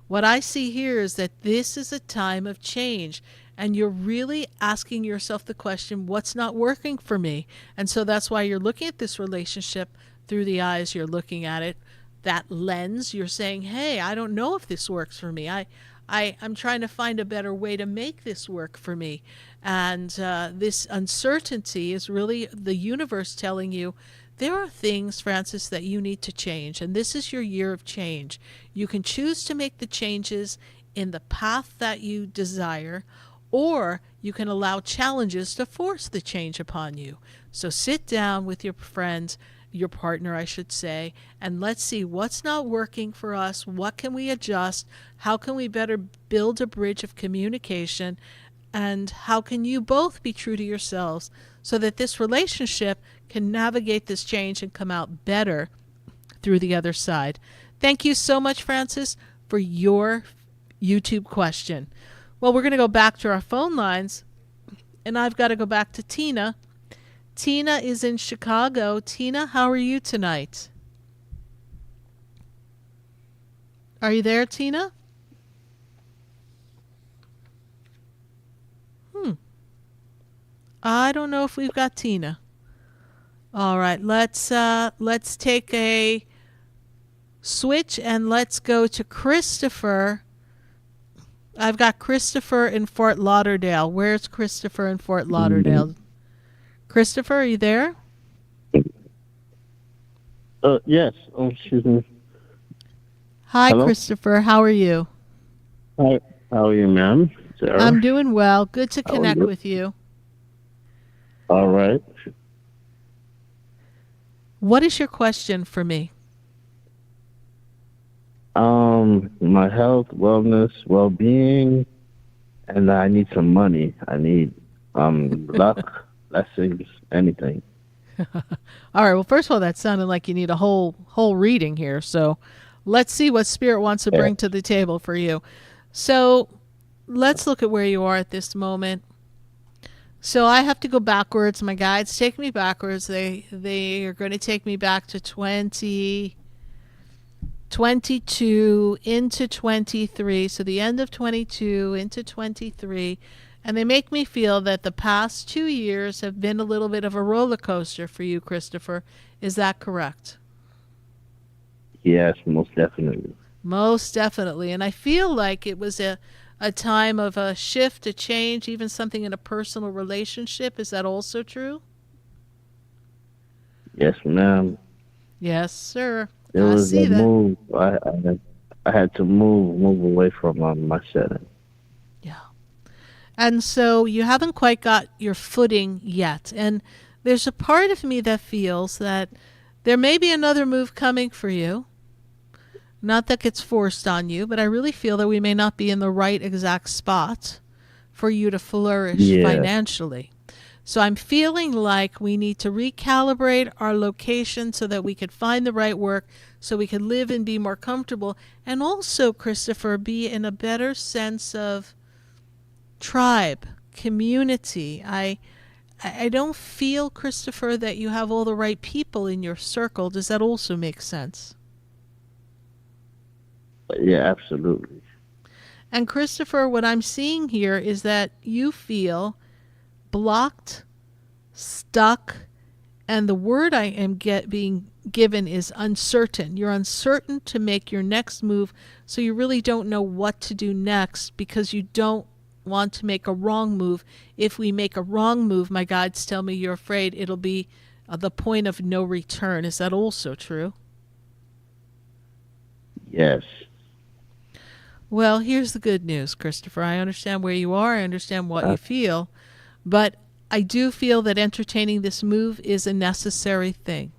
what I see here is that this is a time of change. And you're really asking yourself the question, what's not working for me? And so that's why you're looking at this relationship through the eyes you're looking at it. That lens, you're saying, hey, I don't know if this works for me. I'm trying to find a better way to make this work for me. And this uncertainty is really the universe telling you, there are things, Frances, that you need to change. And this is your year of change. You can choose to make the changes in the path that you desire, or you can allow challenges to force the change upon you. So sit down with your friends, your partner, I should say, and let's see what's not working for us. What can we adjust? How can we better build a bridge of communication? And how can you both be true to yourselves so that this relationship can navigate this change and come out better through the other side? Thank you so much, Francis, for your YouTube question. Well, we're going to go back to our phone lines, and I've got to go back to Tina. Tina is in Chicago. Tina, how are you tonight? Are you there, Tina? I don't know if we've got Tina. All right, let's take a switch and let's go to Christopher. I've got Christopher in Fort Lauderdale. Where's Christopher in Fort Lauderdale? Christopher, are you there? Yes. Excuse me. Hi, Hello? Christopher. How are you? Hi. How are you, ma'am? Sarah? I'm doing well. Good to How are connect you? with you. All right. What is your question for me? My health, wellness, well-being, and I need some money. I need luck, blessings, anything. All right. Well, first of all, that sounded like you need a whole reading here. So let's see what Spirit wants to bring to the table for you. So let's look at where you are at this moment. So I have to go backwards. My guides take me backwards. They are going to take me back to 2022 into 23. So the end of 22 into 23. And they make me feel that the past 2 years have been a little bit of a roller coaster for you, Christopher. Is that correct? Yes, most definitely. Most definitely. And I feel like it was a time of a shift, a change, even something in a personal relationship. Is that also true? Yes, ma'am. Yes, sir. It I was see a that. move. I had to move away from my setting. And so you haven't quite got your footing yet. And there's a part of me that feels that there may be another move coming for you. Not that gets forced on you, but I really feel that we may not be in the right exact spot for you to flourish financially. So I'm feeling like we need to recalibrate our location so that we could find the right work, so we could live and be more comfortable. And also, Christopher, be in a better sense of tribe, community. I don't feel, Christopher, that you have all the right people in your circle. Does that also make sense? Yeah, absolutely. And Christopher, what I'm seeing here is that you feel blocked, stuck, and the word I am being given is uncertain. You're uncertain to make your next move, so you really don't know what to do next because you don't want to make a wrong move. If we make a wrong move, my guides tell me you're afraid it'll be the point of no return. Is that also true? Yes. Well, here's the good news, Christopher. I understand where you are. I understand what you feel. But I do feel that entertaining this move is a necessary thing.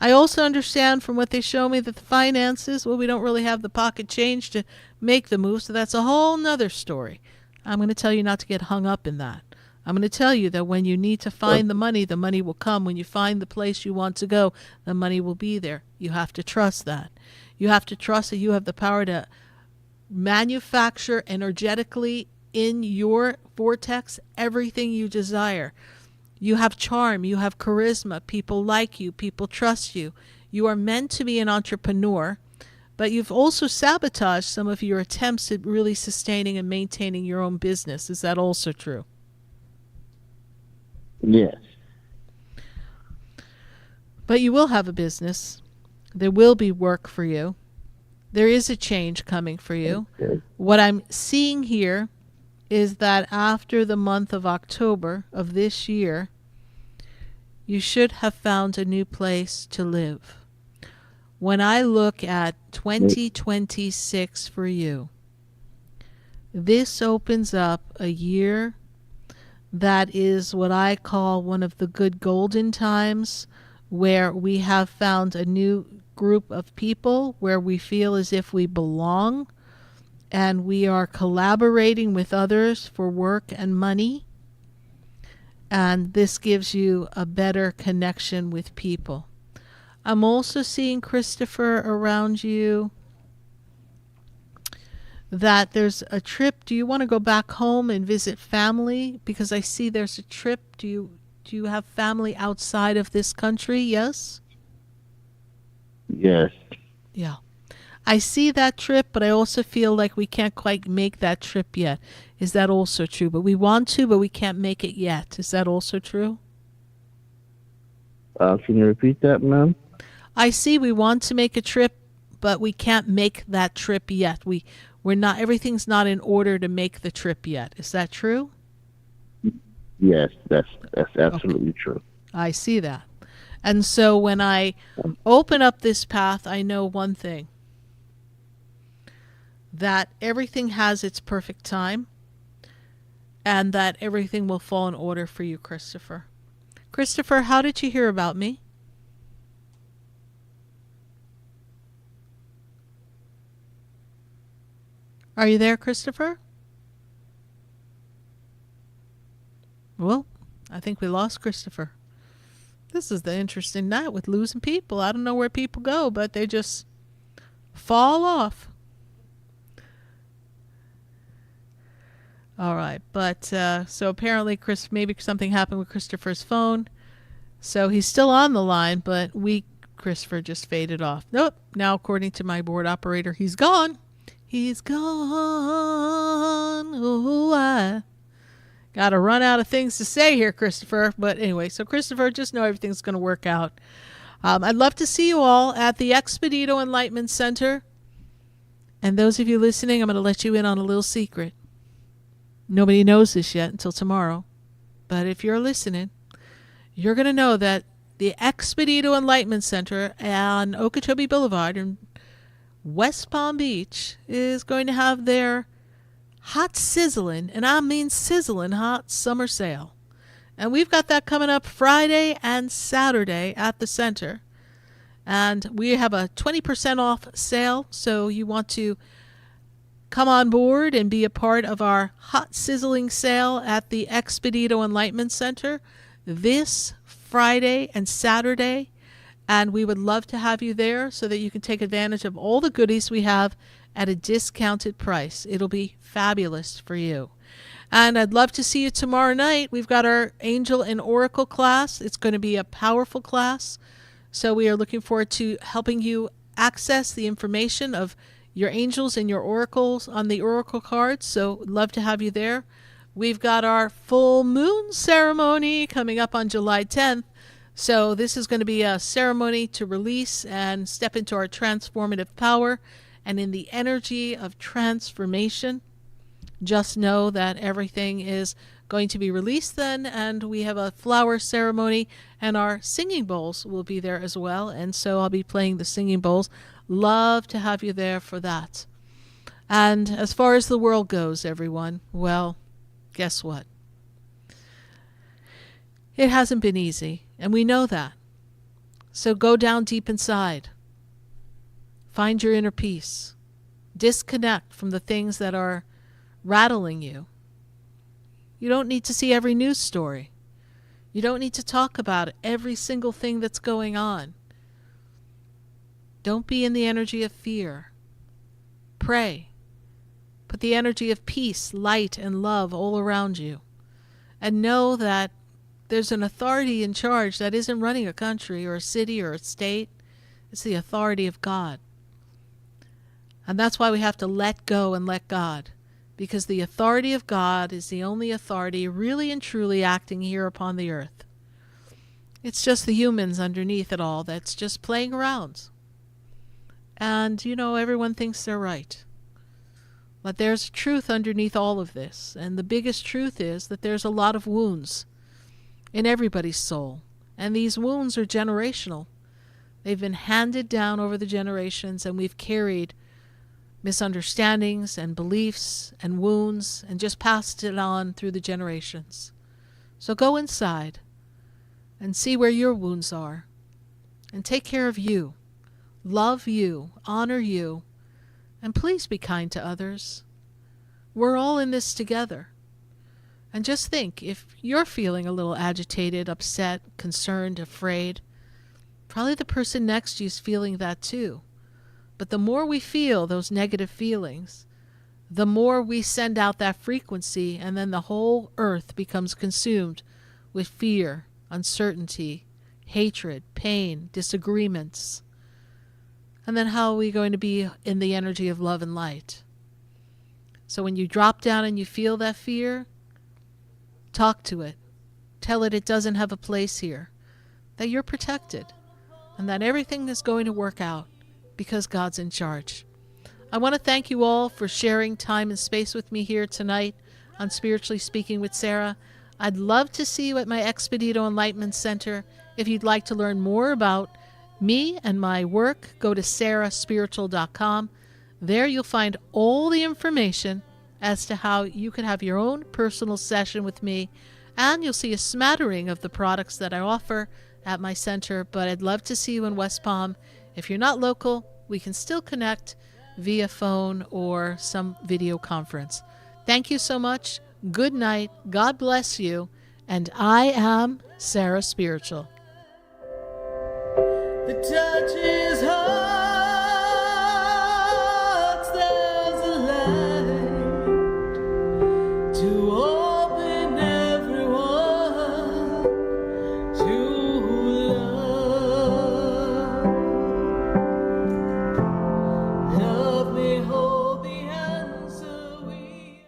I also understand from what they show me that the finances, well, we don't really have the pocket change to make the move, so that's a whole nother story. I'm going to tell you not to get hung up in that. I'm going to tell you that when you need to find the money will come. When you find the place you want to go, the money will be there. You have to trust that. You have to trust that you have the power to manufacture energetically in your vortex everything you desire. You have charm, you have charisma, people like you, people trust you. You are meant to be an entrepreneur, but you've also sabotaged some of your attempts at really sustaining and maintaining your own business. Is that also true? Yes. But you will have a business. There will be work for you. There is a change coming for you. Okay. What I'm seeing here is that after the month of October of this year, you should have found a new place to live. When I look at 2026 for you, This opens up a year that is what I call one of the good golden times, where we have found a new group of people where we feel as if we belong, and we are collaborating with others for work and money. And this gives you a better connection with people. I'm also seeing, Christopher, around you that there's a trip. Do you want to go back home and visit family? Because I see there's a trip. Do you have family outside of this country? Yes? Yes. Yeah. I see that trip, but I also feel like we can't quite make that trip yet. Is that also true? But we want to, but we can't make it yet. Is that also true? Can you repeat that, ma'am? I see we want to make a trip, but we can't make that trip yet. We're not, everything's not in order to make the trip yet. Is that true? Yes, that's absolutely true. I see that. And so when I open up this path, I know one thing, that everything has its perfect time, and that everything will fall in order for you, Christopher. Christopher, how did you hear about me? Are you there, Christopher? Well, I think we lost Christopher. This is the interesting night with losing people. I don't know where people go, but they just fall off. All right, but so apparently maybe something happened with Christopher's phone. So he's still on the line, but Christopher just faded off. Nope, now according to my board operator, he's gone. He's gone. Oh, I got to run out of things to say here, Christopher. But anyway, so Christopher, just know everything's going to work out. I'd love to see you all at the Expedito Enlightenment Center. And those of you listening, I'm going to let you in on a little secret. Nobody knows this yet until tomorrow. But if you're listening, you're going to know that the Expedito Enlightenment Center on Okeechobee Boulevard in West Palm Beach is going to have their hot sizzling, and I mean sizzling hot summer sale. And we've got that coming up Friday and Saturday at the center. And we have a 20% off sale, so you want to come on board and be a part of our hot sizzling sale at the Expedito Enlightenment Center this Friday and Saturday. And we would love to have you there so that you can take advantage of all the goodies we have at a discounted price. It'll be fabulous for you. And I'd love to see you tomorrow night. We've got our Angel and Oracle class. It's going to be a powerful class. So we are looking forward to helping you access the information of your angels and your oracles on the oracle cards. So love to have you there. We've got our full moon ceremony coming up on July 10th. So this is going to be a ceremony to release and step into our transformative power and in the energy of transformation. Just know that everything is going to be released then, and we have a flower ceremony, and our singing bowls will be there as well. And so I'll be playing the singing bowls. Love to have you there for that. And as far as the world goes, everyone, well, guess what? It hasn't been easy, and we know that. So go down deep inside. Find your inner peace. Disconnect from the things that are rattling you. You don't need to see every news story. You don't need to talk about every single thing that's going on. Don't be in the energy of fear. Pray. Put the energy of peace, light, and love all around you. And know that there's an authority in charge that isn't running a country or a city or a state. It's the authority of God. And that's why we have to let go and let God. Because the authority of God is the only authority really and truly acting here upon the earth. It's just the humans underneath it all that's just playing around. And, everyone thinks they're right. But there's truth underneath all of this. And the biggest truth is that there's a lot of wounds in everybody's soul. And these wounds are generational. They've been handed down over the generations, and we've carried misunderstandings and beliefs and wounds and just passed it on through the generations. So go inside and see where your wounds are and take care of you. Love you, honor you, and please be kind to others. We're all in this together. And just think, if you're feeling a little agitated, upset, concerned, afraid, probably the person next to you is feeling that too. But the more we feel those negative feelings, the more we send out that frequency, and then the whole earth becomes consumed with fear, uncertainty, hatred, pain, disagreements. And then how are we going to be in the energy of love and light? So when you drop down and you feel that fear, talk to it. Tell it doesn't have a place here, that you're protected, and that everything is going to work out because God's in charge. I want to thank you all for sharing time and space with me here tonight on Spiritually Speaking with Sarah. I'd love to see you at my Expedito Enlightenment Center. If you'd like to learn more about me and my work, go to sarahspiritual.com. There you'll find all the information as to how you can have your own personal session with me, and you'll see a smattering of the products that I offer at my center. But I'd love to see you in West Palm. If you're not local, we can still connect via phone or some video conference. Thank you so much. Good night. God bless you. And I am Sarah Spiritual. The touch is hot, there's a light to open everyone to love. Love me, hold the answer we.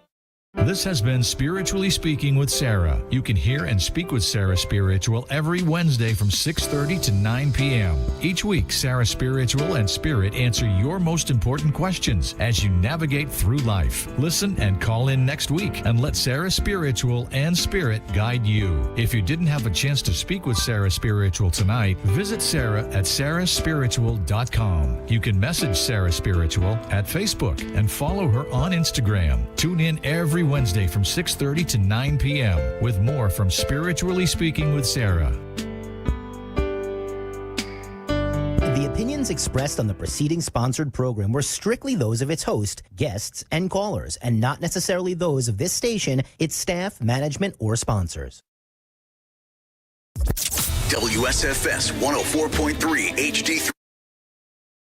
This has been Spiritually Speaking with Sarah. You can hear and speak with Sarah Spiritual every Wednesday from 6:30 to 9 p.m. Each week, Sarah Spiritual and Spirit answer your most important questions as you navigate through life. Listen and call in next week and let Sarah Spiritual and Spirit guide you. If you didn't have a chance to speak with Sarah Spiritual tonight, visit Sarah at sarahspiritual.com. You can message Sarah Spiritual at Facebook and follow her on Instagram. Tune in every Wednesday from 6:30 to 9 p.m. with more from Spiritually Speaking with Sarah. The opinions expressed on the preceding sponsored program were strictly those of its host, guests, and callers, and not necessarily those of this station, its staff, management, or sponsors. WSFS 104.3 HD3